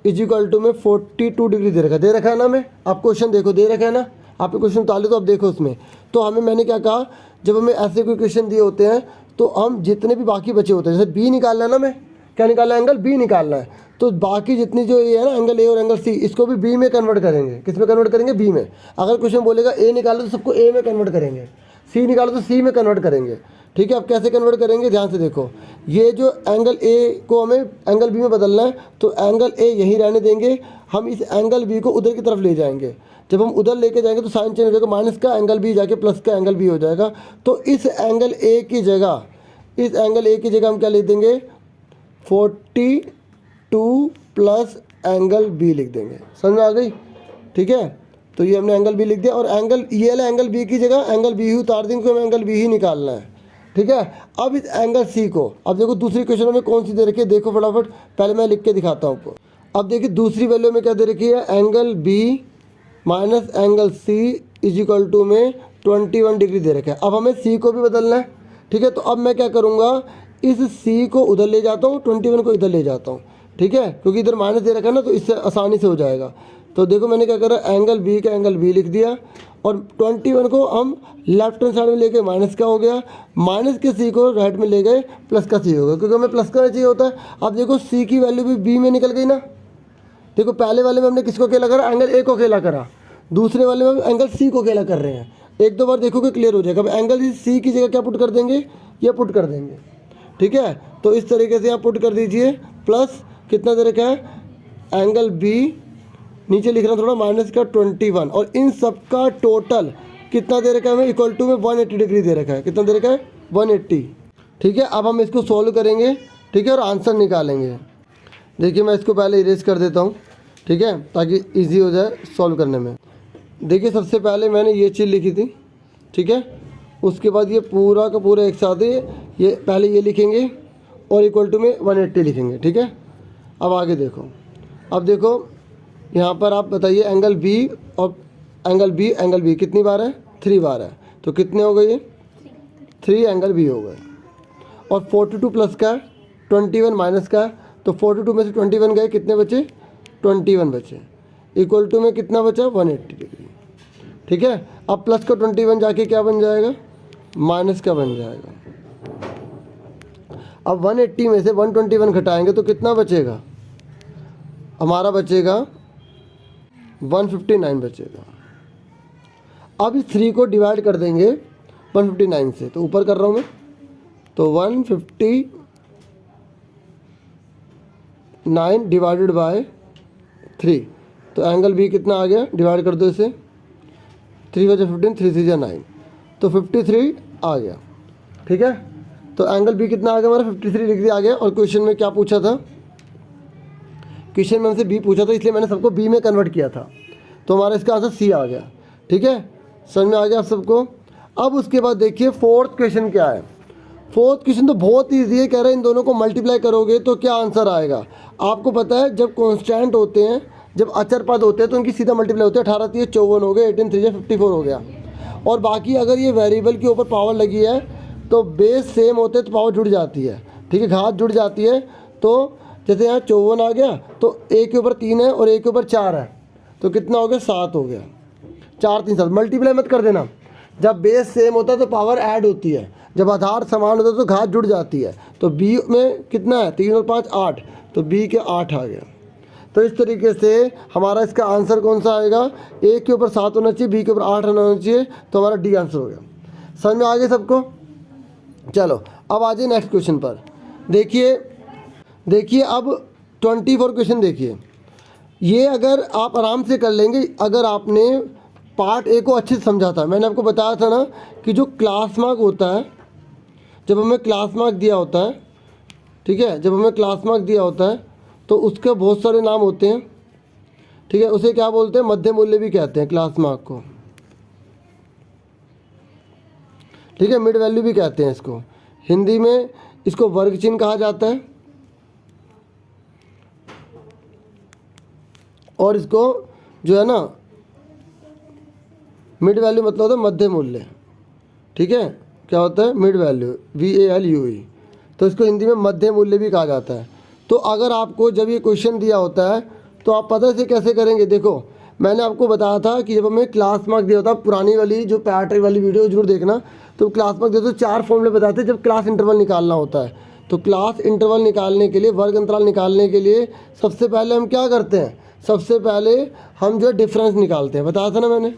= में 42 डिग्री दे रखा है ना। हमें आप क्वेश्चन देखो, दे रखा है ना, आपके क्वेश्चन उतार लो तो आप देखो उसमें। तो हमें मैंने क्या कहा, जब हमें ऐसे कोई क्वेश्चन दिए होते हैं तो हम जितने भी बाकी बचे होते हैं, जैसे b निकालना है ना, हमें क्या निकालना है, एंगल b निकालना है, तो बाकी जितनी जो ये है ना एंगल a और एंगल c, इसको भी b में कन्वर्ट करेंगे। किस में कन्वर्ट करेंगे, b में। अगर क्वेश्चन बोलेगा a निकालो तो सबको a में कन्वर्ट करेंगे। सी निकालो तो सी में कन्वर्ट करेंगे। ठीक है, अब कैसे कन्वर्ट करेंगे ध्यान से देखो, ये जो एंगल ए को हमें एंगल बी में बदलना है, तो एंगल ए यहीं रहने देंगे, हम इस एंगल बी को उधर की तरफ ले जाएंगे। जब हम उधर लेके जाएंगे तो साइन चेंज हो जाएगा, माइनस का एंगल बी जाके प्लस का एंगल बी हो जाएगा। तो इस एंगल ए की जगह हम क्या लिख देंगे, 42 प्लस एंगल बी लिख देंगे। समझ में आ गई? ठीक है, तो ये हमने एंगल बी लिख दिया और एंगल ये वाला एंगल बी की जगह एंगल बी ही उतार देंगे, हमें एंगल बी ही निकालना है। ठीक है, अब इस एंगल सी को, अब देखो दूसरी क्वेश्चन में कौन सी दे रखी है, देखो फटाफट, पहले मैं लिख के दिखाता हूँ आपको। अब देखिए दूसरी वैल्यू में क्या दे रखी है, angle B minus angle C is equal to में 21 डिग्री दे रखा है। अब हमें सी को भी बदलना है। ठीक है, तो अब मैं क्या करूँगा, इस सी को उधर ले जाता हूँ, 21 को इधर ले जाता हूँ। ठीक है, क्योंकि इधर माइनस दे रखा है ना, तो इससे आसानी से हो जाएगा। तो देखो मैंने क्या करा, एंगल बी का एंगल बी लिख दिया और 21 को हम लेफ्ट हैंड साइड में लेके माइनस का हो गया, माइनस के सी को राइट में ले गए, प्लस का सी हो गया, क्योंकि हमें प्लस का चाहिए होता है। अब देखो सी की वैल्यू भी बी में निकल गई ना। देखो पहले वाले में हमने किसको अकेला करा, एंगल ए को अकेला करा, दूसरे वाले में हम एंगल सी को अकेला कर रहे हैं। एक दो बार देखोगे क्लियर हो जाएगा। अब एंगल सी की जगह क्या पुट कर देंगे, ये पुट कर देंगे। ठीक है, तो इस तरीके से आप पुट कर दीजिए, प्लस कितना दे रखा है, एंगल बी नीचे लिख रहा हूँ थोड़ा, माइनस का 21 और इन सब का टोटल कितना दे रखा है हमें, इक्वल टू में 180 डिग्री दे रखा है। कितना दे रखा है, 180। ठीक है, अब हम इसको सॉल्व करेंगे। ठीक है, और आंसर निकालेंगे। देखिए मैं इसको पहले इरेज कर देता हूँ, ठीक है, ताकि इजी हो जाए सॉल्व करने में। देखिए सबसे पहले मैंने ये चीज़ लिखी थी। ठीक है, उसके बाद ये पूरा का पूरा एक साथ ये पहले ये लिखेंगे और इक्वल टू में 180 लिखेंगे। ठीक है, अब आगे देखो, अब देखो यहाँ पर आप बताइए, एंगल बी और एंगल बी कितनी बार है, 3 बार है, तो कितने हो गए ये, 3 एंगल बी हो गए। और 42 प्लस का 21 माइनस का, तो 42 में से 21 गए, कितने बचे, 21 बचे, इक्वल टू में कितना बचा, 180 डिग्री। ठीक है, अब प्लस का 21 जाके क्या बन जाएगा, माइनस का बन जाएगा। अब 180 में से 121 घटाएंगे तो कितना बचेगा, हमारा बचेगा 159 बचेगा। अब इस 3 को डिवाइड कर देंगे 159 से, तो ऊपर कर रहा हूँ मैं, तो 159 डिवाइडेड बाय 3, तो एंगल बी कितना आ गया, डिवाइड कर दो इसे, 3 वजह 15, 3 3 9, तो 53 आ गया। ठीक है, तो एंगल बी कितना आ गया हमारा, 53 डिग्री आ गया। और क्वेश्चन में क्या पूछा था, क्वेश्चन में हमसे बी पूछा था, इसलिए मैंने सबको बी में कन्वर्ट किया था, तो हमारा इसका आंसर सी आ गया। ठीक है, समझ में आ गया आप सबको। अब उसके बाद देखिए फोर्थ क्वेश्चन क्या है। फोर्थ क्वेश्चन तो बहुत ईजी है, कह रहे हैं इन दोनों को मल्टीप्लाई करोगे तो क्या आंसर आएगा। आपको पता है जब कॉन्स्टेंट होते हैं, जब अचर पद होते हैं तो उनकी सीधा मल्टीप्लाई होती है। 18 3 54 हो गए, 18 3 54 हो गया। और बाकी अगर ये वेरिएबल के ऊपर पावर लगी है तो बेस सेम होते हैं तो पावर जुड़ जाती है। ठीक है, घात जुड़ जाती है। तो जैसे यहाँ 54 आ गया, तो एक के ऊपर 3 है और एक के ऊपर 4 है, तो कितना हो गया, 7 हो गया। 4 3 7, मल्टीप्लाई मत कर देना। जब बेस सेम होता है तो पावर ऐड होती है, जब आधार समान होता है तो घात जुड़ जाती है। तो बी में कितना है, 3 और 5 8, तो बी के 8 आ गया। तो इस तरीके से हमारा इसका आंसर कौन सा आएगा, एक के ऊपर 7 होना चाहिए, बी के ऊपर 8 होना चाहिए, तो हमारा डी आंसर हो गया। समझ में आ गया सबको। चलो अब आ जाइए नेक्स्ट क्वेश्चन पर। देखिए अब 24 क्वेश्चन देखिए। ये अगर आप आराम से कर लेंगे, अगर आपने पार्ट ए को अच्छे से समझा था। मैंने आपको बताया था ना कि जो क्लास मार्क होता है, जब हमें क्लास मार्क दिया होता है, ठीक है, जब हमें क्लास मार्क दिया होता है तो उसके बहुत सारे नाम होते हैं। ठीक है, उसे क्या बोलते हैं, मध्य मूल्य भी कहते हैं क्लास मार्क को। ठीक है, मिड वैल्यू भी कहते हैं इसको। हिंदी में इसको वर्ग चिन्ह कहा जाता है और इसको जो है ना मिड वैल्यू मतलब होता है मध्य मूल्य। ठीक है, क्या होता है, मिड वैल्यू, VALUE, तो इसको हिंदी में मध्य मूल्य भी कहा जाता है। तो अगर आपको जब ये क्वेश्चन दिया होता है तो आप पता से कैसे करेंगे। देखो मैंने आपको बताया था कि जब हमें क्लास मार्क दिया होता है, पुरानी वाली जो पैट्री वाली वीडियो जरूर देखना, तो क्लास मार्क देते तो 4 फॉर्मूले बताते हैं जब क्लास इंटरवल निकालना होता है। तो क्लास इंटरवल निकालने के लिए, वर्ग अंतराल निकालने के लिए सबसे पहले हम क्या करते हैं, सबसे पहले हम जो है डिफरेंस निकालते हैं। बताया था ना मैंने,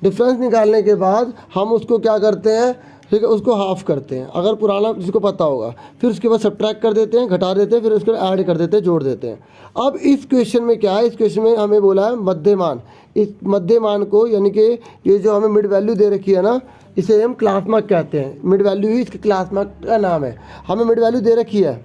डिफरेंस निकालने के बाद हम उसको क्या करते हैं, ठीक है, उसको हाफ करते हैं, अगर पुराना जिसको पता होगा, फिर उसके बाद सब्ट्रैक्ट कर देते हैं, घटा देते हैं, फिर उसको ऐड कर देते हैं, जोड़ देते हैं। अब इस क्वेश्चन में क्या है, इस क्वेश्चन में हमें बोला है मध्यमान। इस मध्यमान को यानी कि ये जो हमें मिड वैल्यू दे रखी है ना, इसे हम क्लास मार्क कहते हैं। मिड वैल्यू ही इसके क्लास मार्क का नाम है। हमें मिड वैल्यू दे रखी है,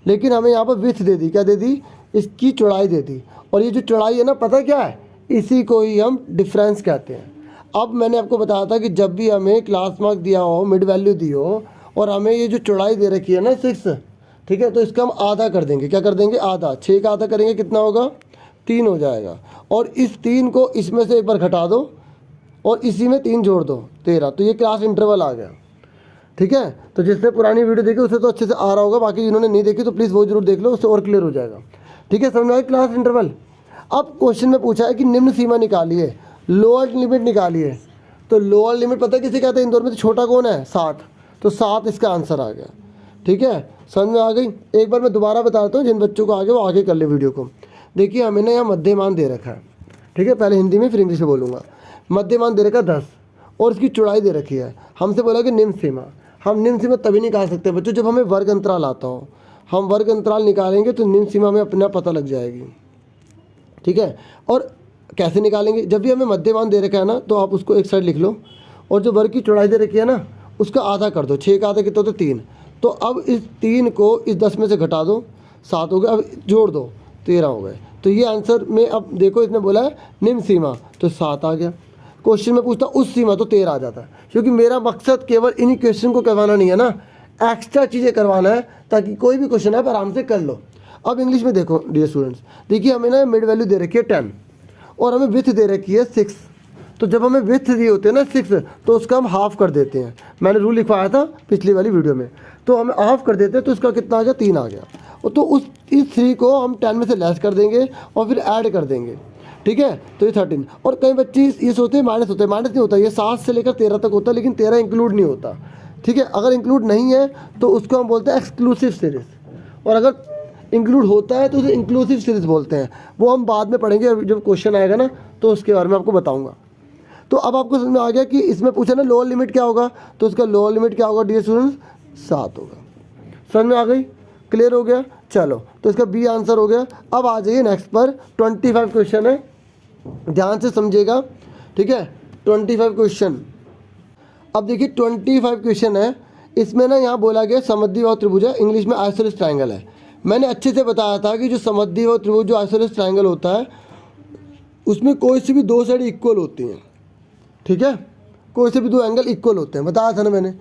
लेकिन हमें यहाँ पर विड्थ दे दी, क्या दे दी, इसकी चौड़ाई दे दी। और ये जो चौड़ाई है ना, पता क्या है, इसी को ही हम डिफरेंस कहते हैं। अब मैंने आपको बताया था कि जब भी हमें क्लास मार्क दिया हो, मिड वैल्यू दी हो, और हमें ये जो चौड़ाई दे रखी है ना 6, ठीक है, तो इसका हम आधा कर देंगे। क्या कर देंगे, आधा। 6 का आधा करेंगे कितना होगा, 3 हो जाएगा। और इस 3 को इसमें से एक बार घटा दो और इसी में 3 जोड़ दो, 13। तो ये क्लास इंटरवल आ गया, ठीक है। तो जिसने पुरानी वीडियो देखी उसे तो अच्छे से आ रहा होगा, बाकी जिन्होंने नहीं देखी तो प्लीज़ वो जरूर देख लो, उससे और क्लियर हो जाएगा, ठीक है। समझ में आया क्लास इंटरवल। अब क्वेश्चन में पूछा है कि निम्न सीमा निकालिए, लोअर लिमिट निकालिए। तो लोअर लिमिट पता है किसे कहते हैं, इन दोनों में से छोटा कौन है, 7। तो 7 इसका आंसर आ गया, ठीक है। समझ में आ गई। एक बार मैं दोबारा बता देता हूँ, जिन बच्चों को आगे वो आगे कर ले वीडियो को। देखिए हमें ना यहाँ मध्यमान दे रखा है, ठीक है, पहले हिंदी में फिर इंग्लिश में बोलूँगा। मध्यमान दे रखा 10 और इसकी चौड़ाई दे रखी है। हमसे बोला कि निम्न सीमा। हम निम्न सीमा तभी निकाल सकते हैं बच्चों जब हमें वर्ग अंतराल आता हो। हम वर्ग अंतराल निकालेंगे तो निम्न सीमा हमें अपने आप पता लग जाएगी, ठीक है। और कैसे निकालेंगे, जब भी हमें मध्यमान दे रखा है ना, तो आप उसको एक साइड लिख लो और जो वर्ग की चौड़ाई दे रखी है ना, उसका आधा कर दो। 6 का आधा कितना होता है, 3। तो अब इस 3 को इस 10 में से घटा दो, 7 हो गए। अब जोड़ दो, 13 हो गए। तो ये आंसर में, अब देखो इसने बोला है निम्न सीमा, तो 7 आ गया। क्वेश्चन में पूछता उस सीमा, तो 13 आ जाता है। क्योंकि मेरा मकसद केवल इन्हीं क्वेश्चन को करवाना नहीं है ना, एक्स्ट्रा चीज़ें करवाना है, ताकि कोई भी क्वेश्चन है आराम से कर लो। अब इंग्लिश में देखो डियर स्टूडेंट्स, देखिए हमें ना मिड वैल्यू दे रखी है 10 और हमें विथ दे रखी है 6। तो जब हमें विथ दिए होते हैं ना 6, तो उसका हम हाफ कर देते हैं। मैंने रूल लिखवाया था पिछली वाली वीडियो में, तो हमें हाफ कर देते हैं, तो इसका कितना आ गया, 3 आ गया। तो इस 3 को हम 10 में से लेस कर देंगे और फिर ऐड कर देंगे, ठीक है। तो ये 13। और कई बच्चे ये सोचते हैं माइनस होता है, माइनस नहीं होता, ये 7 से लेकर 13 तक होता है, लेकिन 13 इंक्लूड नहीं होता, ठीक है। अगर इंक्लूड नहीं है तो उसको हम बोलते हैं एक्सक्लूसिव सीरीज, और अगर इंक्लूड होता है तो उसे इंक्लूसिव सीरीज बोलते हैं। वो हम बाद में पढ़ेंगे, जब क्वेश्चन आएगा ना तो उसके बारे में आपको बताऊंगा। तो अब आपको समझ में आ गया कि इसमें पूछा ना लोअर लिमिट क्या होगा, तो उसका लोअर लिमिट क्या होगा डियर स्टूडेंट्स, 7 होगा। समझ में आ गई, क्लियर हो गया। चलो, तो इसका बी आंसर हो गया। अब आ जाइए नेक्स्ट पर, 25 क्वेश्चन है, ध्यान से समझिएगा, ठीक है। 25 क्वेश्चन। अब देखिए 25 क्वेश्चन है, इसमें ना यहाँ बोला गया समद्विबाहु त्रिभुज है, इंग्लिश में आइसोसेलेस ट्रायंगल है। मैंने अच्छे से बताया था कि जो समद्विबाहु त्रिभुज जो आइसोसेलेस ट्रायंगल होता है, उसमें कोई सी भी 2 साइड इक्वल होती हैं, ठीक है, कोई से भी 2 एंगल इक्वल होते हैं, बताया था ना मैंने।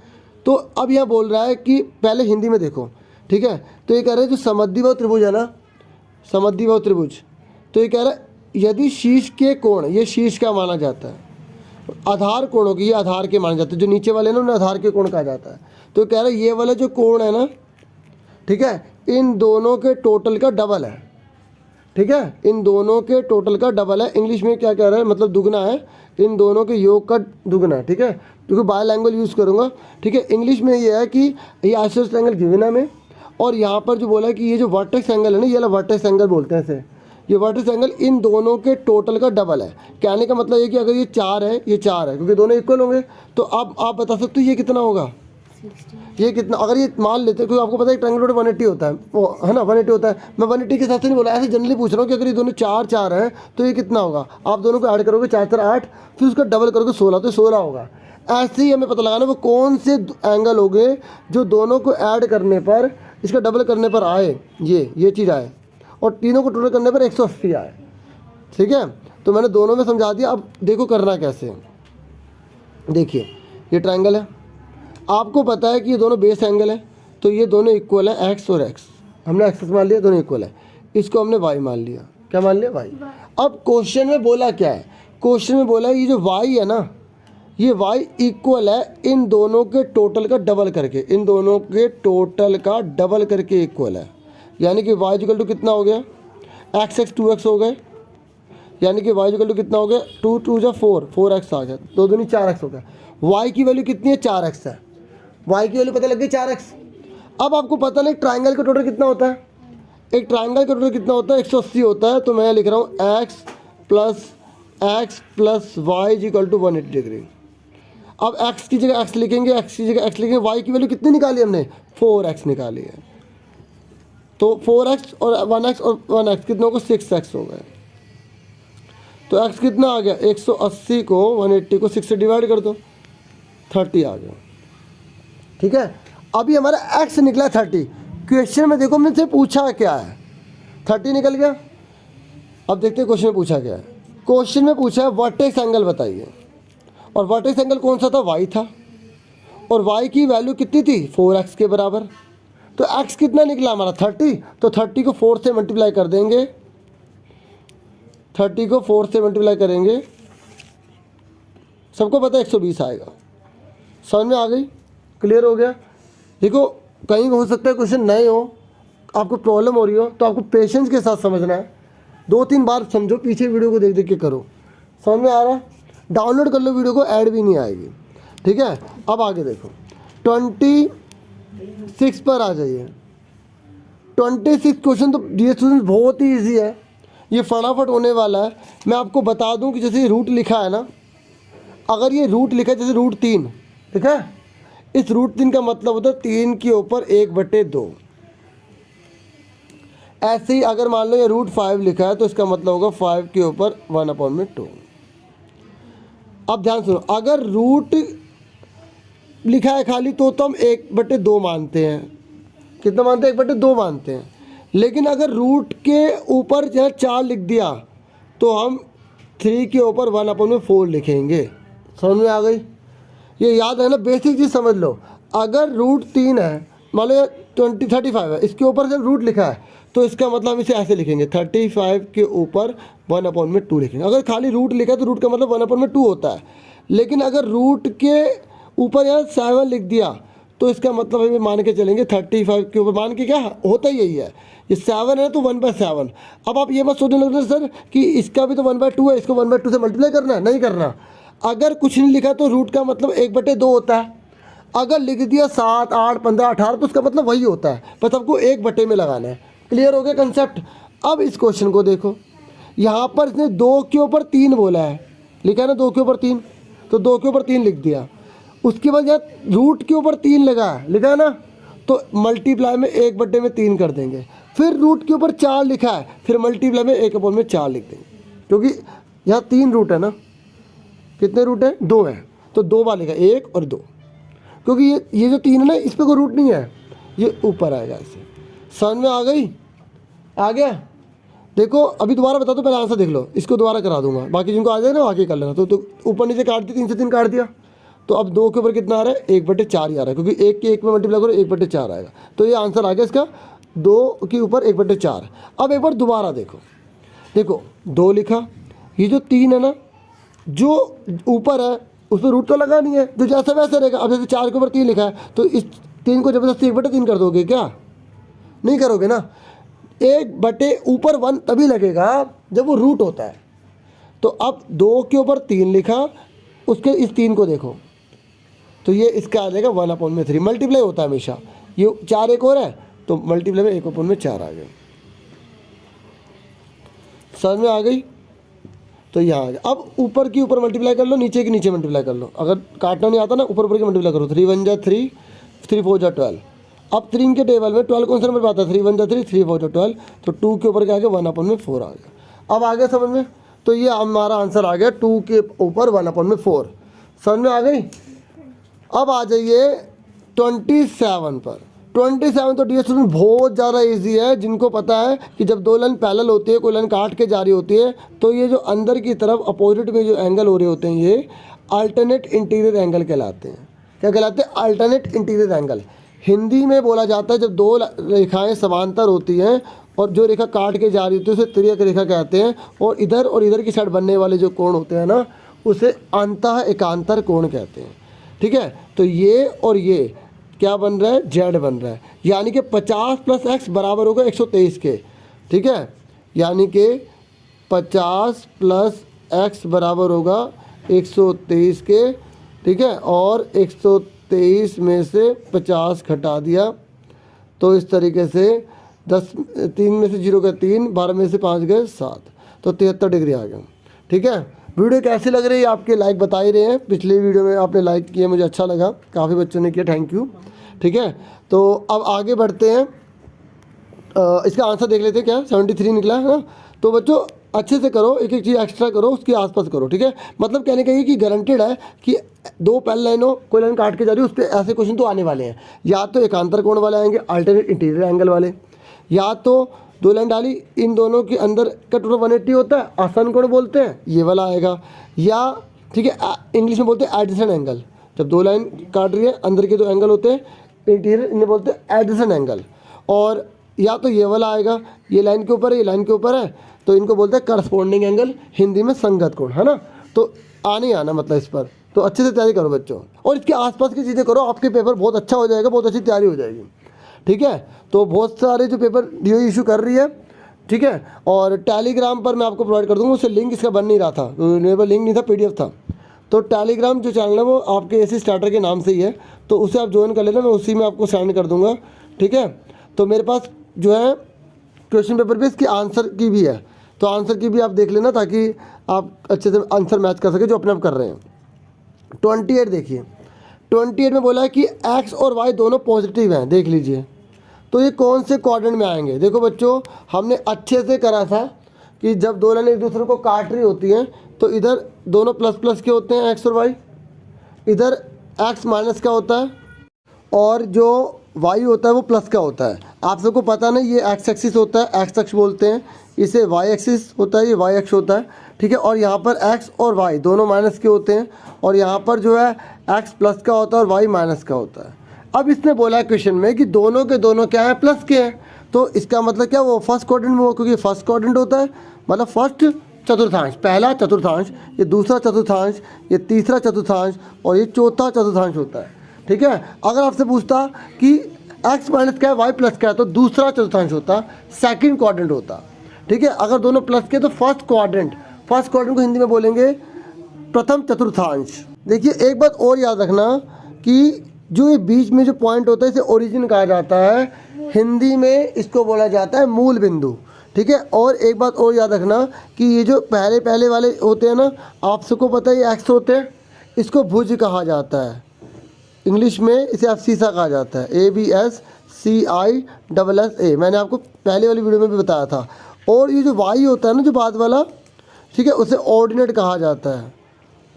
तो अब यहाँ बोल रहा है कि पहले हिंदी में देखो, ठीक है। तो ये कह रहा है जो समद्विबाहु त्रिभुज है ना, समद्विबाहु त्रिभुज, तो ये कह रहा है यदि शीर्ष के कोण, ये शीर्ष का माना जाता है, आधार कोणों की, ये आधार के माने जाते हैं, जो नीचे वाले ना उन्हें आधार के कोण कहा जाता है। तो कह रहा है ये वाला जो कोण है ना, ठीक है, इन दोनों के टोटल का डबल है, ठीक है, इन दोनों के टोटल का डबल है। इंग्लिश में क्या कह रहा है, मतलब दुगना है, इन दोनों के योग का दुगना है, ठीक है, क्योंकि बायलैंग्वेज यूज़ करूँगा, ठीक है। इंग्लिश में ये है कि ये आइसोसेलेस ट्रायंगल गिवन है में, और यहाँ पर जो बोला है कि ये जो वर्टेक्स एंगल है ना, ये वाला वर्टेक्स एंगल बोलते हैं इसे, ये वर्टेक्स एंगल इन दोनों के टोटल का डबल है। कहने का मतलब ये कि अगर ये 4 है, ये 4 है, क्योंकि दोनों इक्वल होंगे, तो अब आप बता सकते हो ये कितना होगा, ये कितना, अगर ये मान लेते हैं, क्योंकि आपको पता है ट्रायंगल 180 होता है, वो है ना 180 होता है। मैं 180 के हिसाब से नहीं बोला, ऐसे जनरली पूछ रहा हूँ कि अगर ये दोनों 4 हैं तो ये कितना होगा। आप दोनों को ऐड करोगे, 4 4 8, फिर उसका डबल करोगे 16, तो 16 होगा। ऐसे ही हमें पता लगाना वो कौन से एंगल हो गए जो दोनों को ऐड करने पर, इसका डबल करने पर आए, ये चीज़ आए, और तीनों को टोटल करने पर 180 आए, ठीक है। तो मैंने दोनों में समझा दिया। अब देखो करना कैसे, देखिए ये ट्रायंगल है, आपको पता है कि ये दोनों बेस एंगल है, तो ये दोनों इक्वल है, एक्स और एक्स, हमने एक्सेस मान लिया, दोनों इक्वल है। इसको हमने वाई मान लिया, क्या मान लिया, वाई। अब क्वेश्चन में बोला क्या है, क्वेश्चन में बोला ये जो वाई है ना, ये वाई इक्वल है इन दोनों के टोटल का डबल करके, इन दोनों के टोटल का डबल करके इक्वल है। यानी कि वाई इक्वल टू कितना हो गया, एक्स एक्स 2x हो गए, यानी कि वाई इक्वल टू कितना हो गया, 2 2 जा 4, 4x आ गया, 2 दूनी 4x हो गया। वाई की वैल्यू कितनी है, 4x है, वाई की वैल्यू पता लग गई 4x। अब आपको पता नहीं ट्राइंगल का टोटल कितना होता है, एक ट्राइंगल का टोटल कितना होता है, 180 होता है। तो मैं लिख रहा हूँ x plus x plus y is equal to 180 degree. अब x की जगह x लिखेंगे, x की जगह x लिखेंगे, y की वैल्यू कितनी निकाली हमने, 4x निकाली है। तो 4x और 1x और 1x कितने हो गए, 6x हो गए। तो x कितना आ गया, 180 को 180 को 6 से डिवाइड कर दो, 30 आ गया। ठीक है, अभी हमारा x निकला 30। क्वेश्चन में देखो मुझसे पूछा क्या है, 30 निकल गया। अब देखते हैं क्वेश्चन में पूछा क्या है। क्वेश्चन में पूछा है वर्टेक्स एंगल बताइए, और वर्टेक्स एंगल कौन सा था, y था, और y की वैल्यू कितनी थी, 4x के बराबर। तो x कितना निकला हमारा 30, तो 30 को 4 से मल्टीप्लाई कर देंगे, 30 को 4 से मल्टीप्लाई करेंगे, सबको पता है 120 आएगा। समझ में आ गई, क्लियर हो गया। देखो कहीं हो सकता है क्वेश्चन नए हो, आपको प्रॉब्लम हो रही हो, तो आपको पेशेंस के साथ समझना है, 2-3 बार समझो, पीछे वीडियो को देख देख के करो। समझ में आ रहा है, डाउनलोड कर लो वीडियो को, ऐड भी नहीं आएगी। ठीक है, अब आगे देखो 26 पर आ जाइए। 26 क्वेश्चन तो डियर स्टूडेंट बहुत ही ईजी है, ये फटाफट होने वाला है। मैं आपको बता दूं कि जैसे रूट लिखा है ना, अगर ये रूट लिखा है जैसे रूट 3, ठीक है, इस रूट 3 का मतलब होता है 3 के ऊपर 1/2। ऐसे ही अगर मान लो ये रूट 5 लिखा है तो इसका मतलब होगा 5 के ऊपर 1/2। अब ध्यान सुनो, अगर रूट लिखा है खाली तो हम 1/2 मानते हैं। कितना मानते हैं, 1/2 मानते हैं। लेकिन अगर रूट के ऊपर जो 4 लिख दिया तो हम 3 के ऊपर 1/4 लिखेंगे। समझ में आ गई, ये याद है ना, बेसिक चीज़ समझ लो। अगर रूट 3 है, मान लो 35 है, इसके ऊपर जब रूट लिखा है तो इसका मतलब हम इसे ऐसे लिखेंगे, 35 के ऊपर 1/2 लिखेंगे। अगर खाली रूट लिखा है तो रूट का मतलब 1/2 होता है। लेकिन अगर रूट के ऊपर यहाँ 7 लिख दिया तो इसका मतलब हमें मान के चलेंगे 35 के ऊपर, मान के क्या होता ही यही है, ये 7 है तो 1/7। अब आप ये मत सोचने लगते सर कि इसका भी तो 1/2 है, इसको 1/2 से मल्टीप्लाई करना है, नहीं करना। अगर कुछ नहीं लिखा तो रूट का मतलब 1/2 होता है। अगर लिख दिया 7, 8, 15, 18 तो उसका मतलब वही होता है, बस आपको 1/2 में लगाना है। क्लियर हो गया कंसेप्ट। अब इस क्वेश्चन को देखो, यहाँ पर इसने 2 के ऊपर 3 बोला है, लिखा है ना 2 के ऊपर 3, तो 2 के ऊपर 3 लिख दिया। उसके बाद यहाँ रूट के ऊपर 3 लिखा है ना, तो मल्टीप्लाई में 1/3 कर देंगे। फिर रूट के ऊपर 4 लिखा है, फिर मल्टीप्लाई में 1/4 लिख देंगे, क्योंकि यहाँ 3 रूट है ना। कितने रूट है, 2 है, तो 2 बार लिखा, 1 और 2, क्योंकि ये जो 3 है ना, इस पर कोई रूट नहीं है, ये ऊपर आएगा ऐसे। समझ में आ गई, आ गया। देखो अभी दोबारा बता दो, पहले आंसर देख लो, इसको दोबारा करा दूंगा, बाकी जिनको आ जाए ना आगे कर लेना। तो ऊपर नीचे काट दी, 3 से 3 काट दिया, तो अब 2 के ऊपर कितना आ रहा है, 1/4 ही आ रहा है, क्योंकि 1 के 1 में मल्टीप्लाई करो 1/4 आएगा। तो ये आंसर आ गया इसका, 2 के ऊपर 1/4। अब एक बार दोबारा देखो, 2 लिखा, ये जो 3 है ना, जो ऊपर है उस पर रूट तो लगा नहीं है, जो जैसा वैसा रहेगा। अब जैसे 4 के ऊपर 3 लिखा है, तो इस 3 को जबरदस्ती 1/3 कर दोगे क्या, नहीं करोगे ना। 1/1 तभी लगेगा जब वो रूट होता है। तो अब 2 के ऊपर 3 लिखा, उसके इस 3 को देखो, तो ये इसका आ जाएगा 1/3। मल्टीप्लाई होता है हमेशा, ये 4 एक और है तो मल्टीप्लाई में 1/4 आ गया। समझ में आ गई, तो यहाँ आ गया। अब ऊपर की ऊपर मल्टीप्लाई कर लो, नीचे की नीचे मल्टीप्लाई कर लो। अगर काटना नहीं आता ना, ऊपर ऊपर की मल्टीप्लाई करो, 3 1 जा 3, 3 4 जा 12। अब 3 के टेबल में 12 कौन सा नंबर आता है, 3 1 जा 3, 3 4 जा 12, तो 2 के ऊपर क्या आ गया, 1/4 आ गया। अब आ गया समझ में, तो ये हमारा आंसर आ गया 2 के ऊपर 1/4। समझ में आ गई। अब आ जाइए 27 पर। 27 तो डियर स्टूडेंट बहुत ज़्यादा इजी है। जिनको पता है कि जब 2 लाइन पैरेलल होती है, कोई लाइन काट के जा रही होती है, तो ये जो अंदर की तरफ अपोजिट में जो एंगल हो रहे होते हैं, ये अल्टरनेट इंटीरियर एंगल कहलाते हैं। क्या कहलाते हैं, अल्टरनेट इंटीरियर एंगल। हिंदी में बोला जाता है जब 2 रेखाएं समांतर होती हैं और जो रेखा काट के जा रही होती है उसे तिर्यक रेखा कहते हैं, और इधर की साइड बनने वाले जो कोण होते हैं ना, उसे अंतः एकांतर कोण कहते हैं। ठीक है, तो ये और ये क्या बन रहा है, जेड बन रहा है, यानी कि 50 + x बराबर होगा 123 के। ठीक है, यानी कि 50 + x बराबर होगा 123 के। ठीक है, और 123 में से 50 घटा दिया, तो इस तरीके से 10 3 में से 0 गए 3, 12 में से 5 गए 7, तो 73 डिग्री आ गया। ठीक है, वीडियो कैसी लग रही है आपके लाइक बता ही रहे हैं, पिछले वीडियो में आपने लाइक किए, मुझे अच्छा लगा, काफ़ी बच्चों ने किया, थैंक यू। ठीक है, तो अब आगे बढ़ते हैं। इसका आंसर देख लेते हैं, क्या 73 निकला है ना। तो बच्चों अच्छे से करो, एक एक चीज़ एक्स्ट्रा करो, उसके आसपास करो। ठीक है, मतलब कहने का ये कि गारंटेड है कि दो पैरेलल लाइनों, कोई लाइन काट के जा रही है, उस पर ऐसे क्वेश्चन तो आने वाले हैं। या तो एकांतर कोण वाले आएंगे, अल्टरनेट इंटीरियर एंगल वाले, या तो दो लाइन डाली, इन दोनों के अंदर का टोटल 180 होता है, आसन कोण बोलते हैं, ये वाला आएगा। या ठीक है, इंग्लिश में बोलते हैं एडजेसेंट एंगल, जब दो लाइन काट रही है अंदर के दो एंगल होते हैं, इंटीरियर इन्हें बोलते हैं एडजेसेंट एंगल। और या तो ये वाला आएगा, ये लाइन के ऊपर है, ये लाइन के ऊपर है, तो इनको बोलते हैं करस्पॉन्डिंग एंगल, हिंदी में संगत कोण, है ना। तो आने आना मतलब इस पर, तो अच्छे से तैयारी करो बच्चों, और इसके आसपास की चीज़ें करो, आपके पेपर बहुत अच्छा हो जाएगा, बहुत अच्छी तैयारी हो जाएगी। ठीक है, तो बहुत सारे जो पेपर डीओ इशू कर रही है, ठीक है, और टेलीग्राम पर मैं आपको प्रोवाइड कर दूँगा, उससे लिंक इसका बन नहीं रहा था, तो मेरे पास लिंक नहीं था, PDF था। तो टेलीग्राम जो चैनल है वो आपके एसी स्टार्टर के नाम से ही है, तो उसे आप ज्वाइन कर लेना, मैं उसी में आपको सेंड कर दूँगा। ठीक है, तो मेरे पास जो है क्वेश्चन पेपर पे इसके आंसर की भी है, तो आंसर की भी आप देख लेना, ताकि आप अच्छे से आंसर मैच कर सके जो अपने आप कर रहे हैं। 28 देखिए, 28 में बोला है कि x और y दोनों पॉजिटिव हैं, देख लीजिए। तो ये कौन से क्वाड्रेंट में आएंगे? देखो बच्चों, हमने अच्छे से करा था कि जब दो लाइन एक दूसरे को काट रही होती हैं, तो इधर दोनों प्लस प्लस के होते हैं x और y, इधर x माइनस का होता है, और जो y होता है वो प्लस का होता है। आप सबको पता नहीं, ये x एक्सिस होता है, x अक्ष बोलते हैं, इसे y एक्सिस होता है, ये y अक्ष होता है। ठीक है, और यहाँ पर x और y दोनों माइनस के होते हैं, और यहाँ पर जो है x प्लस का होता है और y माइनस का होता है। अब इसने बोला है क्वेश्चन में कि दोनों के दोनों क्या है, प्लस के हैं, तो इसका मतलब क्या, वो फर्स्ट क्वाड्रेंट में हो, क्योंकि फर्स्ट क्वाड्रेंट होता है मतलब फर्स्ट चतुर्थांश, पहला चतुर्थांश, ये दूसरा चतुर्थांश, ये तीसरा चतुर्थांश, और ये चौथा चतुर्थांश होता है। ठीक है, अगर आपसे पूछता कि x माइनस क्या है, y प्लस क्या है, तो दूसरा चतुर्थांश होता, सेकंड क्वाड्रेंट होता। ठीक है, अगर दोनों प्लस के तो फर्स्ट क्वाड्रेंट को हिंदी में बोलेंगे प्रथम चतुर्थांश। देखिए एक बात और याद रखना कि जो ये बीच में जो पॉइंट होता है इसे ओरिजिन कहा जाता है, हिंदी में इसको बोला जाता है मूल बिंदु। ठीक है, और एक बात और याद रखना कि ये जो पहले वाले होते हैं ना, आप सबको पता है ये x होते हैं, इसको भुज कहा जाता है, इंग्लिश में इसे अफसीसा कहा जाता है, ABSCISSA, मैंने आपको पहले वाली वीडियो में भी बताया था। और ये जो y होता है ना, जो बाद वाला, ठीक है, उसे ऑर्डिनेट कहा जाता है,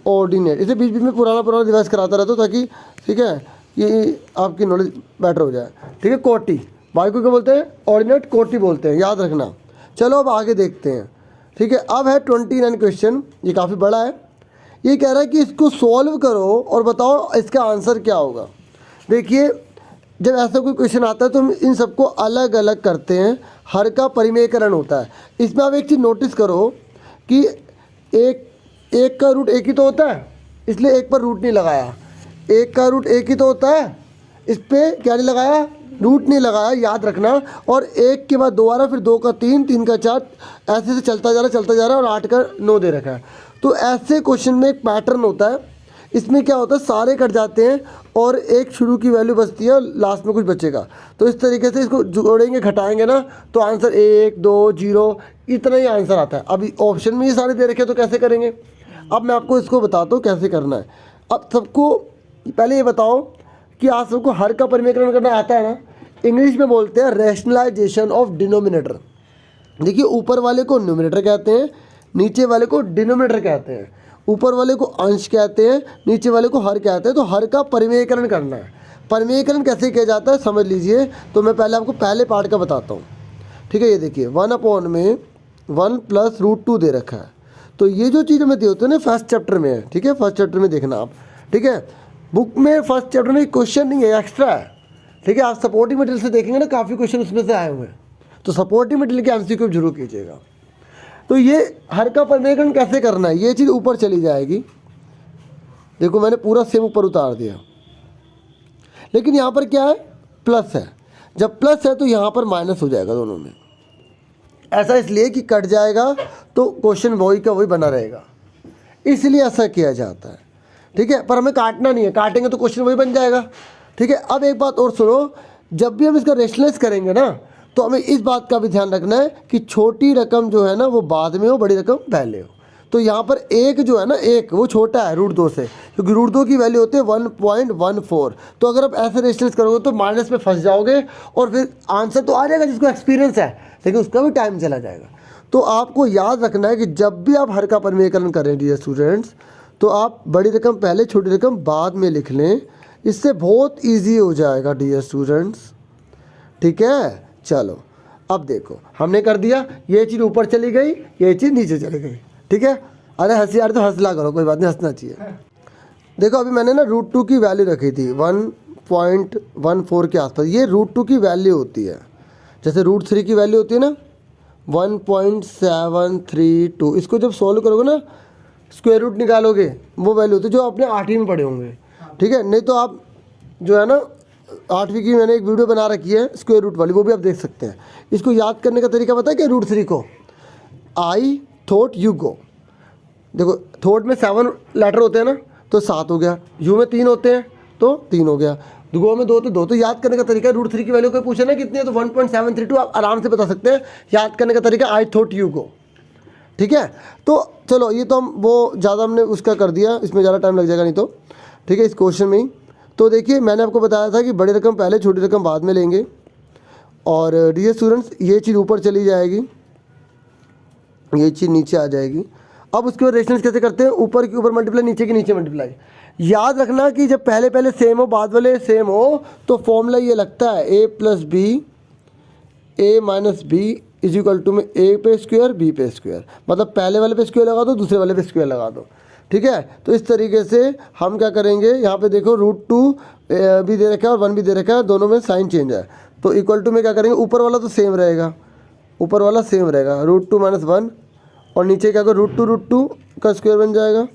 ऑर्डिनेट। इसे बीच बीच में पुराना रिवाइज कराता रहता हूँ, ताकि ठीक है ये आपकी नॉलेज बेटर हो जाए। ठीक है, कोटि, y को क्या बोलते हैं, ऑर्डिनेट, कोटि बोलते हैं, याद रखना। चलो अब आगे देखते हैं। ठीक है, अब है 29 क्वेश्चन, ये काफ़ी बड़ा है। ये कह रहा है कि इसको सॉल्व करो और बताओ इसका आंसर क्या होगा। देखिए जब ऐसा कोई क्वेश्चन आता है तो हम इन सबको अलग अलग करते हैं, हर का परिमेयकरण होता है। इसमें आप एक चीज़ नोटिस करो कि एक का रूट एक ही तो होता है, इसलिए एक पर रूट नहीं लगाया। एक का रूट एक ही तो होता है, इस पर क्या नहीं लगाया, रूट नहीं लगाया, याद रखना। और एक के बाद 2 आ रहा, फिर 2 का 3, 3 का 4, ऐसे से चलता जा रहा है, और 8 का 9 दे रखा है। तो ऐसे क्वेश्चन में एक पैटर्न होता है, इसमें क्या होता है, सारे कट जाते हैं और एक शुरू की वैल्यू बचती है और लास्ट में कुछ बचेगा। तो इस तरीके से इसको जोड़ेंगे, घटाएंगे ना, तो आंसर 1 2 0 इतना ही आंसर आता है। अभी ऑप्शन में ये सारे दे रखे हैं, तो कैसे करेंगे। अब मैं आपको इसको बताता हूँ कैसे करना है। अब सबको पहले ये बताओ कि आप सबको हर का परिमेयकरण करना आता है ना। इंग्लिश में बोलते हैं रैशनलाइजेशन ऑफ डिनोमिनेटर। देखिए ऊपर वाले को न्यूमिनेटर कहते हैं, नीचे वाले को डिनोमिनेटर कहते हैं। ऊपर वाले को अंश कहते हैं, नीचे वाले को हर कहते हैं। तो हर का परिमेयकरण करना है। परिमेयकरण कैसे किया जाता है समझ लीजिए। तो मैं पहले आपको पहले पार्ट का बताता हूँ। ठीक है, ये देखिए 1/1 + √2 दे रखा है। तो ये जो चीज़ हमें दी होती है ना, फर्स्ट चैप्टर में है। ठीक है, फर्स्ट चैप्टर में देखना आप। ठीक है, बुक में फर्स्ट चैप्टर में क्वेश्चन नहीं है, एक्स्ट्रा है। ठीक है, आप सपोर्टिंग मटेरियल से देखेंगे ना, काफ़ी क्वेश्चन उसमें से आए हुए हैं। तो सपोर्टिंग मटेरियल के MCQ जरूर कीजिएगा। तो ये हर का परिमेयकरण कैसे करना है, ये चीज़ ऊपर चली जाएगी। देखो मैंने पूरा सेम ऊपर उतार दिया, लेकिन यहाँ पर क्या है, प्लस है। जब प्लस है तो यहाँ पर माइनस हो जाएगा दोनों में। ऐसा इसलिए कि कट जाएगा तो क्वेश्चन वही का वही बना रहेगा, इसलिए ऐसा किया जाता है। ठीक है, पर हमें काटना नहीं है, काटेंगे तो क्वेश्चन वही बन जाएगा। ठीक है, अब एक बात और सुनो, जब भी हम इसका रेशनलाइज करेंगे ना, तो हमें इस बात का भी ध्यान रखना है कि छोटी रकम जो है ना वो बाद में हो, बड़ी रकम पहले हो। तो यहाँ पर एक जो है ना, एक वो छोटा है रूट 2 से, क्योंकि रूट 2 की वैल्यू होती है 1.14। तो अगर आप ऐसे रेशनलाइज करोगे तो माइनस में फंस जाओगे और फिर आंसर तो आ जाएगा जिसको एक्सपीरियंस है, लेकिन उसका भी टाइम चला जाएगा। तो आपको याद रखना है कि जब भी आप हर का परिमेयकरण करें डियर स्टूडेंट्स, तो आप बड़ी रकम पहले छोटी रकम बाद में लिख लें, इससे बहुत ईजी हो जाएगा डियर स्टूडेंट्स। ठीक है, चलो अब देखो हमने कर दिया, ये चीज़ ऊपर चली गई, ये चीज़ नीचे चली गई। ठीक है, अरे हंसी यार तो हंसला करो, कोई बात नहीं, हंसना चाहिए। देखो अभी मैंने ना रूट 2 की वैल्यू रखी थी 1.14 के आसपास, ये रूट 2 की वैल्यू होती है। जैसे रूट 3 की वैल्यू होती है ना 1.732, इसको जब सॉल्व करोगे ना स्क्वायर रूट निकालोगे, वो वैल्यू होती है जो आपने 8वीं में पढ़े होंगे। ठीक है, नहीं तो आप जो है ना 8वीं की मैंने एक वीडियो बना रखी है स्क्वायर रूट वाली, वो भी आप देख सकते हैं। इसको याद करने का तरीका पता है क्या? रूट 3 को आई थॉट यू गो, देखो थॉट में 7 लेटर होते हैं ना, तो 7 हो गया, यू में 3 होते हैं तो 3 हो गया, गो में 2 तो 2। तो याद करने का तरीका, रूट 3 की वैल्यू कोई पूछे ना कितनी है तो 1.732 आप आराम से बता सकते हैं। याद करने का तरीका आई थॉट यू गो। ठीक है, तो चलो ये तो हम वो ज़्यादा हमने उसका कर दिया, इसमें ज़्यादा टाइम लग जाएगा नहीं तो। ठीक है, इस क्वेश्चन में ही तो देखिए मैंने आपको बताया था कि बड़ी रकम पहले छोटी रकम बाद में लेंगे, और डियर स्टूडेंट्स ये चीज़ ऊपर चली जाएगी, ये चीज़ नीचे आ जाएगी। अब उसके बाद रेशनल्स कैसे करते हैं? ऊपर के ऊपर मल्टीप्लाई, नीचे के नीचे मल्टीप्लाई। याद रखना कि जब पहले पहले सेम हो बाद वाले सेम हो तो फॉर्मूला ये लगता है a + b a - b is equal to में a पे स्क्वायर b पे स्क्वायर, मतलब पहले वाले पे स्क्वायर लगा दो, दूसरे वाले पे स्क्वायर लगा दो। ठीक है, तो इस तरीके से हम क्या करेंगे, यहाँ पे देखो रूट 2 भी दे रखा है और 1 भी दे रखा है, दोनों में साइन चेंज है, तो इक्वल टू में क्या करेंगे, ऊपर वाला तो सेम रहेगा, ऊपर वाला सेम रहेगा रूट 2 - 1, और नीचे क्या करो रूट 2 का स्क्वायर बन जाएगा,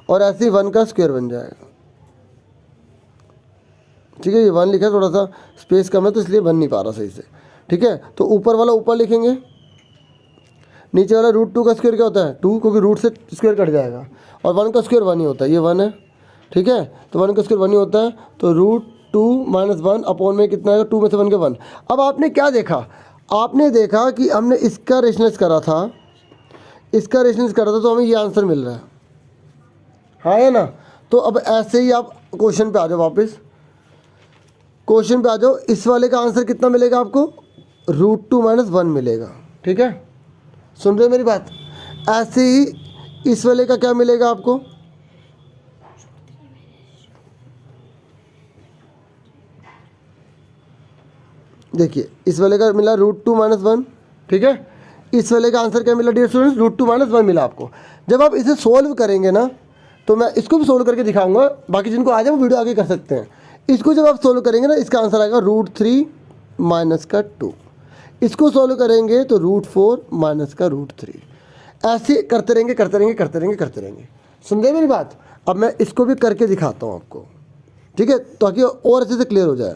और ऐसे ही 1 का स्क्वायर बन जाएगा। ठीक है, ये 1 लिखा है, थोड़ा सा स्पेस कम है तो इसलिए बन नहीं पा रहा सही से। ठीक है, तो ऊपर वाला ऊपर लिखेंगे, नीचे वाला रूट 2 का स्क्वायर क्या होता है 2, क्योंकि रूट से स्क्वायर कट जाएगा, और 1 का स्क्वायर 1 ही होता है, ये 1 है। ठीक है, तो 1 का स्क्वायर 1 ही होता है, तो रूट 2 - 1 अपॉन में कितना आएगा 2 में से 1 के 1। अब आपने क्या देखा, आपने देखा कि हमने इसका रेशनलाइज करा था, इसका रेशनलाइज करा था, तो हमें ये आंसर मिल रहा है, हाँ है ना। तो अब ऐसे ही आप क्वेश्चन पे आ जाओ, वापस क्वेश्चन पे आ जाओ। इस वाले का आंसर कितना मिलेगा आपको, रूट 2 - 1 मिलेगा। ठीक है, सुन रहे मेरी बात? ऐसे ही इस वाले का क्या मिलेगा आपको, देखिए इस वाले का मिला रूट 2 - 1। ठीक है, इस वाले का आंसर क्या मिला डियर स्टूडेंट्स, रूट 2 - 1 मिला आपको। जब आप इसे सोल्व करेंगे ना, तो मैं इसको भी सोल्व करके दिखाऊंगा, बाकी जिनको आ जाए वो वीडियो आगे कर सकते हैं। इसको जब आप सोल्व करेंगे ना, इसका आंसर आएगा रूट 3 - का 2। इसको सोल्व करेंगे तो रूट 4 - का रूट 3। ऐसे करते रहेंगे करते रहेंगे करते रहेंगे करते रहेंगे। सुन गए मेरी बात? अब मैं इसको भी करके दिखाता हूँ आपको, ठीक है, ताकि और अच्छे से क्लियर हो जाए।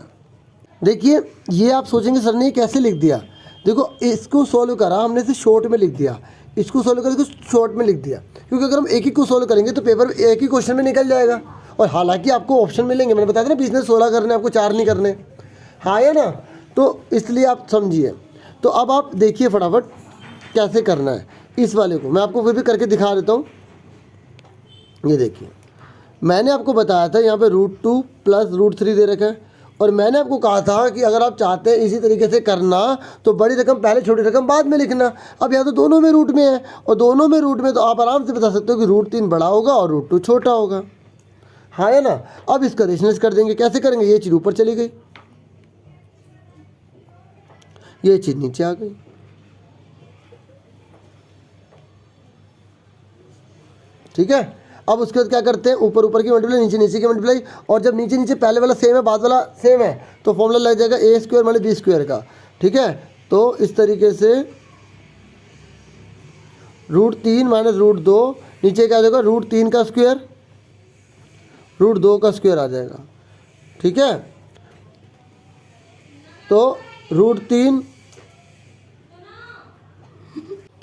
देखिए ये आप सोचेंगे सर ने ये कैसे लिख दिया, देखो इसको सोल्व करा हमने, इसे शॉर्ट में लिख दिया, इसको सोल्व करके शॉर्ट में लिख दिया, क्योंकि अगर हम एक ही को सोल्व करेंगे तो पेपर एक ही क्वेश्चन में निकल जाएगा। और हालांकि आपको ऑप्शन मिलेंगे, मैंने बताया था ना बिजनेस 16 करने, आपको 4 नहीं करने, हाँ या ना, तो इसलिए आप समझिए। तो अब आप देखिए फटाफट कैसे करना है इस वाले को, मैं आपको फिर भी करके दिखा देता हूँ। ये देखिए मैंने आपको बताया था यहाँ पे रूट 2 + रूट 3 दे रखा है, और मैंने आपको कहा था कि अगर आप चाहते हैं इसी तरीके से करना तो बड़ी रकम पहले छोटी रकम बाद में लिखना। अब यहाँ तो दोनों में रूट में है, और दोनों में रूट में तो आप आराम से बता सकते हो कि रूट 3 बड़ा होगा और रूट 2 छोटा होगा, हाँ है ना। अब इसका रेशनलाइज कर देंगे, कैसे करेंगे, ये चीज़ ऊपर चली गई, ये चीज़ नीचे आ गई। ठीक है, अब उसके बाद क्या करते हैं, ऊपर ऊपर की मल्टीप्लाई, नीचे नीचे की मल्टीप्लाई, और जब नीचे नीचे पहले वाला सेम है बाद वाला सेम है तो फॉर्मूला लग जाएगा a² - b² का। ठीक है, तो इस तरीके से रूट 3 - रूट 2, नीचे क्या आ जाएगा रूट 3 का स्क्वायर, रूट 2 का स्क्वायर आ जाएगा। ठीक है, तो रूट 3,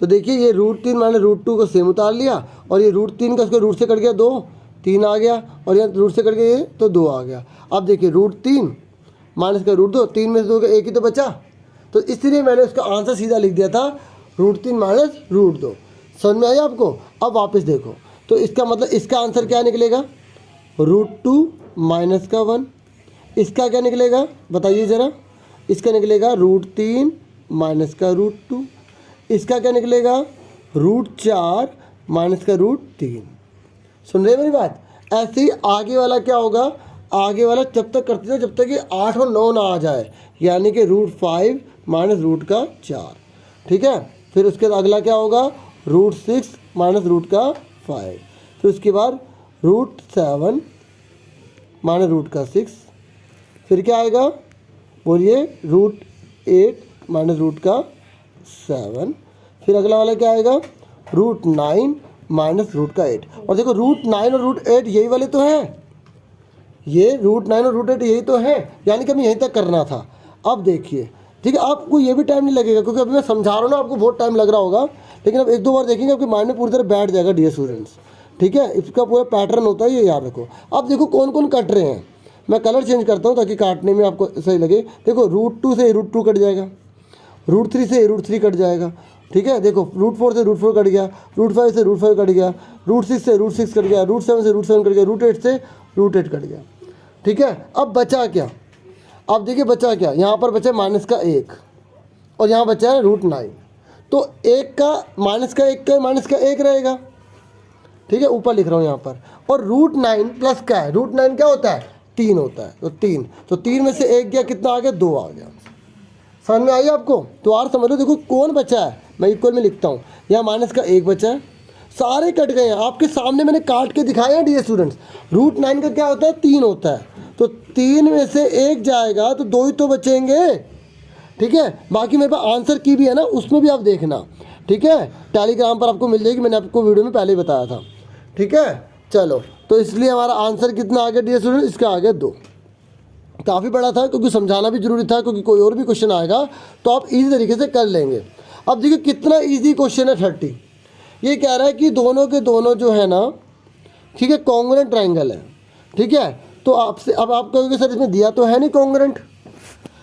तो देखिए ये रूट 3 - रूट 2 को सेम उतार लिया, और ये रूट 3 का स्क्वायर रूट से कट गया 2, 3 आ गया, और यहाँ रूट से कट गया ये तो 2 आ गया। अब देखिए रूट 3 - का रूट 2, 3 में से 2 का 1 ही तो बचा, तो इसलिए मैंने उसका आंसर सीधा लिख दिया था √3 माइनस √2। समझ में आई आपको? अब वापस देखो, तो इसका मतलब इसका आंसर क्या निकलेगा? √2 माइनस का 1। इसका क्या निकलेगा बताइए ज़रा? इसका निकलेगा √3 माइनस का √2। इसका क्या निकलेगा? √4 माइनस का √3। सुन रहे मेरी बात? ऐसे ही आगे वाला क्या होगा? आगे वाला जब तक करते जाओ जब तक कि 8 और 9 ना आ जाए, यानी कि √5 माइनस √4। ठीक है, फिर उसके बाद अगला क्या होगा? √6 माइनस √5। फिर उसके बाद √7 माइनस √6। फिर क्या आएगा बोलिए? √8 माइनस √7। फिर अगला वाला क्या आएगा? √9 माइनस √8। और देखो √9 और √8 यही वाले तो हैं, ये √9 और √8 यही तो है, यानी कि हमें यहीं तक करना था। अब देखिए, ठीक है, आपको ये भी टाइम नहीं लगेगा क्योंकि अभी मैं समझा रहा हूँ ना, आपको बहुत टाइम लग रहा होगा, लेकिन अब 1-2 बार देखेंगे आपके माइंड में पूरी तरह बैठ जाएगा डियर स्टूडेंट्स। ठीक है, इसका पूरा पैटर्न होता है, ये याद रखो। अब देखो कौन कौन कट रहे हैं, मैं कलर चेंज करता हूँ ताकि काटने में आपको सही लगे। देखो √2 से √2 कट जाएगा, √3 से √3 कट जाएगा। ठीक है, देखो √4 से √4 कट गया, √5 से √5 कट गया, √6 से √6 कट गया, √7 से √7 कट गया, √8 से √8 कट गया। ठीक है, अब बचा क्या? अब देखिए बचा क्या, यहाँ पर बचा माइनस का 1 और यहाँ बचा है √9। तो 1 का माइनस का 1 का माइनस का 1 रहेगा। ठीक है, ऊपर लिख रहा हूँ यहाँ पर। और √9 प्लस का है, √9 क्या होता है? 3 होता है, तो 3 में से 1 गया, कितना आ गया? 2 आ गया। समझ में आई आपको? तो और समझ लो, देखो कौन बचा है, मैं इक्वल में लिखता हूँ, यहाँ माइनस का 1 बचा है, सारे कट गए हैं, आपके सामने मैंने काट के दिखाया है डियर स्टूडेंट्स। √9 का क्या होता है? 3 होता है, तो 3 में से 1 जाएगा तो 2 ही तो बचेंगे। ठीक है, बाकी मेरे पास आंसर की भी है ना, उसमें भी आप देखना। ठीक है, टेलीग्राम पर आपको मिल जाएगी, मैंने आपको वीडियो में पहले ही बताया था। ठीक है, चलो, तो इसलिए हमारा आंसर कितना आ गया डियर स्टूडेंट? इसका आ गया 2। काफ़ी बड़ा था क्योंकि समझाना भी जरूरी था, क्योंकि कोई और भी क्वेश्चन आएगा तो आप इजी तरीके से कर लेंगे। अब देखिए कितना इजी क्वेश्चन है 30। ये कह रहा है कि दोनों के दोनों जो है ना, ठीक है, कॉन्ग्रुएंट ट्रायंगल है। ठीक है, तो आपसे अब आप कहोगे सर इसमें दिया तो है नहीं कॉन्ग्रुएंट।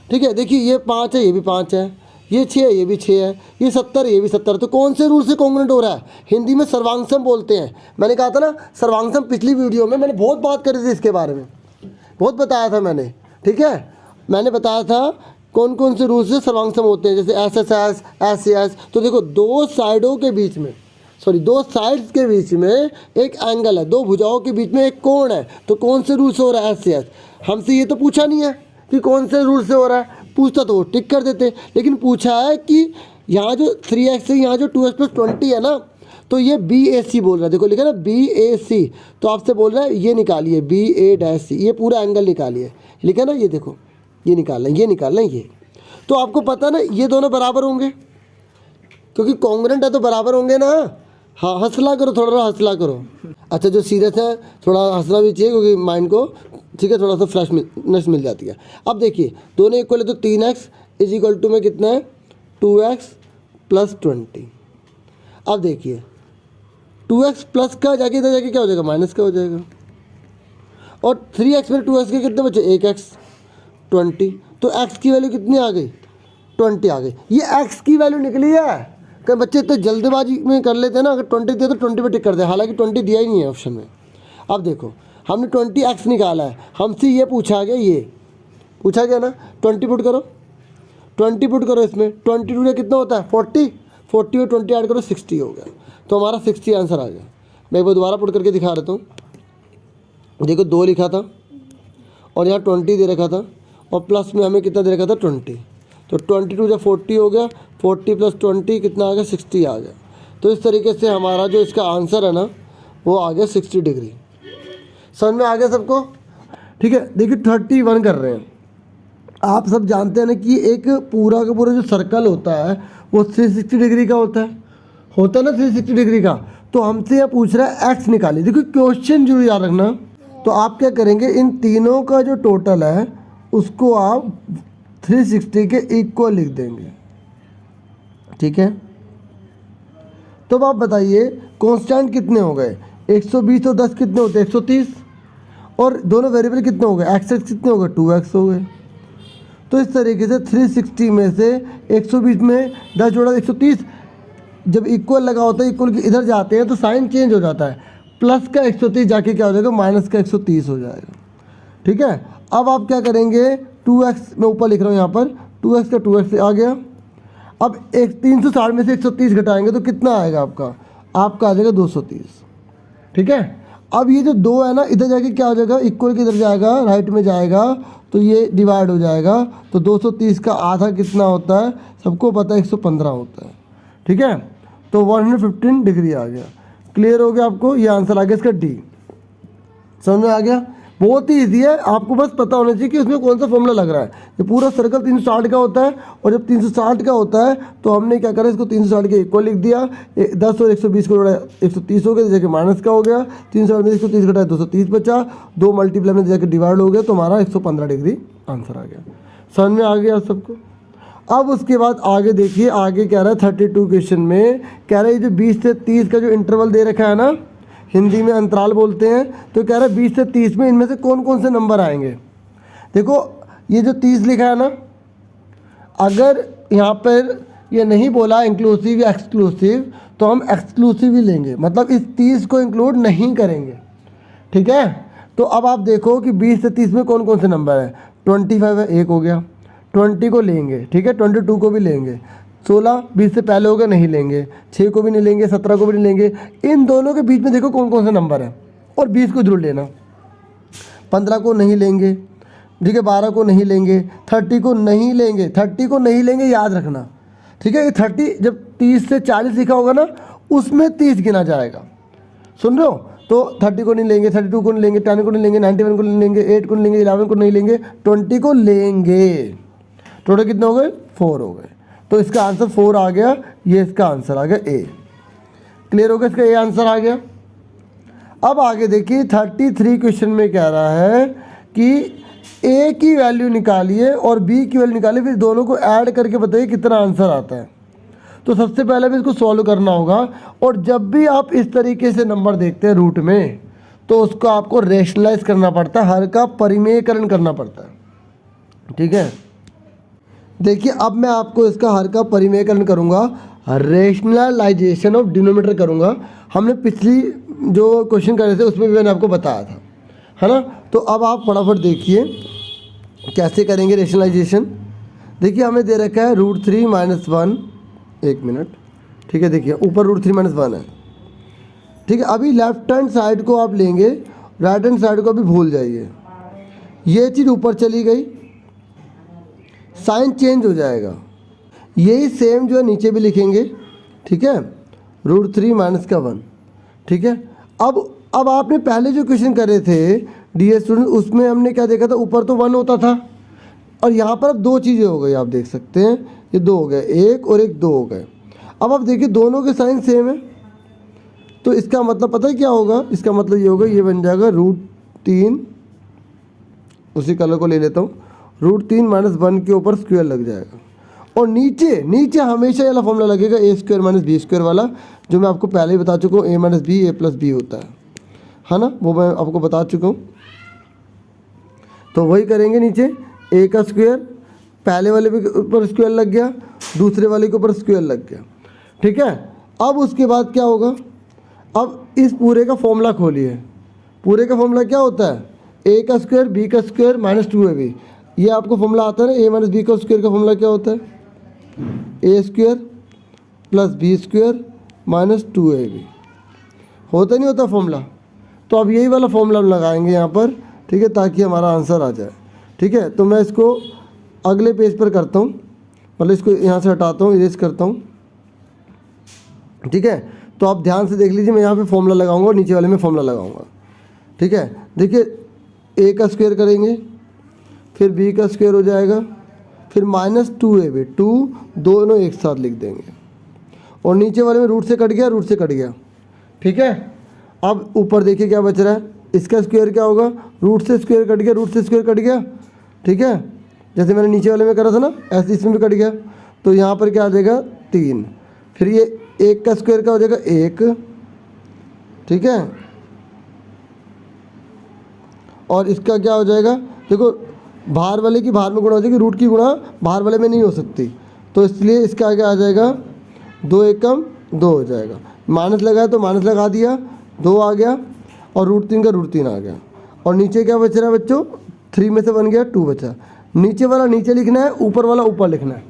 ठीक है, देखिए ये 5 है, ये भी 5 है, ये 6 है, ये भी 6 है, ये 70 है, ये भी 70 है, तो कौन से रूल से कॉन्ग्रुएंट हो रहा है? हिंदी में सर्वांगसम बोलते हैं। मैंने कहा था ना सर्वांगसम, पिछली वीडियो में मैंने बहुत बात करी थी इसके बारे में, बहुत बताया था मैंने। ठीक है, मैंने बताया था कौन कौन से रूल से सर्वांगसम होते हैं, जैसे SSS, SCS। तो देखो दो साइडों के बीच में, दो साइड्स के बीच में एक एंगल है, दो भुजाओं के बीच में एक कोण है, तो कौन से रूल से हो रहा है? SCS। हमसे ये तो पूछा नहीं है कि कौन से रूल से हो रहा है, पूछता तो वो टिक कर देते, लेकिन पूछा है कि यहाँ जो 3x है, यहाँ जो 2x + 20 है ना, तो ये BAC बोल रहा है। देखो लिखा ना BAC, तो आपसे बोल रहा है ये निकालिए BA', ये पूरा एंगल निकालिए, लिखा ना, ये देखो ये निकालना है, ये निकालना है, ये। तो आपको पता ना ये दोनों बराबर होंगे, क्योंकि कॉन्ग्रुएंट है तो बराबर होंगे ना। हाँ, हंसला करो, थोड़ा हंसला करो। अच्छा, जो सीरियस है थोड़ा हंसना भी चाहिए, क्योंकि माइंड को, ठीक है, थोड़ा सा फ्रेशनेस मिल जाती है। अब देखिए दोनों इक्वल है, तो 3x = में कितना है? 2x + 20। अब देखिए 2x प्लस का जाके इधर जाके क्या हो जाएगा? माइनस का हो जाएगा। और 3x में 2x के कितने बचे? 1x 20, तो x की वैल्यू कितनी आ गई? 20 आ गई। ये x की वैल्यू निकली है। कई बच्चे इतने जल्दबाजी में कर लेते हैं ना, अगर 20 दिया तो 20 पे टिक कर दे, हालांकि 20 दिया ही नहीं है ऑप्शन में। अब देखो हमने 20x निकाला है, हमसे ये पूछा गया, ये पूछा गया ना, 20 पुट करो, 20 पुट करो इसमें, 22 का कितना होता है? 40, 40 में 20 ऐड करो, 60 हो गया। तो हमारा 60 आंसर आ गया। मैं एक बार दोबारा पुट करके दिखा देता हूँ। देखो 2 लिखा था और यहाँ 20 दे रखा था, और प्लस में हमें कितना दे रखा था? 20। तो 22 जब 40 हो गया, 40 + 20 कितना आ गया? 60 आ गया। तो इस तरीके से हमारा जो इसका आंसर है ना, वो आ गया 60 डिग्री। समझ में आ गया सबको? ठीक है, देखिए 31 कर रहे हैं। आप सब जानते हैं ना कि एक पूरा का पूरा जो सर्कल होता है वो 360 डिग्री का होता है ना, 360 डिग्री का। तो हमसे यह पूछ रहा है x निकालिए। देखो क्वेश्चन जरूर याद रखना। तो आप क्या करेंगे, इन तीनों का जो टोटल है उसको आप 360 के इक्वल लिख देंगे। ठीक है, तो अब आप बताइए कांस्टेंट कितने हो गए? 120 और 10 कितने होते हैं? 130। और दोनों वेरिएबल कितने हो गए? x कितने हो गए? 2x हो गए। तो इस तरीके से 360 में से 120 में 10 जोड़ा 130, जब इक्वल लगा होता है, इक्वल के इधर जाते हैं तो साइन चेंज हो जाता है, प्लस का 130 जाके क्या हो जाएगा, माइनस का 130 हो जाएगा। ठीक है, अब आप क्या करेंगे, 2x मैं ऊपर लिख रहा हूँ यहाँ पर, 2x का 2x आ गया। अब 360 में से 130 घटाएंगे तो कितना आएगा आपका, आपका आ जाएगा 230। ठीक है, अब ये जो 2 है ना, इधर जाके क्या हो जाएगा, इक्वल के इधर जाएगा, राइट में जाएगा तो ये डिवाइड हो जाएगा। तो 230 का आधा कितना होता है, सबको पता है 115 होता है। ठीक है, तो 115 डिग्री आ गया। क्लियर हो गया आपको, ये आंसर आ गया इसका डी। समझ में आ गया, बहुत ही ईजी है, आपको बस पता होना चाहिए कि उसमें कौन सा फॉर्मूला लग रहा है। ये पूरा सर्कल 360 का होता है, और जब 360 का होता है तो हमने क्या करा, इसको 360 के इक्वल लिख दिया। 10 और 120 को जोड़ा 130 हो गया, जैसे माइनस का हो गया। 360 में 130 घटाया 230 बचा, 2 मल्टीप्लाई में जाकर डिवाइड हो गया, तो हमारा 115 डिग्री आंसर आ गया। समझ में आ गया सबको। अब उसके बाद आगे देखिए, आगे कह रहा है 32 क्वेश्चन में कह रहा है, ये जो 20 से 30 का जो इंटरवल दे रखा है ना, हिंदी में अंतराल बोलते हैं, तो कह रहा है 20 से 30 में इनमें से कौन कौन से नंबर आएंगे। देखो ये जो 30 लिखा है ना, अगर यहाँ पर ये नहीं बोला इंक्लूसिव या एक्सक्लूसिव, तो हम एक्सक्लूसिव ही लेंगे, मतलब इस 30 को इंक्लूड नहीं करेंगे। ठीक है, तो अब आप देखो कि 20 से 30 में कौन कौन से नंबर है। 25 है, एक हो गया, 20 को लेंगे। ठीक है, 22 को भी लेंगे। 16 20 से पहले होगा, नहीं लेंगे। 6 को भी नहीं लेंगे, 17 को भी नहीं लेंगे। इन दोनों के बीच में देखो कौन कौन से नंबर है, और 20 को जरूर लेना। 15 को नहीं लेंगे, ठीक है, 12 को नहीं लेंगे, 30 को नहीं लेंगे, 30 को नहीं लेंगे, याद रखना। ठीक है, ये 30 जब 30 से 40 लिखा होगा ना, उसमें 30 गिना जाएगा। सुन रहे हो, तो 30 को नहीं लेंगे, 32 को नहीं लेंगे, 10 को नहीं लेंगे, 91 को नहीं लेंगे, 8 को नहीं लेंगे, 11 को नहीं लेंगे, 20 को लेंगे। टोटल कितने हो गए, 4 हो गए। तो इसका आंसर 4 आ गया, ये इसका आंसर आ गया ए। क्लियर हो गया, इसका ए आंसर आ गया। अब आगे देखिए 33 क्वेश्चन में कह रहा है कि ए की वैल्यू निकालिए और बी की वैल्यू निकालिए, फिर दोनों को ऐड करके बताइए कितना आंसर आता है। तो सबसे पहले भी इसको सॉल्व करना होगा, और जब भी आप इस तरीके से नंबर देखते हैं रूट में, तो उसको आपको रेशनलाइज करना पड़ता है, हर का परिमेयकरण करना पड़ता है। ठीक है, देखिए अब मैं आपको इसका हर का परिमेयकरण करूँगा, रेशनलाइजेशन ऑफ डिनोमिनेटर करूँगा। हमने पिछली जो क्वेश्चन करे थे उसमें भी मैंने आपको बताया था, है ना। तो अब आप फटाफट देखिए कैसे करेंगे रेशनलाइजेशन। देखिए हमें दे रखा है √3 - 1, एक मिनट। ठीक है, देखिए ऊपर √3 - 1 है। ठीक है, अभी लेफ्ट हैंड साइड को आप लेंगे, राइट हैंड साइड को अभी भूल जाइए। ये चीज़ ऊपर चली गई, साइन चेंज हो जाएगा। यही सेम जो है नीचे भी लिखेंगे। ठीक है, √3 - 1। ठीक है, अब आपने पहले जो क्वेश्चन करे थे डियर स्टूडेंट, उसमें हमने क्या देखा था, ऊपर तो 1 होता था, और यहाँ पर अब 2 चीज़ें हो गई, आप देख सकते हैं, ये 2 हो गए, 1 और 1 2 हो गए। अब आप देखिए दोनों के साइन सेम है, तो इसका मतलब पता है क्या होगा, इसका मतलब ये होगा, ये बन जाएगा √3, उसी कलर को ले लेता हूँ, √3 - 1 के ऊपर स्क्वायर लग जाएगा, और नीचे हमेशा वाला फॉर्मूला लगेगा a² - b² वाला, जो मैं आपको पहले ही बता चुका हूँ, a - b a + b होता है ना, वो मैं आपको बता चुका हूँ। तो वही करेंगे, नीचे a का स्क्वायर, पहले वाले के ऊपर स्क्वायर लग गया, दूसरे वाले के ऊपर स्क्वायर लग गया। ठीक है, अब उसके बाद क्या होगा, अब इस पूरे का फॉर्मूला खोलिए। पूरे का फॉर्मूला क्या होता है, a का स्क्वायर b का स्क्वायर -2ab। ये आपको फॉर्मूला आता है ना, a - b का स्क्वायर का फॉर्मूला क्या होता है, a² + b² - 2ab। होता नहीं होता फॉर्मूला, तो अब यही वाला फॉर्मूला लगाएंगे यहाँ पर। ठीक है, ताकि हमारा आंसर आ जाए। ठीक है, तो मैं इसको अगले पेज पर करता हूँ, मतलब इसको यहाँ से हटाता हूँ, इरेज करता हूँ। ठीक है, तो आप ध्यान से देख लीजिए, मैं यहाँ पे फॉर्मूला लगाऊंगा और नीचे वाले में फॉर्मूला लगाऊंगा। ठीक है, देखिए a का स्क्वायर करेंगे, फिर b का स्क्वायर हो जाएगा, फिर -2ab, 2 दोनों एक साथ लिख देंगे, और नीचे वाले में रूट से कट गया। ठीक है, अब ऊपर देखिए क्या बच रहा है, इसका स्क्वायर क्या होगा, रूट से स्क्वायर कट गया। ठीक है, जैसे मैंने नीचे वाले में करा था ना, ऐसे इसमें भी कट गया, तो यहाँ पर क्या आ जाएगा 3। फिर ये 1 का स्क्वायर क्या हो जाएगा 1। ठीक है, और इसका क्या हो जाएगा, देखो बाहर वाले की बाहर में गुणा हो जाएगी, रूट की गुणा बाहर वाले में नहीं हो सकती, तो इसलिए इसका आगे आ जाएगा 2 एकम 2 हो जाएगा, माइनस लगाया तो माइनस लगा दिया, 2 आ गया और √3 का √3 आ गया। और नीचे क्या बच रहा है बच्चों, 3 में से 1 गया 2 बचा। नीचे वाला नीचे लिखना है, ऊपर वाला ऊपर लिखना है,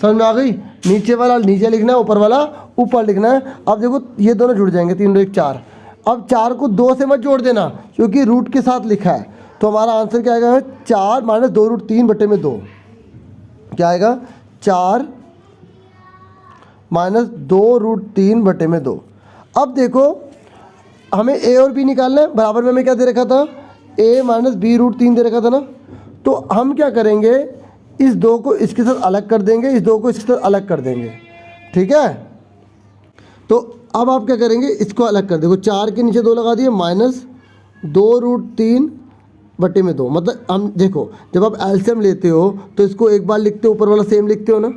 समझ में आ गई? नीचे वाला नीचे लिखना है, ऊपर वाला ऊपर लिखना है। अब देखो ये दोनों जुड़ जाएंगे, 3 और 1 4। अब 4 को 2 से मत जोड़ देना क्योंकि रूट के साथ लिखा है, तो हमारा आंसर क्या आएगा, 4 - 2√3 बटे में 2, क्या आएगा 4 - 2√3 बटे में 2। अब देखो हमें a और b निकालना है, बराबर में हमें क्या दे रखा था, a - b√3 दे रखा था ना। तो हम क्या करेंगे, इस 2 को इसके साथ अलग कर देंगे, इस 2 को इसके साथ अलग कर देंगे, ठीक है। तो अब आप क्या करेंगे, इसको अलग कर देखो, 4 के नीचे 2 लगा दिए, -2√3 बटे में 2। मतलब हम देखो जब आप एलसीएम लेते हो तो इसको एक बार लिखते हो, ऊपर वाला सेम लिखते हो ना।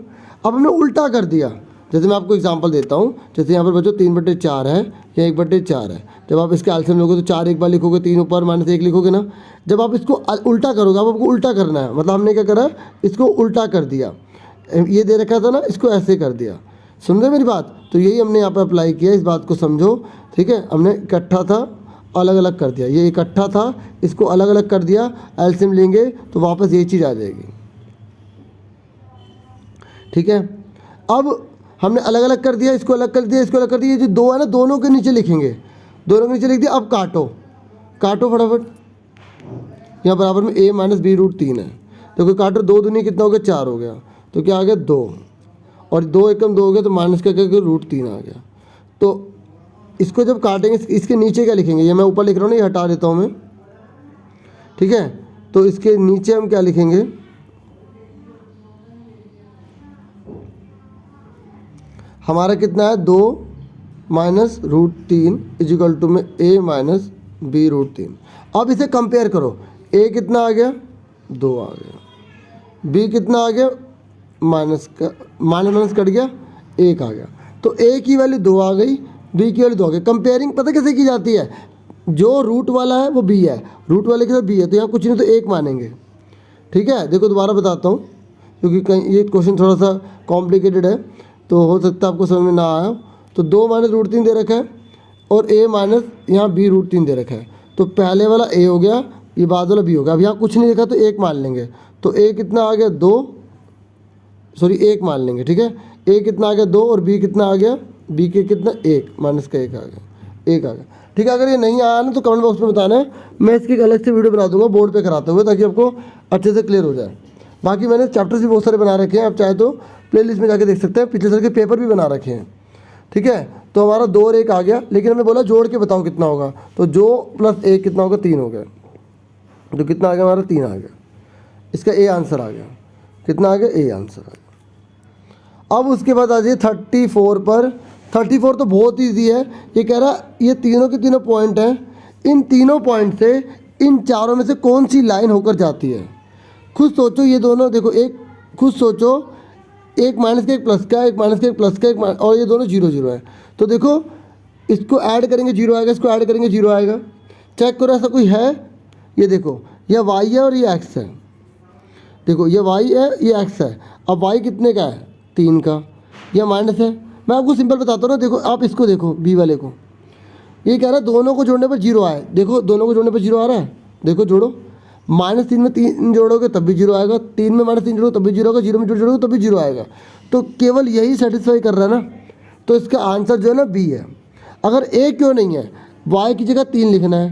अब हमने उल्टा कर दिया, जैसे मैं आपको एग्जांपल देता हूँ, जैसे यहाँ पर बच्चों 3/4 है या 1/4 है। जब आप इसके एलसीएम लोगे तो 4 एक बार लिखोगे, 3 ऊपर -1 लिखोगे ना। जब आप इसको उल्टा करोगे, अब आपको उल्टा करना है, मतलब हमने क्या करा, इसको उल्टा कर दिया, ये दे रखा था ना, इसको ऐसे कर दिया। सुन रहे मेरी बात? तो यही हमने यहाँ पर अप्लाई किया, इस बात को समझो, ठीक है। हमने इकट्ठा था अलग अलग कर दिया, ये इकट्ठा था इसको अलग अलग कर दिया, एलसीएम लेंगे तो वापस ये चीज़ आ जाएगी, ठीक है। अब हमने अलग अलग कर दिया, इसको अलग कर दिया, इसको अलग कर दिया, ये जो 2 है ना, दोनों के नीचे लिखेंगे, दोनों के नीचे लिख दिया। अब काटो काटो फटाफट, यहाँ बराबर में a - b√3 है, तो कोई काटो, 2 दूनी कितना हो गया, 4 हो गया, तो क्या आ गया 2, और 2 एकम 2 हो गया, तो माइनस का क्या √3 आ गया। तो इसको जब काटेंगे, इसके नीचे क्या लिखेंगे, ये मैं ऊपर लिख रहा हूँ ना, ये हटा देता हूँ मैं, ठीक है। तो इसके नीचे हम क्या लिखेंगे, हमारा कितना है 2 - √3 = में a - b√3। अब इसे कंपेयर करो, a कितना आ गया, 2 आ गया, b कितना आ गया, माइनस का माइनस कट गया, 1 आ गया। तो a की वैल्यू 2 आ गई, b की वैल्यू 2 आ गई। कंपेयरिंग पता कैसे की जाती है, जो रूट वाला है वो b है, रूट वाले के साथ b है, तो यहाँ कुछ नहीं तो 1 मानेंगे, ठीक है। देखो दोबारा बताता हूँ, क्योंकि कहीं ये क्वेश्चन थोड़ा सा कॉम्प्लिकेटेड है, तो हो सकता है आपको समझ में ना आया। तो 2 - √3 दे रखा है और a - यहाँ b√3 दे रखा है, तो पहले वाला a हो गया, ये बाद वाला b हो गया। अब यहाँ कुछ नहीं लिखा तो 1 मान लेंगे, तो a कितना आ गया 2, सॉरी 1 मान लेंगे, ठीक है। a कितना आ गया 2 और b कितना आ गया, b के कितना 1 माइनस का 1 आ गया, 1 आ गया, ठीक है। अगर ये नहीं आया ना तो कमेंट बॉक्स में बताना है, मैं इसकी एक अलग से वीडियो बना दूंगा बोर्ड पे कराते हुए, ताकि आपको अच्छे से क्लियर हो जाए। बाकी मैंने चैप्टर्स भी बहुत सारे बना रखे हैं, आप चाहे तो प्लेलिस्ट में जाके देख सकते हैं, पिछले साल के पेपर भी बना रखे हैं, ठीक है। तो हमारा 2 और 1 आ गया, लेकिन हमने बोला जोड़ के बताओ कितना होगा, तो 2 + 1 कितना होगा, 3 हो गया, तो कितना आ गया हमारा 3 आ गया, इसका ए आंसर आ गया, कितना आ गया, ए आंसर आ गया। अब उसके बाद आ जाइए 34 पर। 34 तो बहुत ईजी है, ये कह रहा ये तीनों के तीनों पॉइंट हैं, इन तीनों पॉइंट से इन चारों में से कौन सी लाइन होकर जाती है। खुद सोचो, ये दोनों देखो, एक खुद सोचो, एक माइनस का एक प्लस का, एक माइनस का एक प्लस का, एक और ये दोनों 0 0 है। तो देखो इसको ऐड करेंगे 0 आएगा, इसको ऐड करेंगे 0 आएगा। चेक करो ऐसा कोई है, ये देखो ये y है और ये x है, देखो ये y है ये x है। अब y कितने का है, 3 का, यह माइनस है। मैं आपको सिंपल बताता हूँ ना, देखो आप इसको देखो b वाले को, ये कह रहा है दोनों को जोड़ने पर 0 आए, देखो दोनों को जोड़ने पर 0 आ रहा है, देखो जोड़ो, -3 में 3 जोड़ोगे तब भी 0 आएगा, 3 में -3 जोड़ोगे तब भी 0 आएगा, 0 में जोड़ोगे तब भी 0 आएगा। तो केवल यही सेटिस्फाई कर रहा है ना, तो इसका आंसर जो है ना बी है। अगर ए क्यों नहीं है, y की जगह 3 लिखना है,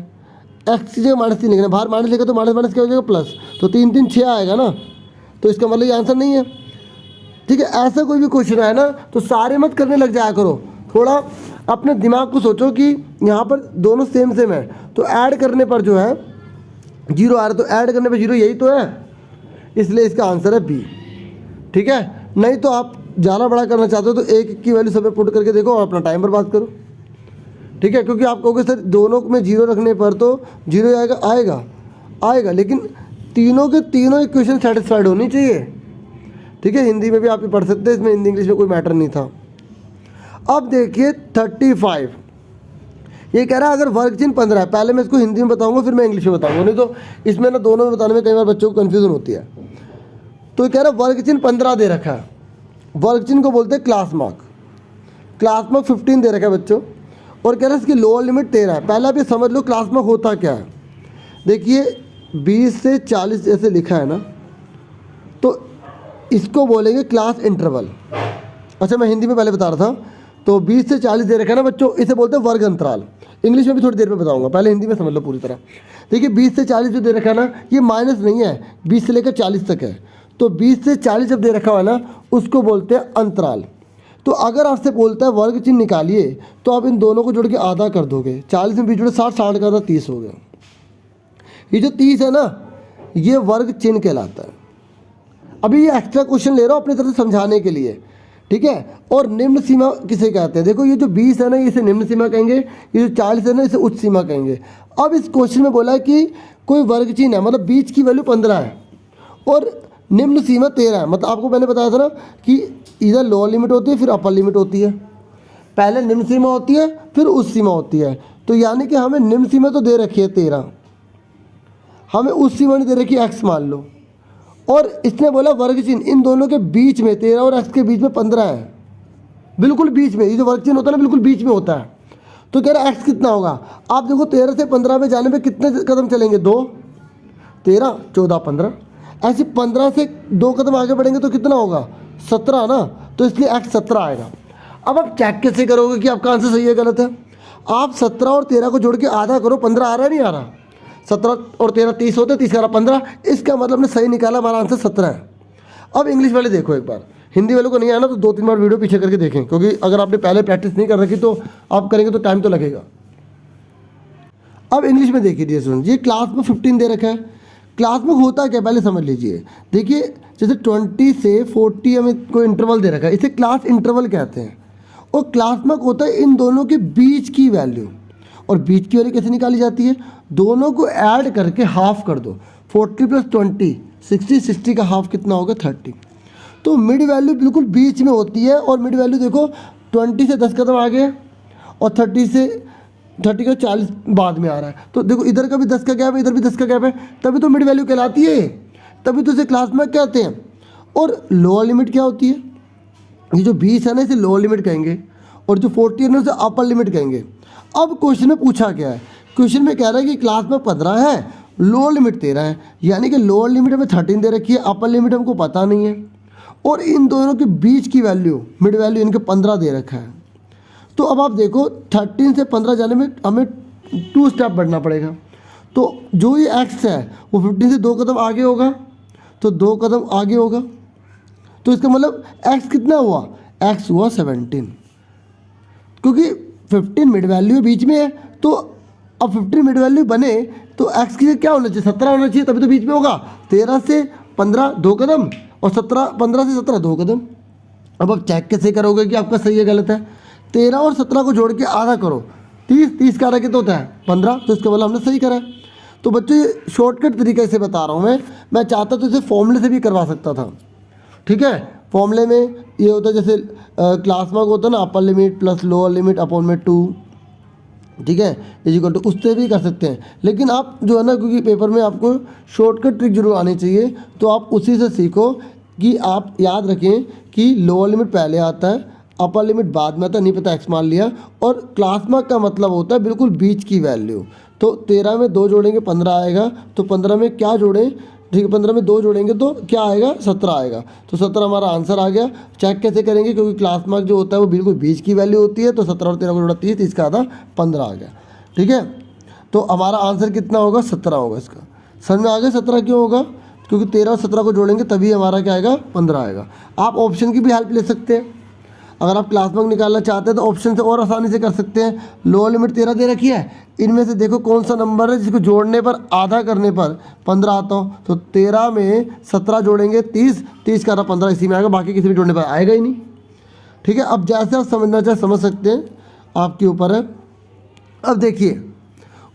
x की जगह -3 लिखना है, बाहर माइनस लिखा तो माइनस माइनस क्या हो जाएगा प्लस, तो 3 3 6 आएगा ना, तो इसका मतलब ये आंसर नहीं है, ठीक है। ऐसा कोई भी क्वेश्चन है ना तो सारे मत करने लग जाया करो, थोड़ा अपने दिमाग को सोचो कि यहाँ पर दोनों सेम सेम है, तो ऐड करने पर जो है 0 आ रहा है, तो ऐड करने पर 0 यही तो है, इसलिए इसका आंसर है बी, ठीक है। नहीं तो आप ज़्यादा बड़ा करना चाहते हो तो 1 की वैल्यू सब में पुट करके देखो और अपना टाइम बर्बाद करो, ठीक है। क्योंकि आप कहोगे सर दोनों में 0 रखने पर तो 0 आएगा आएगा आएगा, लेकिन तीनों के तीनों इक्वेशन सेटिस्फाइड होनी चाहिए, ठीक है। हिंदी में भी आप ये पढ़ सकते हैं, इसमें हिंदी इंग्लिश में कोई मैटर नहीं था। अब देखिए 35, ये कह रहा है अगर वर्ग चिन्ह 15 है, पहले मैं इसको हिंदी में बताऊंगा फिर मैं इंग्लिश में बताऊंगा, नहीं तो इसमें ना दोनों में बताने में कई बार बच्चों को कन्फ्यूजन होती है। तो ये कह रहा है वर्ग चिन्ह 15 दे रखा है, वर्ग चिन्ह को बोलते हैं क्लास मार्क। क्लासमार्क 15 दे रखा है बच्चों और कह रहा है इसकी लोअर लिमिट 13 है। पहला भी समझ लो क्लासमार्क होता क्या है। देखिए 20 से 40 जैसे लिखा है ना, तो इसको बोलेंगे क्लास इंटरवल। अच्छा मैं हिंदी में पहले बता रहा था, तो 20 से 40 दे रखा है ना बच्चों, इसे बोलते हैं वर्ग अंतराल। इंग्लिश में भी थोड़ी देर में बताऊंगा, पहले हिंदी में समझ लो पूरी तरह। देखिए 20 से 40 जो दे रखा है ना, ये माइनस नहीं है, 20 से लेकर 40 तक है। तो 20 से 40 जब दे रखा हुआ है ना, उसको बोलते हैं अंतराल। तो अगर आपसे बोलता है वर्ग चिन्ह निकालिए, तो आप इन दोनों को जोड़ के आधा कर दोगे। 40 में बीच जोड़े 60, 60 का आधा 30 हो गया। ये जो 30 है ना, ये वर्ग चिन्ह कहलाता है। अभी ये एक्स्ट्रा क्वेश्चन ले रहा हूँ अपनी तरफ से समझाने के लिए, ठीक है। और निम्न सीमा किसे कहते हैं? देखो ये जो 20 है ना, इसे निम्न सीमा कहेंगे, ये जो 40 है ना, इसे उच्च सीमा कहेंगे। अब इस क्वेश्चन में बोला है कि कोई वर्ग चिन्ह है, मतलब बीच की वैल्यू 15 है और निम्न सीमा 13 है। मतलब आपको मैंने बताया था ना कि इधर लोअर लिमिट होती है, फिर अपर लिमिट होती है। पहले निम्न सीमा होती है, फिर उच्च सीमा होती है। तो यानी कि हमें निम्न सीमा तो दे रखी है 13, हमें उच्च सीमा नहीं दे रखी, x मान लो। और इसने बोला वर्ग चिन्ह इन दोनों के बीच में 13 और x के बीच में 15 है, बिल्कुल बीच में। ये जो वर्ग चिन्ह होता है ना, बिल्कुल बीच में होता है। तो कह रहा है x कितना होगा? आप देखो 13 से 15 में जाने में कितने कदम चलेंगे? 2, 13, 14, 15। ऐसे 15 से 2 कदम आगे बढ़ेंगे तो कितना होगा? 17 ना। तो इसलिए x 17 आएगा। अब आप चेक कैसे करोगे कि आपका आंसर सही है गलत है? आप 17 और 13 को जोड़ के आधा करो, 15 आ रहा है नहीं आ रहा? 17 और 13 30 होते, 30 का 15, इसका मतलब ने सही निकाला, हमारा आंसर 17 है। अब इंग्लिश वाले देखो एक बार, हिंदी वालों को नहीं आना तो 2-3 बार वीडियो पीछे करके देखें, क्योंकि अगर आपने पहले प्रैक्टिस नहीं कर रखी तो आप करेंगे तो टाइम तो लगेगा। अब इंग्लिश में देखिए डियर स्टूडेंट, ये क्लास में 15 दे रखा है। क्लास में होता क्या पहले समझ लीजिए। देखिए जैसे 20 से 40 हमें कोई इंटरवल दे रखा है, इसे क्लास इंटरवल कहते हैं। और क्लास मार्क होता है इन दोनों के बीच की वैल्यू। और बीच की वैल्यू कैसे निकाली जाती है? दोनों को ऐड करके हाफ कर दो। 40 + 20 60, 60 का हाफ कितना होगा? 30। तो मिड वैल्यू बिल्कुल बीच में होती है। और मिड वैल्यू देखो 20 से 10 कदम आगे और 30 का 40 बाद में आ रहा है। तो देखो इधर का भी 10 का गैप है, इधर भी 10 का गैप है, तभी तो मिड वैल्यू कहलाती है, तभी तो इसे क्लास मार्क कहते हैं। और लोअर लिमिट क्या होती है? ये जो 20 है ना, इसे लोअर लिमिट कहेंगे, और जो 40 है ना, उसे अपर लिमिट कहेंगे। अब क्वेश्चन में पूछा क्या है? क्वेश्चन में कह रहा है कि क्लास में 15 है, लोअर लिमिट 13 है, यानी कि लोअर लिमिट हमें 13 दे रखी है, अपर लिमिट हमको पता नहीं है। और इन दोनों के बीच की वैल्यू, मिड वैल्यू इनके 15 दे रखा है। तो अब आप देखो 13 से 15 जाने में हमें 2 स्टेप बढ़ना पड़ेगा। तो जो ये x है वो 15 से 2 कदम आगे होगा, तो 2 कदम आगे होगा। तो इसका मतलब x कितना हुआ? x हुआ 17, क्योंकि 15 मिड वैल्यू बीच में है। तो अब 15 मिड वैल्यू बने तो x की क्या होना चाहिए? 17 होना चाहिए, तभी तो बीच में होगा। 13 से 15 2 कदम और 15 से 17 2 कदम। अब आप चेक कैसे करोगे कि आपका सही है गलत है? 13 और 17 को जोड़ के आधा करो, 30 का आधा कितना होता है? 15। तो इसका मतलब हमने सही करा है। तो बच्चों ये शॉर्टकट तरीके से बता रहा हूँ मैं चाहता तो इसे फॉर्मूले से भी करवा सकता था, ठीक है। फॉर्मूले में ये होता है जैसे क्लास मार्क होता है ना, upper limit plus lower limit upon में 2, ठीक है, इक्वल टू, उससे भी कर सकते हैं। लेकिन आप जो है ना, क्योंकि पेपर में आपको शॉर्टकट ट्रिक जरूर आनी चाहिए, तो आप उसी से सीखो कि आप याद रखें कि लोअर लिमिट पहले आता है, अपर लिमिट बाद में आता है, नहीं पता एक्स मान लिया। और क्लास मार्क का मतलब होता है बिल्कुल बीच की वैल्यू। तो 13 में 2 जोड़ेंगे 15 आएगा, तो 15 में क्या जोड़ें? ठीक है, 15 में 2 जोड़ेंगे तो क्या आएगा? 17 आएगा। तो 17 हमारा आंसर आ गया। चेक कैसे करेंगे? क्योंकि क्लास मार्क जो होता है वो बिल्कुल बीच की वैल्यू होती है। तो 17 और 13 को जोड़ा 30, 30 का आधा 15 आ गया, ठीक है। तो हमारा आंसर कितना होगा? 17 होगा। इसका समझ में आ गया 17 क्यों होगा? क्योंकि 13 और 17 को जोड़ेंगे तभी हमारा क्या आएगा? 15 आएगा। आप ऑप्शन की भी हेल्प ले सकते हैं। अगर आप क्लास मार्क निकालना चाहते हैं तो ऑप्शन से और आसानी से कर सकते हैं। लोअर लिमिट 13 दे रखी है, इनमें से देखो कौन सा नंबर है जिसको जोड़ने पर आधा करने पर 15 आता हो। तो 13 में 17 जोड़ेंगे 30, 30 का 15 इसी में आएगा, बाकी किसी भी जोड़ने पर आएगा ही नहीं, ठीक है। अब जैसे आप समझना चाहे समझ सकते हैं, आपके ऊपर है। अब देखिए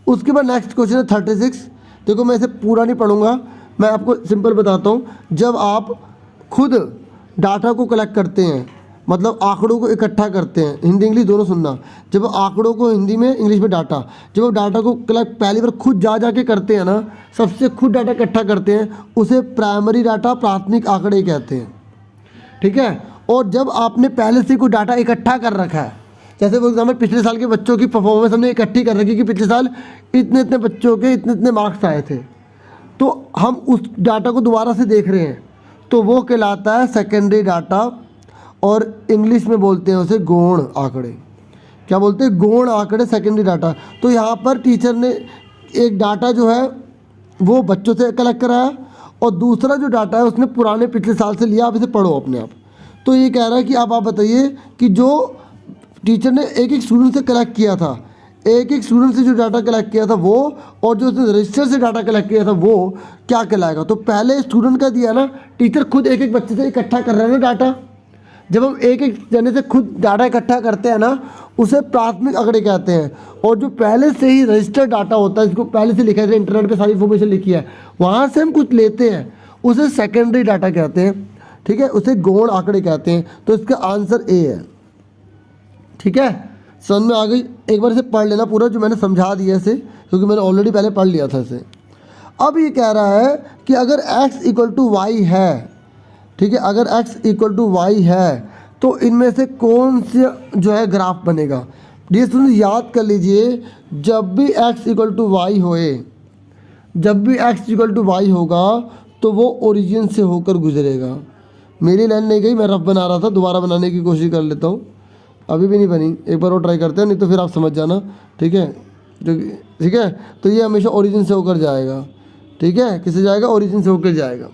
उसके बाद नेक्स्ट क्वेश्चन है 36। देखो मैं इसे पूरा नहीं पढ़ूंगा, मैं आपको सिंपल बताता हूँ। जब आप खुद डाटा को कलेक्ट करते हैं, मतलब आंकड़ों को इकट्ठा करते हैं, हिंदी इंग्लिश दोनों सुनना। जब आंकड़ों को हिंदी में इंग्लिश में डाटा, जब आप डाटा को कलेक्ट पहली बार खुद जा के करते हैं ना, सबसे खुद डाटा इकट्ठा करते हैं, उसे प्राइमरी डाटा, प्राथमिक आंकड़े कहते हैं, ठीक है। और जब आपने पहले से कोई डाटा इकट्ठा कर रखा है, जैसे फॉर एग्जाम्पल पिछले साल के बच्चों की परफॉर्मेंस हमने इकट्ठी कर रखी कि पिछले साल इतने इतने बच्चों के इतने इतने मार्क्स आए थे, तो हम उस डाटा को दोबारा से देख रहे हैं, तो वो कहलाता है सेकेंडरी डाटा, और इंग्लिश में बोलते हैं उसे गौण आंकड़े। क्या बोलते हैं? गौण आंकड़े, सेकेंडरी डाटा। तो यहाँ पर टीचर ने एक डाटा जो है वो बच्चों से कलेक्ट कराया, और दूसरा जो डाटा है उसने पुराने पिछले साल से लिया। आप इसे पढ़ो अपने आप। तो ये कह रहा है कि अब आप बताइए कि जो टीचर ने एक एक स्टूडेंट से कलेक्ट किया था, एक एक स्टूडेंट से जो डाटा कलेक्ट किया था वो, और जो उसने रजिस्टर से डाटा कलेक्ट किया था वो क्या कहलाएगा? तो पहले स्टूडेंट का दिया ना, टीचर खुद एक एक बच्चे से इकट्ठा कर रहे हैं ना डाटा। जब हम एक एक जने से खुद डाटा इकट्ठा करते हैं ना, उसे प्राथमिक आंकड़े कहते हैं। और जो पहले से ही रजिस्टर्ड डाटा होता है, जिसको पहले से लिखा है, इंटरनेट पे सारी इन्फॉर्मेशन लिखी है, वहाँ से हम कुछ लेते हैं, उसे सेकेंडरी डाटा कहते हैं। ठीक है, उसे गौण आंकड़े कहते हैं। तो इसका आंसर ए है। ठीक है, समझ में आ गई? एक बार इसे पढ़ लेना पूरा, जो मैंने समझा दिया इसे, क्योंकि मैंने ऑलरेडी पहले पढ़ लिया था इसे। अब ये कह रहा है कि अगर x इक्वल टू वाई है, ठीक है, अगर x इक्वल टू वाई है, तो इनमें से कौन सा जो है ग्राफ बनेगा? ये सुन, याद कर लीजिए, जब भी x इक्वल टू वाई होए, जब भी x इक्वल टू वाई होगा तो वो ओरिजिन से होकर गुजरेगा। मेरी लाइन नहीं गई, मैं रफ बना रहा था, दोबारा बनाने की कोशिश कर लेता हूँ। अभी भी नहीं बनी, एक बार और ट्राई करते हैं, नहीं तो फिर आप समझ जाना। ठीक है, ठीक है, तो ये हमेशा ओरिजिन से होकर जाएगा। ठीक है, किससे जाएगा? ओरिजिन से होकर जाएगा।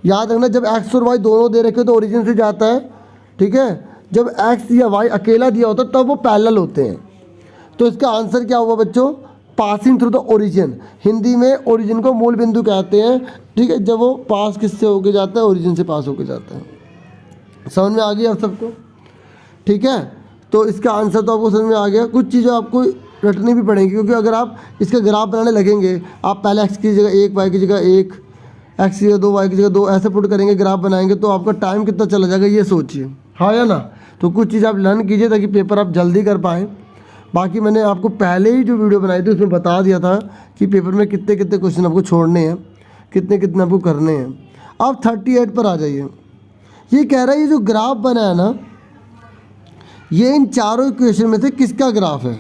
याद रखना, जब x और y दोनों दे रखे तो ओरिजिन से जाता है। ठीक है, जब x या y अकेला दिया होता है तब वो पैरेलल होते हैं। तो इसका आंसर क्या होगा बच्चों? Passing through the origin. Hindi में ओरिजिन को मूल बिंदु कहते हैं। ठीक है, जब वो पास किससे होके जाता है? ओरिजिन से पास होके जाता है। समझ में आ गई आप सबको? ठीक है, तो इसका आंसर तो आपको समझ में आ गया। कुछ चीज़ें आपको रटनी भी पड़ेंगी, क्योंकि अगर आप इसका ग्राफ बनाने लगेंगे, आप पहले x की जगह 1, y की जगह 1, x की जगह 2, y की जगह 2 ऐसे पुट करेंगे, ग्राफ बनाएंगे, तो आपका टाइम कितना चला जाएगा ये सोचिए। हाँ या ना? तो कुछ चीज़ आप लर्न कीजिए ताकि पेपर आप जल्दी कर पाएँ। बाकी मैंने आपको पहले ही जो वीडियो बनाई थी उसमें बता दिया था कि पेपर में कितने कितने क्वेश्चन आपको छोड़ने हैं, कितने कितने आपको करने हैं। अब 38 पर आ जाइए। ये कह रहा है ये जो ग्राफ बना है ना, ये इन चारों इक्वेशन में से किसका ग्राफ है?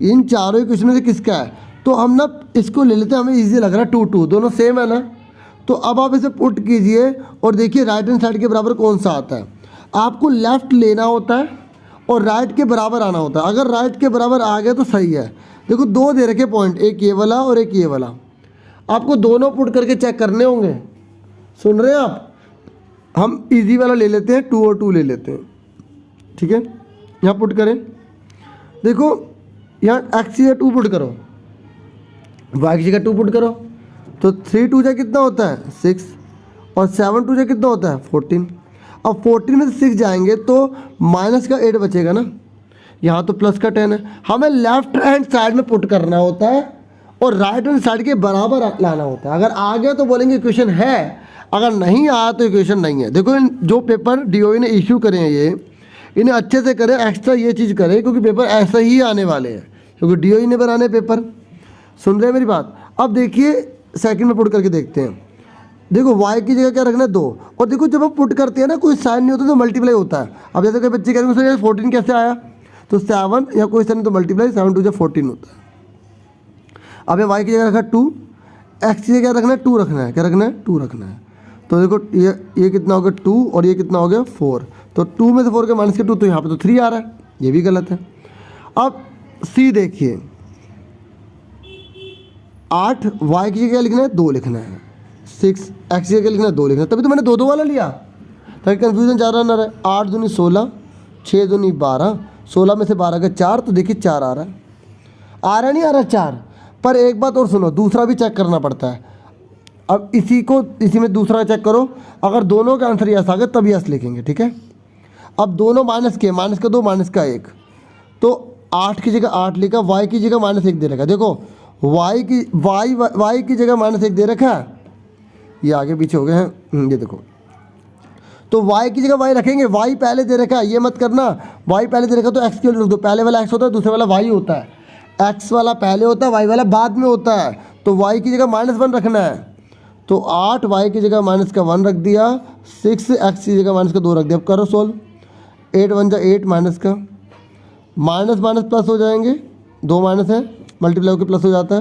इन चारों इक्वेशन में से किसका है? तो हम ना इसको ले लेते हैं, हमें इजी लग रहा है। 2 2 दोनों सेम है ना, तो अब आप इसे पुट कीजिए और देखिए राइट हैंड साइड के बराबर कौन सा आता है। आपको लेफ्ट लेना होता है और राइट के बराबर आना होता है। अगर राइट के बराबर आ गया तो सही है। देखो 2 दे रखे पॉइंट, एक ये वाला और एक ये वाला, आपको दोनों पुट करके चेक करने होंगे। सुन रहे हैं आप? हम इजी वाला ले लेते हैं, 2 और 2 ले लेते हैं। ठीक है, यहाँ पुट करें। देखो यहाँ x की जगह 2 पुट करो, y की जगह 2 पुट करो, तो 3 2 जा कितना होता है? 6, और 7 2 जा कितना होता है? 14। अब 14 में से 6 जाएंगे तो माइनस का 8 बचेगा ना, यहाँ तो प्लस का 10 है। हमें लेफ्ट हैंड साइड में पुट करना होता है और राइट हैंड साइड के बराबर लाना होता है। अगर आ गया तो बोलेंगे इक्वेशन है, अगर नहीं आया तो इक्वेशन नहीं है। देखो जो पेपर DOE ने इशू करे हैं, ये इन्हें अच्छे से करें, एक्स्ट्रा ये चीज़ करें, क्योंकि पेपर ऐसा ही आने वाले हैं, क्योंकि DOE ने बनाने पेपर। सुन रहे हैं मेरी बात? अब देखिए सेकंड में पुट करके देखते हैं। देखो y की जगह क्या रखना है? 2, और देखो जब हम पुट करते हैं ना, कोई साइन नहीं होता तो मल्टीप्लाई होता है। अब जैसे कोई बच्चे कहेंगे सर 14 कैसे आया? तो 7 या कोई साइन तो मल्टीप्लाई, 7 2 14 होता है। अब y की जगह रखा 2, x की जगह रखना है 2 रखना है। क्या रखना है? 2 रखना है। तो देखो ये कितना हो गया? 2, और ये कितना हो गया? 4। तो 2 में से 4 के माइनस के 2, तो यहाँ पे तो 3 आ रहा है, ये भी गलत है। अब C देखिए, 8 y की जगह लिखना है 2 लिखना है, 6 x की जगह लिखना है 2 लिखना है। तभी तो मैंने 2 2 वाला लिया ताकि कन्फ्यूजन ज़्यादा ना रहे। 8 दूनी 16, 6 दूनी 12, 16 में से 12 का 4, तो देखिए 4 आ रहा है। आ रहा नहीं आ रहा 4? पर एक बात और सुनो, दूसरा भी चेक करना पड़ता है। अब इसी में दूसरा चेक करो, अगर दोनों का आंसर यस आ गया तब यस लिखेंगे। ठीक है, अब दोनों माइनस के, माइनस का 2 माइनस का 1, तो 8 की जगह 8 लिखा, y की जगह -1 दे रखा। देखो y की जगह -1 दे रखा है, ये आगे पीछे हो गए हैं, ये देखो। तो y की जगह y रखेंगे, y पहले दे रखा है, ये मत करना, y पहले दे रखा तो x के लिए रख दो। पहले वाला x होता है, दूसरे वाला y होता है। x वाला पहले होता है, y वाला बाद में होता है। तो y की जगह -1 रखना है, तो 8y की जगह माइनस का 1 रख दिया, 6x की जगह माइनस का 2 रख दिया। अब करो सोल्व, 8 1 जा 8 माइनस का माइनस माइनस प्लस हो जाएंगे, 2 माइनस है मल्टीप्लाई होकर प्लस हो जाता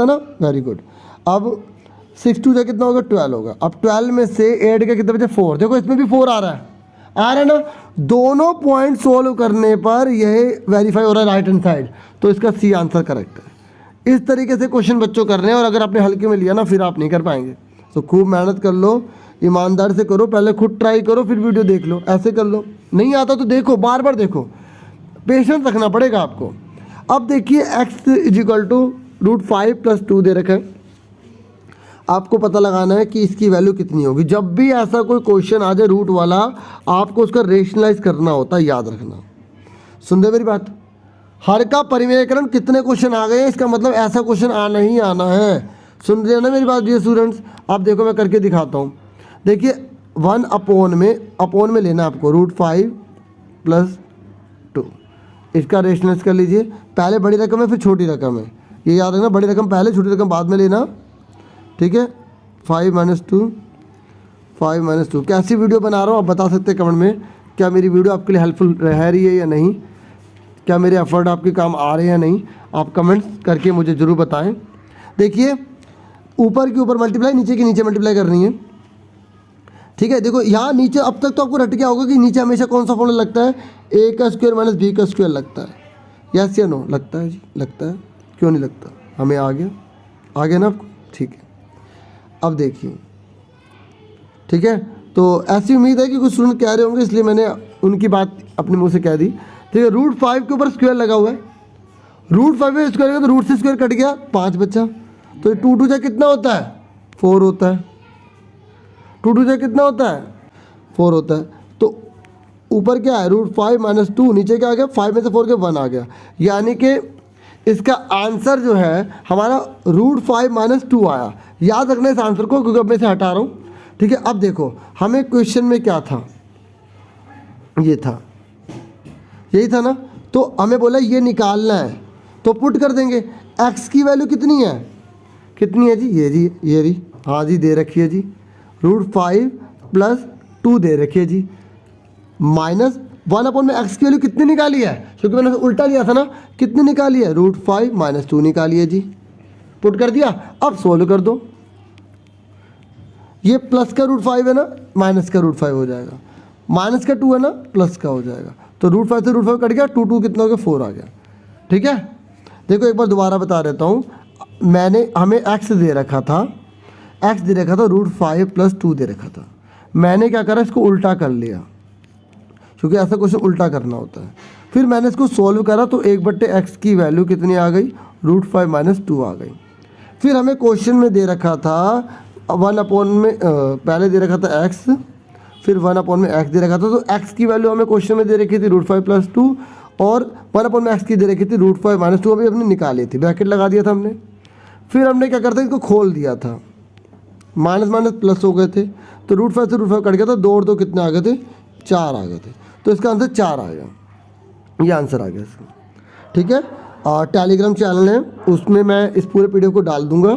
है ना, वेरी गुड। अब 6 2 जा कितना होगा 12 होगा। अब 12 में से 8 का कितना बचे 4, देखो इसमें भी 4 आ रहा है ना। दोनों पॉइंट सोल्व करने पर यह वेरीफाई हो रहा है राइट हैंड साइड, तो इसका सी आंसर करेक्ट है। इस तरीके से क्वेश्चन बच्चों कर रहे हैं, और अगर आपने हल्के में लिया ना फिर आप नहीं कर पाएंगे। तो खूब मेहनत कर लो, ईमानदार से करो, पहले खुद ट्राई करो फिर वीडियो देख लो, ऐसे कर लो। नहीं आता तो देखो, बार बार देखो, पेशेंस रखना पड़ेगा आपको। अब देखिए x इजिकल टू √5 + 2 दे रखा है, आपको पता लगाना है कि इसकी वैल्यू कितनी होगी। जब भी ऐसा कोई क्वेश्चन आ जाए रूट वाला, आपको उसका रेशनलाइज करना होता है, याद रखना। सुन रहे मेरी बात? हर का परिमेयकरण कितने क्वेश्चन आ गए, इसका मतलब ऐसा क्वेश्चन आना ही आना है। सुन रहे हैं ना मेरी बात डियर स्टूडेंट्स? अब देखो मैं करके दिखाता हूँ। देखिए 1 अपॉन में लेना आपको √5 + 2, इसका रेशनलाइज कर लीजिए। पहले बड़ी रकम है फिर छोटी रकम है, ये याद रखना, बड़ी रकम पहले छोटी रकम बाद में लेना, ठीक है। 5 - 2 कैसी वीडियो बना रहा हूँ आप बता सकते हैं कमेंट में। क्या मेरी वीडियो आपके लिए हेल्पफुल रह रही है या नहीं, क्या मेरे एफर्ट आपके काम आ रहे हैं या नहीं, आप कमेंट्स करके मुझे ज़रूर बताएं। देखिए ऊपर के ऊपर मल्टीप्लाई, नीचे के नीचे मल्टीप्लाई करनी है, ठीक है। देखो यहाँ नीचे अब तक तो आपको रट गया होगा कि नीचे हमेशा कौन सा फॉर्मूला लगता है, a² - b² लगता है। यस या नो? लगता है जी, लगता है। क्यों नहीं लगता? हमें आ गया ना आपको, ठीक है। अब देखिए, ठीक है, तो ऐसी उम्मीद है कि कुछ स्टूडेंट कह रहे होंगे, इसलिए मैंने उनकी बात अपने मुंह से कह दी। ठीक है, √5 के ऊपर स्क्वायर लगा हुआ है, √5 में स्क्वायर का तो रूट से स्क्वायर कट गया, 5 बचा। तो 2 2 जा कितना होता है 4 होता है, 2 2 जा कितना होता है 4 होता है। तो ऊपर क्या है √5 - 2, नीचे क्या आ गया 5 में से 4 के 1 आ गया, यानी कि इसका आंसर जो है हमारा √5 - 2 आया। याद रखना इस आंसर को, क्योंकि अब मैं इसे हटा रहा हूँ, ठीक है। अब देखो हमें क्वेश्चन में क्या था, ये था, यही था ना। तो हमें बोला ये निकालना है, तो पुट कर देंगे। x की वैल्यू कितनी है जी, ये जी, हाँ जी दे रखी है जी, √5 + 2 दे रखी है जी, -1 में x की वैल्यू कितनी निकाली है, क्योंकि मैंने उल्टा लिया था ना, कितनी निकाली है √5 - 2 निकाली है जी, पुट कर दिया। अब सोल्व कर दो, ये प्लस का √5 है ना, माइनस का √5 हो जाएगा, माइनस का 2 है ना, प्लस का हो जाएगा। तो √5 से √5 कट गया, 2 कितना हो गया 4 आ गया, ठीक है। देखो एक बार दोबारा बता देता हूँ, हमें x दे रखा था, √5 + 2 दे रखा था। मैंने क्या करा, इसको उल्टा कर लिया, क्योंकि ऐसा क्वेश्चन उल्टा करना होता है। फिर मैंने इसको सोल्व करा, तो 1/x की वैल्यू कितनी आ गई, √5 - 2 आ गई। फिर हमें क्वेश्चन में दे रखा था 1 में पहले दे रखा था x, फिर 1 में x दे रखा था। तो x की वैल्यू हमें क्वेश्चन में दे रखी थी √5 + 2, और 1 में x की दे रखी थी √5 - 2, अभी हमने निकाली थी, ब्रैकेट लगा दिया था हमने। फिर हमने क्या करता है, इसको खोल दिया था, माइनस माइनस प्लस हो गए थे, तो √5 से √5 कट गया था, 2 और 2 कितने आ गए थे 4 आ गए थे। तो इसका आंसर 4 आ गया, ये आंसर आ गया इसका, ठीक है। और टेलीग्राम चैनल है, उसमें मैं इस पूरे पीडीएफ को डाल दूंगा,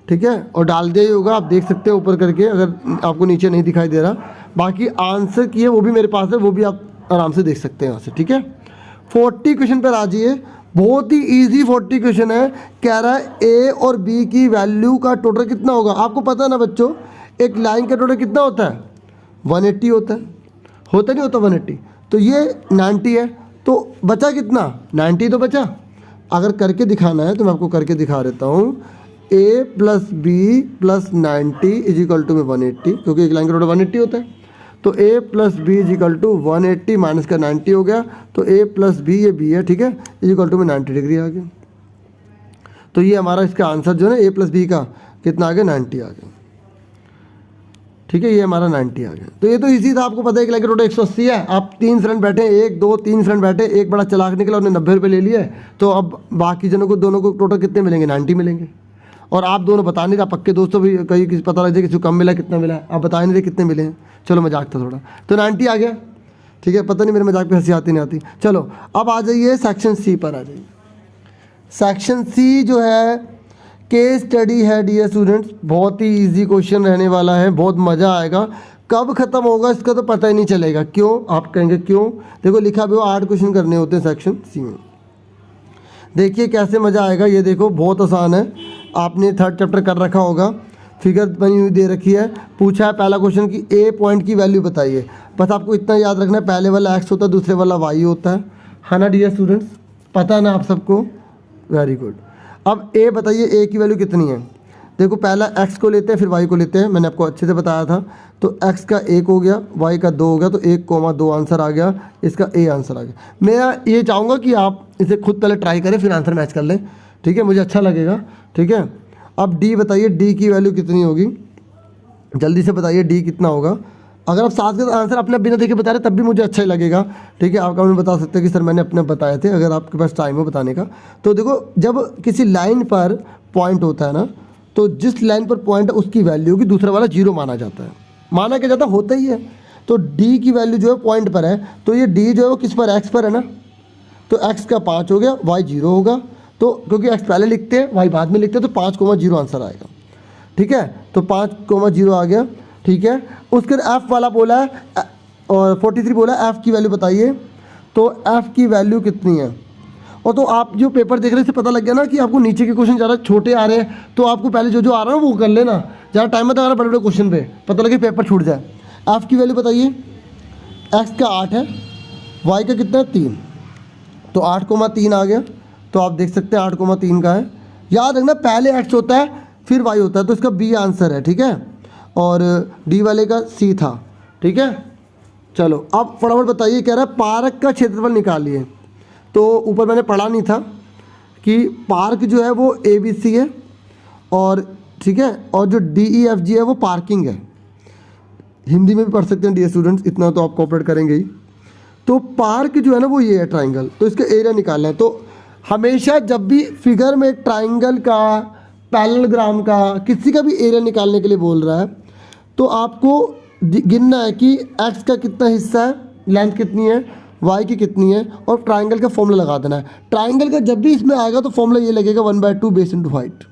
ठीक है, और डाल दिया ही होगा, आप देख सकते हैं ऊपर करके, अगर आपको नीचे नहीं दिखाई दे रहा। बाकी आंसर किए वो भी मेरे पास है, वो भी आप आराम से देख सकते हैं यहाँ से, ठीक है। 40 क्वेश्चन पर आ जाइए, बहुत ही इजी 40 क्वेश्चन है। कह रहा है ए और बी की वैल्यू का टोटल कितना होगा। आपको पता है ना बच्चों, एक लाइन का टोटल कितना होता है 180 होता नहीं होता 180, तो ये 90 है, तो बचा कितना 90 तो बचा। अगर करके दिखाना है तो मैं आपको करके दिखा देता हूँ, a + b + 90 = 180, क्योंकि एक लाइन का टोटल 180 होता है। तो a + b = 180 माइनस का 90 हो गया, तो a + b, ये b है, ठीक है, = में 90 डिग्री आ गया। तो ये हमारा इसका आंसर जो है a + b का कितना आ गया 90 आ गया, ठीक है, ये हमारा 90 आ गया। तो ये तो इजी था, आपको पता है कि लाइन का टोटल 180 है। आप 3 फ्रेंड बैठे, 1 2 3 फ्रेंड बैठे, एक बड़ा चालाक निकला, उन्होंने 90 रुपये ले लिए, तो अब बाकी जनों को दोनों को टोटल कितने मिलेंगे 90 मिलेंगे। और आप दोनों बता नहीं रहा, पक्के दोस्तों भी कहीं किसी पता लग जाए किसी को कम मिला कितना मिला, आप बता नहीं रहे कितने मिले हैं। चलो मजाक था थोड़ा, तो 90 आ गया, ठीक है। पता नहीं मेरे मजाक पे हंसी आती नहीं आती। चलो अब आ जाइए सेक्शन सी पर, आ जाइए। सेक्शन सी जो है केस स्टडी है डियर स्टूडेंट्स, बहुत ही इजी क्वेश्चन रहने वाला है, बहुत मज़ा आएगा। कब ख़त्म होगा इसका तो पता ही नहीं चलेगा। क्यों? आप कहेंगे क्यों? देखो लिखा भी हो 8 क्वेश्चन करने होते हैं सेक्शन सी में। देखिए कैसे मज़ा आएगा। ये देखो बहुत आसान है, आपने 3rd चैप्टर कर रखा होगा। फिगर बनी हुई दे रखी है, पूछा है पहला क्वेश्चन कि ए पॉइंट की वैल्यू बताइए। बस आपको इतना याद रखना है, पहले वाला एक्स होता है, दूसरे वाला वाई होता है ना डियर स्टूडेंट्स? पता है ना आप सबको? Very good. अब ए बताइए, ए की वैल्यू कितनी है? देखो पहला एक्स को लेते हैं फिर वाई को लेते हैं, मैंने आपको अच्छे से बताया था। तो एक्स का 1 हो गया, वाई का 2 हो गया, तो 1,2 आंसर आ गया, इसका ए आंसर आ गया। मैं ये चाहूँगा कि आप इसे खुद पहले ट्राई करें फिर आंसर मैच कर लें, ठीक है? मुझे अच्छा लगेगा, ठीक है? अब डी बताइए, डी की वैल्यू कितनी होगी? जल्दी से बताइए डी कितना होगा। अगर आप साथ के आंसर अपने बिना देखे बता रहे तब भी मुझे अच्छा ही लगेगा, ठीक है? आप कमेंट बता सकते हैं कि सर मैंने अपने बताए थे, अगर आपके पास टाइम हो बताने का। तो देखो जब किसी लाइन पर पॉइंट होता है ना, तो जिस लाइन पर पॉइंट है उसकी वैल्यू की दूसरा वाला 0 माना जाता है। माना क्या जाता होता ही है। तो डी की वैल्यू जो है पॉइंट पर है, तो ये डी जो है वो किस पर? एक्स पर है ना। तो एक्स का 5 हो गया, वाई 0 होगा। तो क्योंकि एक्स पहले लिखते हैं वाई बाद में लिखते हैं, तो 5,0 आंसर आएगा, ठीक है? तो 5,0 आ गया, ठीक है? उसके एफ वाला बोला है और 43 बोला है, एफ की वैल्यू बताइए। तो एफ की वैल्यू कितनी है? और तो आप जो पेपर देख रहे हैं इससे पता लग गया ना कि आपको नीचे के क्वेश्चन ज़्यादा छोटे आ रहे हैं, तो आपको पहले जो जो आ रहा है ना वो कर लेना, ज़्यादा टाइम मत लगाना बड़े बड़े क्वेश्चन पे, पता लगे पेपर छूट जाए। एफ की वैल्यू बताइए। एक्स का 8 है, वाई का कितना है? 3, तो 8,3 आ गया। तो आप देख सकते हैं 8,3 का है। याद रखना पहले एक्स होता है फिर वाई होता है, तो इसका बी आंसर है, ठीक है? और डी वाले का सी था, ठीक है? चलो अब फटाफट बताइए, कह रहा है पार्क का क्षेत्रफल निकालिए। तो ऊपर मैंने पढ़ा नहीं था कि पार्क जो है वो ABC है, और ठीक है, और जो DEFG है वो पार्किंग है। हिंदी में भी पढ़ सकते हैं डियर स्टूडेंट्स, इतना तो आप कोऑपरेट करेंगे ही। तो पार्क जो है ना वो ये है ट्राइंगल, तो इसका एरिया निकालना है। तो हमेशा जब भी फिगर में ट्राइंगल का, पैरेललोग्राम का, किसी का भी एरिया निकालने के लिए बोल रहा है, तो आपको गिनना है कि एक्स का कितना हिस्सा है, लेंथ कितनी है, वाई की कितनी है, और ट्राइंगल का फॉर्मूला लगा देना है। ट्राइंगल का जब भी इसमें आएगा तो फॉर्मूला ये लगेगा 1/2 बेस इंटू हाइट।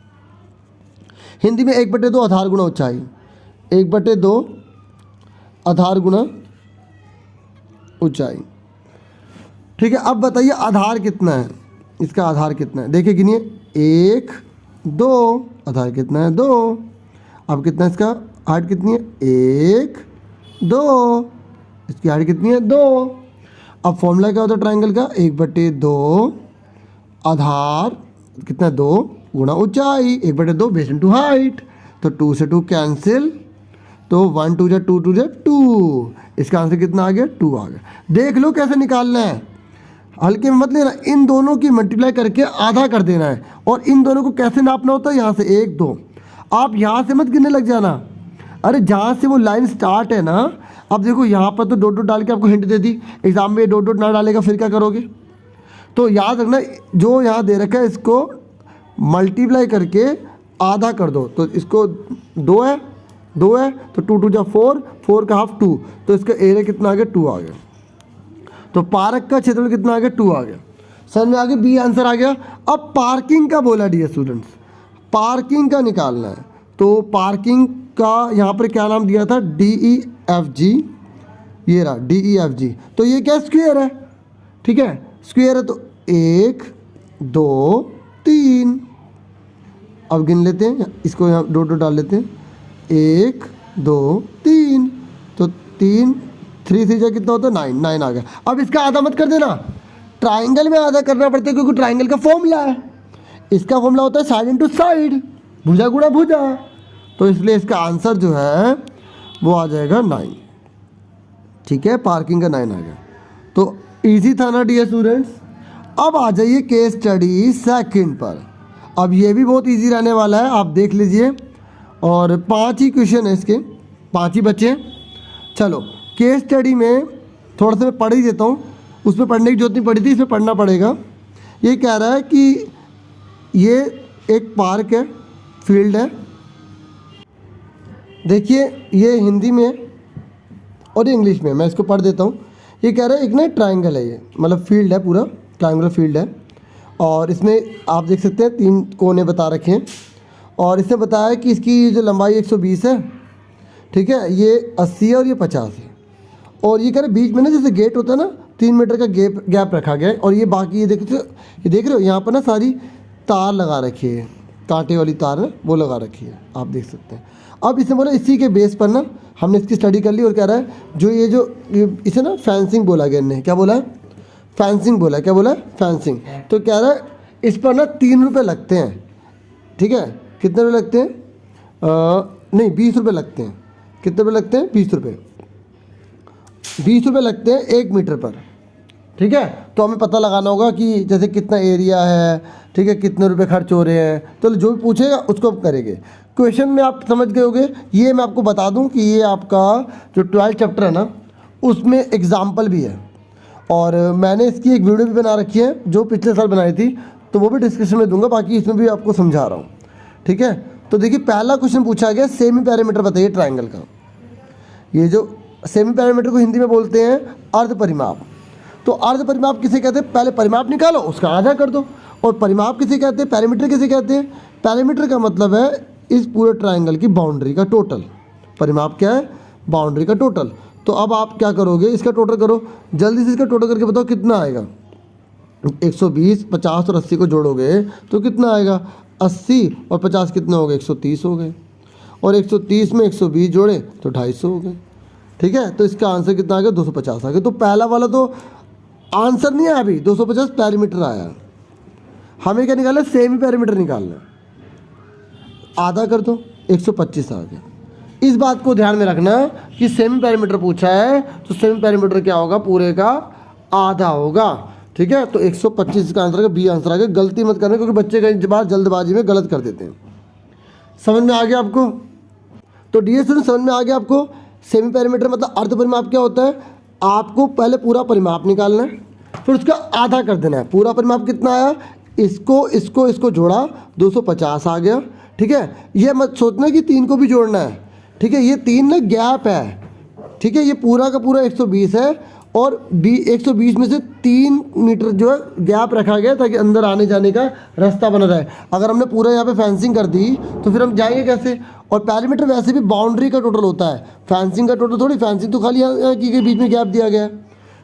हिंदी में 1/2 आधार गुणा ऊंचाई, 1/2 आधार गुणा ऊंचाई, ठीक है? अब बताइए आधार कितना है, इसका आधार कितना है? देखिए गिनिए, 1, 2, आधार कितना है? 2। अब कितना इसका हाइट कितनी है? 1, 2, इसकी हाइट कितनी है? 2। अब फॉर्मूला क्या होता है ट्राइंगल का? 1/2 आधार कितना है? 2 गुणा ऊंचाई, 1/2 बेस इंटू हाइट। तो 2 से 2 कैंसिल, तो 1 2 2 2 2, इसका आंसर कितना आ गया? 2 आ गया। देख लो कैसे निकालना है, हल्के में मत लेना, इन दोनों की मल्टीप्लाई करके आधा कर देना है। और इन दोनों को कैसे नापना होता है? यहाँ से 1 2, आप यहाँ से मत गिनने लग जाना। अरे जहाँ से वो लाइन स्टार्ट है ना, अब देखो यहाँ पर तो डॉट डॉट डाल के आपको हिंट दे दी, एग्जाम में डॉट डॉट ना डालेगा फिर क्या करोगे? तो याद रखना जो यहाँ दे रखा है इसको मल्टीप्लाई करके आधा कर दो। तो इसको 2 है, 2 है, तो 2 2 जा 4, 4 का हाफ 2, तो इसका एरिया कितना आ गया? 2 आ गया। तो पार्क का क्षेत्रफल कितना आ गया? 2 आ गया। समझ में आ गया? बी आंसर आ गया। अब पार्किंग का बोला डियर स्टूडेंट्स, पार्किंग का निकालना है। तो पार्किंग का यहाँ पर क्या नाम दिया था? DEFG, ये रहा DEFG। तो ये क्या? स्क्वायर है, ठीक है? स्क्वायर है, तो 1 2 3। अब गिन लेते हैं, इसको यहाँ डॉट डॉट डाल लेते हैं, 1 2 3, तो 3 3 3 जा कितना होता है? 9, 9 आ गया। अब इसका आधा मत कर देना, ट्राइंगल में आधा करना पड़ता है क्योंकि ट्राइंगल का फॉर्मूला है। इसका फॉर्मूला होता है साइड इंटू साइड, भुजा गुणा भुजा। तो इसलिए इसका आंसर जो है वो आ जाएगा 9, ठीक है? पार्किंग का 9 आ गया। तो इजी था ना डियर स्टूडेंट्स? अब आ जाइए केस स्टडी सेकंड पर। अब ये भी बहुत इजी रहने वाला है, आप देख लीजिए। और 5 ही क्वेश्चन है इसके, 5 ही बच्चे हैं। चलो केस स्टडी में थोड़ा सा मैं पढ़ ही देता हूँ, उसमें पढ़ने की जरूरत नहीं पड़ी थी, इसमें पढ़ना पड़ेगा। ये कह रहा है कि ये एक पार्क है, फील्ड है। देखिए ये हिंदी में और इंग्लिश में, मैं इसको पढ़ देता हूँ। ये कह रहा है एक ना ट्राइंगल है, ये मतलब फील्ड है, पूरा ट्राइंगुलर फील्ड है। और इसमें आप देख सकते हैं 3 कोने बता रखे हैं। और इसने बताया कि इसकी जो लंबाई 120 है, ठीक है, ये 80 है और ये 50 है। और ये कह रहे बीच में ना जैसे गेट होता है ना, 3 मीटर का गैप रखा गया है। और ये बाकी ये देख रहे हो यहाँ पर ना सारी तार लगा रखी है, कांटे वाली तार है वो लगा रखी है, आप देख सकते हैं। अब इसने बोला इसी के बेस पर ना हमने इसकी स्टडी कर ली और कह रहा है जो इसे ना फेंसिंग बोला गया, इनने क्या बोला है, फेंसिंग बोला, क्या बोला है, फेंसिंग। तो कह रहा है इस पर ना 3 रुपये लगते हैं, ठीक है, कितने रुपये लगते हैं, नहीं 20 रुपये लगते हैं। कितने रुपये लगते हैं, 20 रुपये, 20 रुपये लगते हैं 1 मीटर पर, ठीक है। तो हमें पता लगाना होगा कि जैसे कितना एरिया है, ठीक है, कितने रुपए खर्च हो रहे हैं, तो जो भी पूछेगा उसको हम करेंगे। क्वेश्चन में आप समझ गए होंगे। ये मैं आपको बता दूं कि ये आपका जो 12th चैप्टर है ना उसमें एग्जाम्पल भी है, और मैंने इसकी एक वीडियो भी बना रखी है जो पिछले साल बनाई थी, तो वो भी डिस्क्रिप्शन में दूंगा, बाकी इसमें भी आपको समझा रहा हूँ, ठीक है। तो देखिए पहला क्वेश्चन पूछा गया सेमी पैरामीटर बताइए ट्राइंगल का। ये जो सेमी पैरामीटर को हिंदी में बोलते हैं अर्ध परिमाप। तो अर्ध परिमाप किसे कहते हैं, पहले परिमाप निकालो उसका आधा कर दो। और परिमाप किसे कहते हैं, पैरामीटर किसे कहते हैं, पैरामीटर का मतलब है इस पूरे ट्राइंगल की बाउंड्री का टोटल। परिमाप क्या है, बाउंड्री का टोटल। तो अब आप क्या करोगे, इसका टोटल करो, जल्दी से इसका टोटल करके बताओ कितना आएगा। 120, 50 और 80 को जोड़ोगे तो कितना आएगा, 80 और 50 कितने हो गए, 130 हो गए। और 130 में 120 जोड़े तो 250 हो गए, ठीक है। तो इसका आंसर कितना आ गया, 250 आ गया। तो पहला वाला तो आंसर नहीं आया अभी, 250 पैरामीटर आया। हमें क्या निकालना है, सेमी पैरामीटर निकालना है। आधा कर दो, 125 आ गया। इस बात को ध्यान में रखना कि सेमी पैरामीटर पूछा है तो सेमी पैरामीटर क्या होगा, पूरे का आधा होगा, ठीक है। तो 125 का आंसर, बी आंसर आ गया। गलती मत करना क्योंकि बच्चे कई बार जल्दबाजी में गलत कर देते हैं। समझ में आ गया आपको। तो डियर स्टूडेंट समझ में आ गया आपको। सेमी पैरामीटर मतलब अर्ध परिमाप क्या होता है, आपको पहले पूरा परिमाप निकालना है, फिर उसका आधा कर देना है। पूरा परिमाप कितना आया, इसको जोड़ा 250 आ गया, ठीक है। ये मत सोचना कि 3 को भी जोड़ना है, ठीक है। ये 3 ना गैप है, ठीक है। ये पूरा का पूरा 120 है और 120 में से 3 मीटर जो है गैप रखा गया ताकि अंदर आने जाने का रास्ता बना रहे। अगर हमने पूरा यहाँ पे फेंसिंग कर दी तो फिर हम जाएंगे कैसे। और पैरामीटर वैसे भी बाउंड्री का टोटल होता है, फेंसिंग का टोटल थोड़ी। फेंसिंग तो खाली यहाँ की बीच में गैप दिया गया है।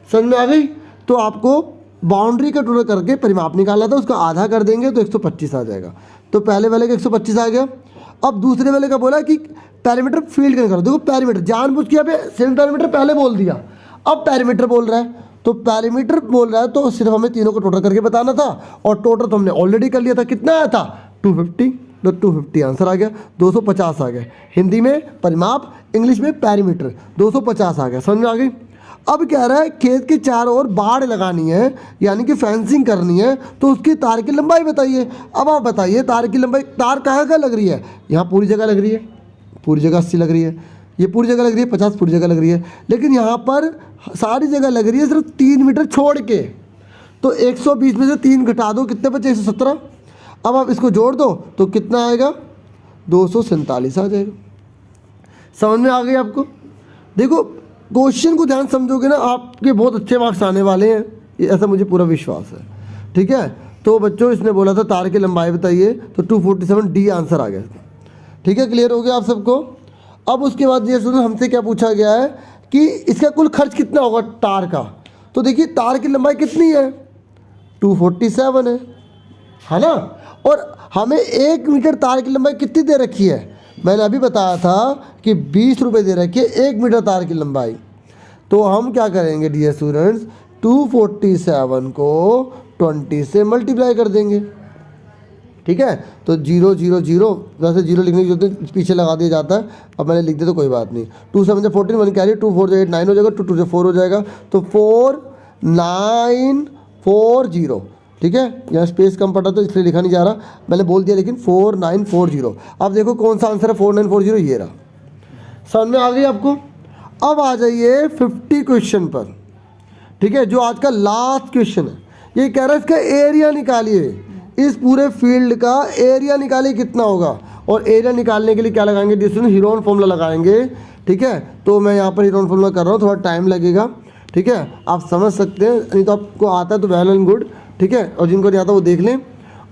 समझ में आ गई। तो आपको बाउंड्री का टोटल करके परिमाप निकालना था, उसका आधा कर देंगे तो 125 आ जाएगा। तो पहले वाले का 125 आ गया। अब दूसरे वाले का बोला कि पैरामीटर फील्ड का निकालो। देखो पैरामीटर जानबूझ के यहाँ पे सेमी पैरामीटर पहले बोल दिया, अब पैरामीटर बोल रहा है। तो पैरामीटर बोल रहा है तो सिर्फ हमें तीनों को टोटल करके बताना था, और टोटल तो हमने ऑलरेडी कर लिया था। कितना आया था, 250। तो 250 आंसर आ गया, 250 आ गया। हिंदी में परिमाप, इंग्लिश में पैरामीटर, 250 आ गया। समझ में आ गई। अब कह रहा है खेत के चारों ओर बाड़ लगानी है, यानी कि फेंसिंग करनी है, तो उसकी तार की लंबाई बताइए। अब आप बताइए तार की लंबाई, तार कहाँ कहाँ लग रही है, यहाँ पूरी जगह लग रही है, पूरी जगह 80 लग रही है, ये पूरी जगह लग रही है, 50 पूरी जगह लग रही है, लेकिन यहाँ पर सारी जगह लग रही है सिर्फ 3 मीटर छोड़ के। तो 120 में से 3 घटा दो, कितने बचे, 117। अब आप इसको जोड़ दो तो कितना आएगा, 247 आ जाएगा। समझ में आ गई आपको। देखो क्वेश्चन को ध्यान समझोगे ना, आपके बहुत अच्छे मार्क्स आने वाले हैं, ऐसा मुझे पूरा विश्वास है, ठीक है। तो बच्चों इसने बोला था तार की लंबाई बताइए, तो 247 डी आंसर आ गया, ठीक है। क्लियर हो गया आप सबको। अब उसके बाद ये सुनो, हमसे क्या पूछा गया है कि इसका कुल खर्च कितना होगा तार का। तो देखिए तार की लंबाई कितनी है, 247 है ना। और हमें 1 मीटर तार की लंबाई कितनी दे रखी है, मैंने अभी बताया था कि 20 रुपये दे रखी है 1 मीटर तार की लंबाई। तो हम क्या करेंगे डियर स्टूडेंट्स, 247 को 20 से मल्टीप्लाई कर देंगे, ठीक है। तो 0 0 0, वैसे 0 लिखने की जरूरत है, पीछे लगा दिया जाता है, अब मैंने लिख दिया तो कोई बात नहीं। 2 7 से 14, 1 कैरी, 2 4 से 8 9 हो जाएगा, 2 2 से 4 हो जाएगा, तो 4940, ठीक है। यहाँ स्पेस कम पड़ा तो इसलिए लिखा नहीं जा रहा, मैंने बोल दिया लेकिन 4940। अब देखो कौन सा आंसर है, 4940 ये रहा। समझ में आ गई आपको। अब आ जाइए 50 क्वेश्चन पर, ठीक है, जो आज का लास्ट क्वेश्चन है। ये कह रहा है इसका एरिया निकालिए, इस पूरे फील्ड का एरिया निकालिए कितना होगा। और एरिया निकालने के लिए क्या लगाएंगे, जिसमें हीरोन फॉर्मूला लगाएंगे, ठीक है। तो मैं यहाँ पर हीरोन फॉर्मूला कर रहा हूँ, थोड़ा टाइम लगेगा, ठीक है। आप समझ सकते हैं, नहीं तो आपको आता है तो वेल एंड गुड, ठीक है। और जिनको नहीं आता वो देख लें।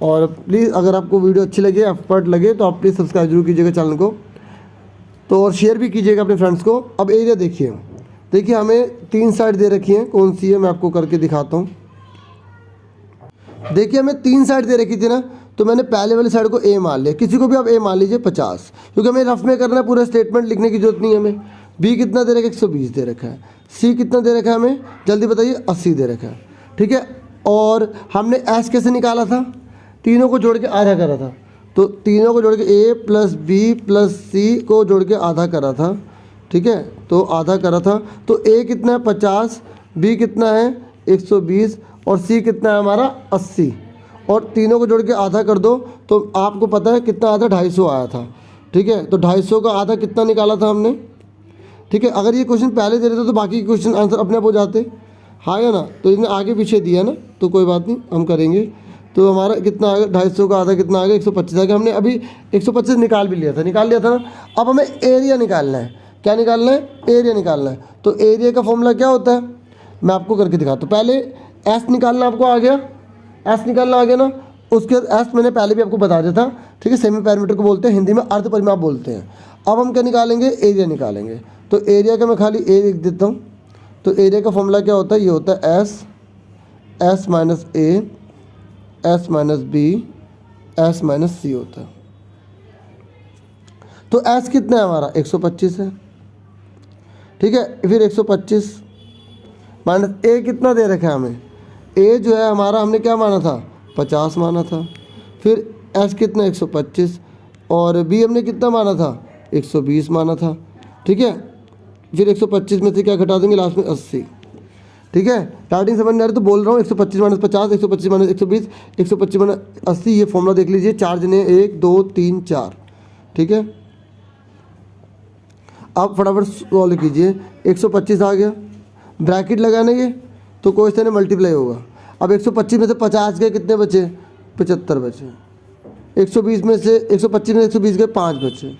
और प्लीज़ अगर आपको वीडियो अच्छी लगे, एक्सपर्ट लगे, तो आप प्लीज़ सब्सक्राइब जरूर कीजिएगा चैनल को, तो और शेयर भी कीजिएगा अपने फ्रेंड्स को। अब एरिया देखिए हमें 3 साइड दे रखी हैं, कौन सी है मैं आपको करके दिखाता हूँ। देखिए हमें 3 साइड दे रखी थी ना, तो मैंने पहले वाली साइड को ए मान लिया, किसी को भी आप ए मान लीजिए 50, क्योंकि हमें रफ में करना है, पूरा स्टेटमेंट लिखने की जरूरत नहीं है हमें। बी कितना दे रखा है, 120 दे रखा है। सी कितना दे रखा है हमें, जल्दी बताइए, 80 दे रखा है, ठीक है। और हमने एस कैसे निकाला था, तीनों को जोड़ के आधा करा था, तो तीनों को जोड़ के ए प्लस बी प्लस सी को जोड़ के आधा करा था, ठीक है, तो आधा करा था। तो ए कितना है 50, बी कितना है 120 और सी कितना है हमारा 80, और तीनों को जोड़ के आधा कर दो तो आपको पता है कितना आया था, 250 आया था, ठीक है। तो 250 का आधा कितना निकाला था हमने, ठीक है। अगर ये क्वेश्चन पहले दे रहे थे तो बाकी क्वेश्चन आंसर अपने आप हो जाते, हाँ या ना, तो इसने आगे पीछे दिया ना, तो कोई बात नहीं, हम करेंगे। तो हमारा कितना आ गया, 250 का आधा कितना आ गया, 125 आ गया। हमने अभी 125 निकाल भी लिया था ना। अब हमें एरिया निकालना है, क्या निकालना है, एरिया निकालना है। तो एरिया का फॉर्मूला क्या होता है, मैं आपको करके दिखाता हूँ। पहले एस निकालना आपको आ गया, एस निकालना आ गया ना, उसके एस मैंने पहले भी आपको बता दिया था, ठीक है। सेमी पैरामीटर को बोलते हैं, हिंदी में अर्ध परिमाप बोलते हैं। अब हम क्या निकालेंगे, एरिया निकालेंगे। तो एरिया का मैं खाली ए लिख देता हूँ। तो एरिया का फॉर्मूला क्या होता है, ये होता है S minus A, S minus B, S minus C होता है। तो एस कितना है हमारा 125 है, ठीक है। फिर 125 माइनस ए कितना दे रखा है हमें, ए जो है हमारा हमने क्या माना था, 50 माना था। फिर एस कितना 125 और बी हमने कितना माना था, 120 माना था, ठीक है। फिर 125 में से क्या घटा देंगे, लास्ट में 80, ठीक है। स्टार्टिंग समझ नहीं आ रही तो बोल रहा हूँ, 125 माइनस 50, 125 माइनस 120, 125 माइनस 80, ये फॉर्मूला देख लीजिए, 4 जने 1 2 3 4, ठीक है। आप फटाफट सॉल्व कीजिए, 125 आ गया, ब्रैकेट लगाने ये तो कोई से मल्टीप्लाई होगा। अब 125 में से 50 गए, कितने बचे, 75 बचे। 120 में से 125 में से 120 गए, 5 बचे।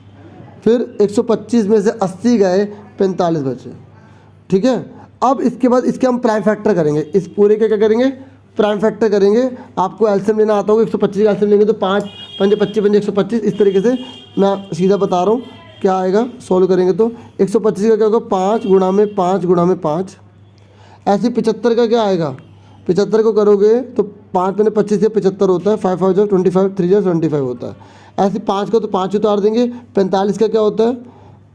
फिर 125 में से 80 गए, 45 बचे, ठीक है। अब इसके बाद इसके हम प्राइम फैक्टर करेंगे, इस पूरे का क्या करेंगे, प्राइम फैक्टर करेंगे। आपको एलसीएम लेना आता होगा, 125 का एलसीएम लेंगे तो 5 5 25 5 125, इस तरीके से मैं सीधा बता रहा हूँ क्या आएगा, सॉल्व करेंगे तो 125 का क्या होगा, 5 गुणा में 5 गुणा में 5। ऐसे 75 का क्या आएगा, 75 को करोगे तो 5 में 25 से 75 होता है, 5 5 जो 25, 3 जो 25 होता है। ऐसे 5 को तो 5 उतार देंगे। 45 का क्या होता है,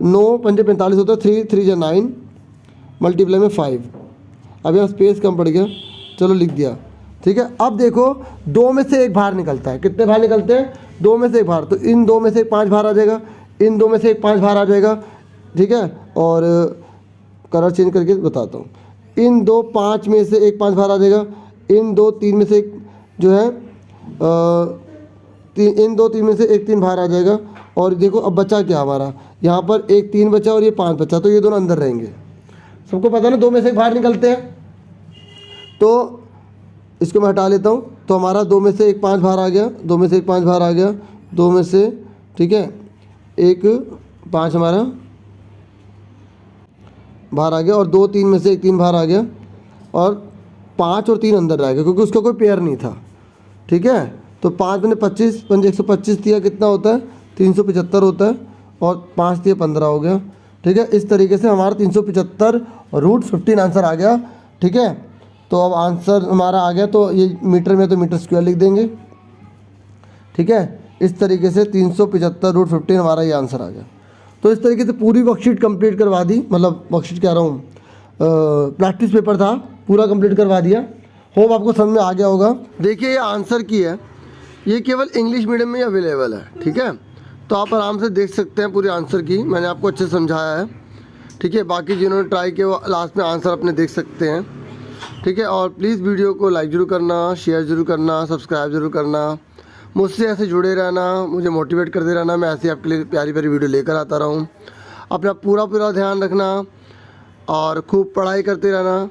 9 5 45 होता है, 3 3 जो 9 मल्टीप्लाई में 5। अब यहाँ स्पेस कम पड़ गया, चलो लिख दिया, ठीक है। अब देखो 2 में से एक बाहर निकलता है, कितने बाहर निकलते हैं, 2 में से एक बाहर, तो इन 2 में से एक 5 बाहर आ जाएगा, इन 2 में से एक 5 बाहर आ जाएगा, ठीक है। और कलर चेंज करके बताता हूँ, इन 2 5 में से एक 5 बाहर आ जाएगा, इन 2 3 में से एक जो है इन 2 3 में से एक 3 बाहर आ जाएगा। और देखो अब बचा क्या हमारा, यहाँ पर एक 3 बचा और ये 5 बचा, तो ये दोनों अंदर रहेंगे। सबको पता है ना 2 में से एक बाहर निकलते हैं, तो इसको मैं हटा लेता हूँ। तो हमारा 2 में से एक 5 बाहर आ गया, 2 में से एक 5 बाहर आ गया, 2 में से, ठीक है, एक 5 हमारा बाहर आ गया, और 2 3 में से एक 3 बाहर आ गया, और 5 और 3 अंदर रह गया क्योंकि उसका कोई पेयर नहीं था, ठीक है। तो 5 में 25 5 125 दिया, कितना होता है 375 होता है, और 5 दिया 15 हो गया, ठीक है। इस तरीके से हमारा 375√15 आंसर आ गया, ठीक है। तो अब आंसर हमारा आ गया, तो ये मीटर में तो मीटर स्क्वायर लिख देंगे, ठीक है। इस तरीके से 375√15 हमारा ये आंसर आ गया। तो इस तरीके से पूरी वर्कशीट कंप्लीट करवा दी, मतलब वर्कशीट कह रहा हूँ, प्रैक्टिस पेपर था, पूरा कंप्लीट करवा दिया। होप आपको समझ में आ गया होगा। देखिए ये आंसर की है, ये केवल इंग्लिश मीडियम में अवेलेबल है, ठीक है। तो आप आराम से देख सकते हैं पूरे आंसर की, मैंने आपको अच्छे से समझाया है, ठीक है। बाकी जिन्होंने ट्राई किया वो लास्ट में आंसर अपने देख सकते हैं, ठीक है। और प्लीज़ वीडियो को लाइक ज़रूर करना, शेयर ज़रूर करना, सब्सक्राइब ज़रूर करना, मुझसे ऐसे जुड़े रहना, मुझे मोटिवेट करते रहना, मैं ऐसे आपके लिए प्यारी प्यारी वीडियो लेकर आता रहा हूँ। अपना पूरा ध्यान रखना और खूब पढ़ाई करते रहना।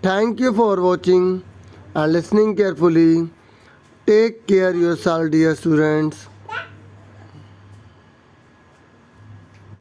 Thank you for watching and listening carefully. Take care yourself dear students.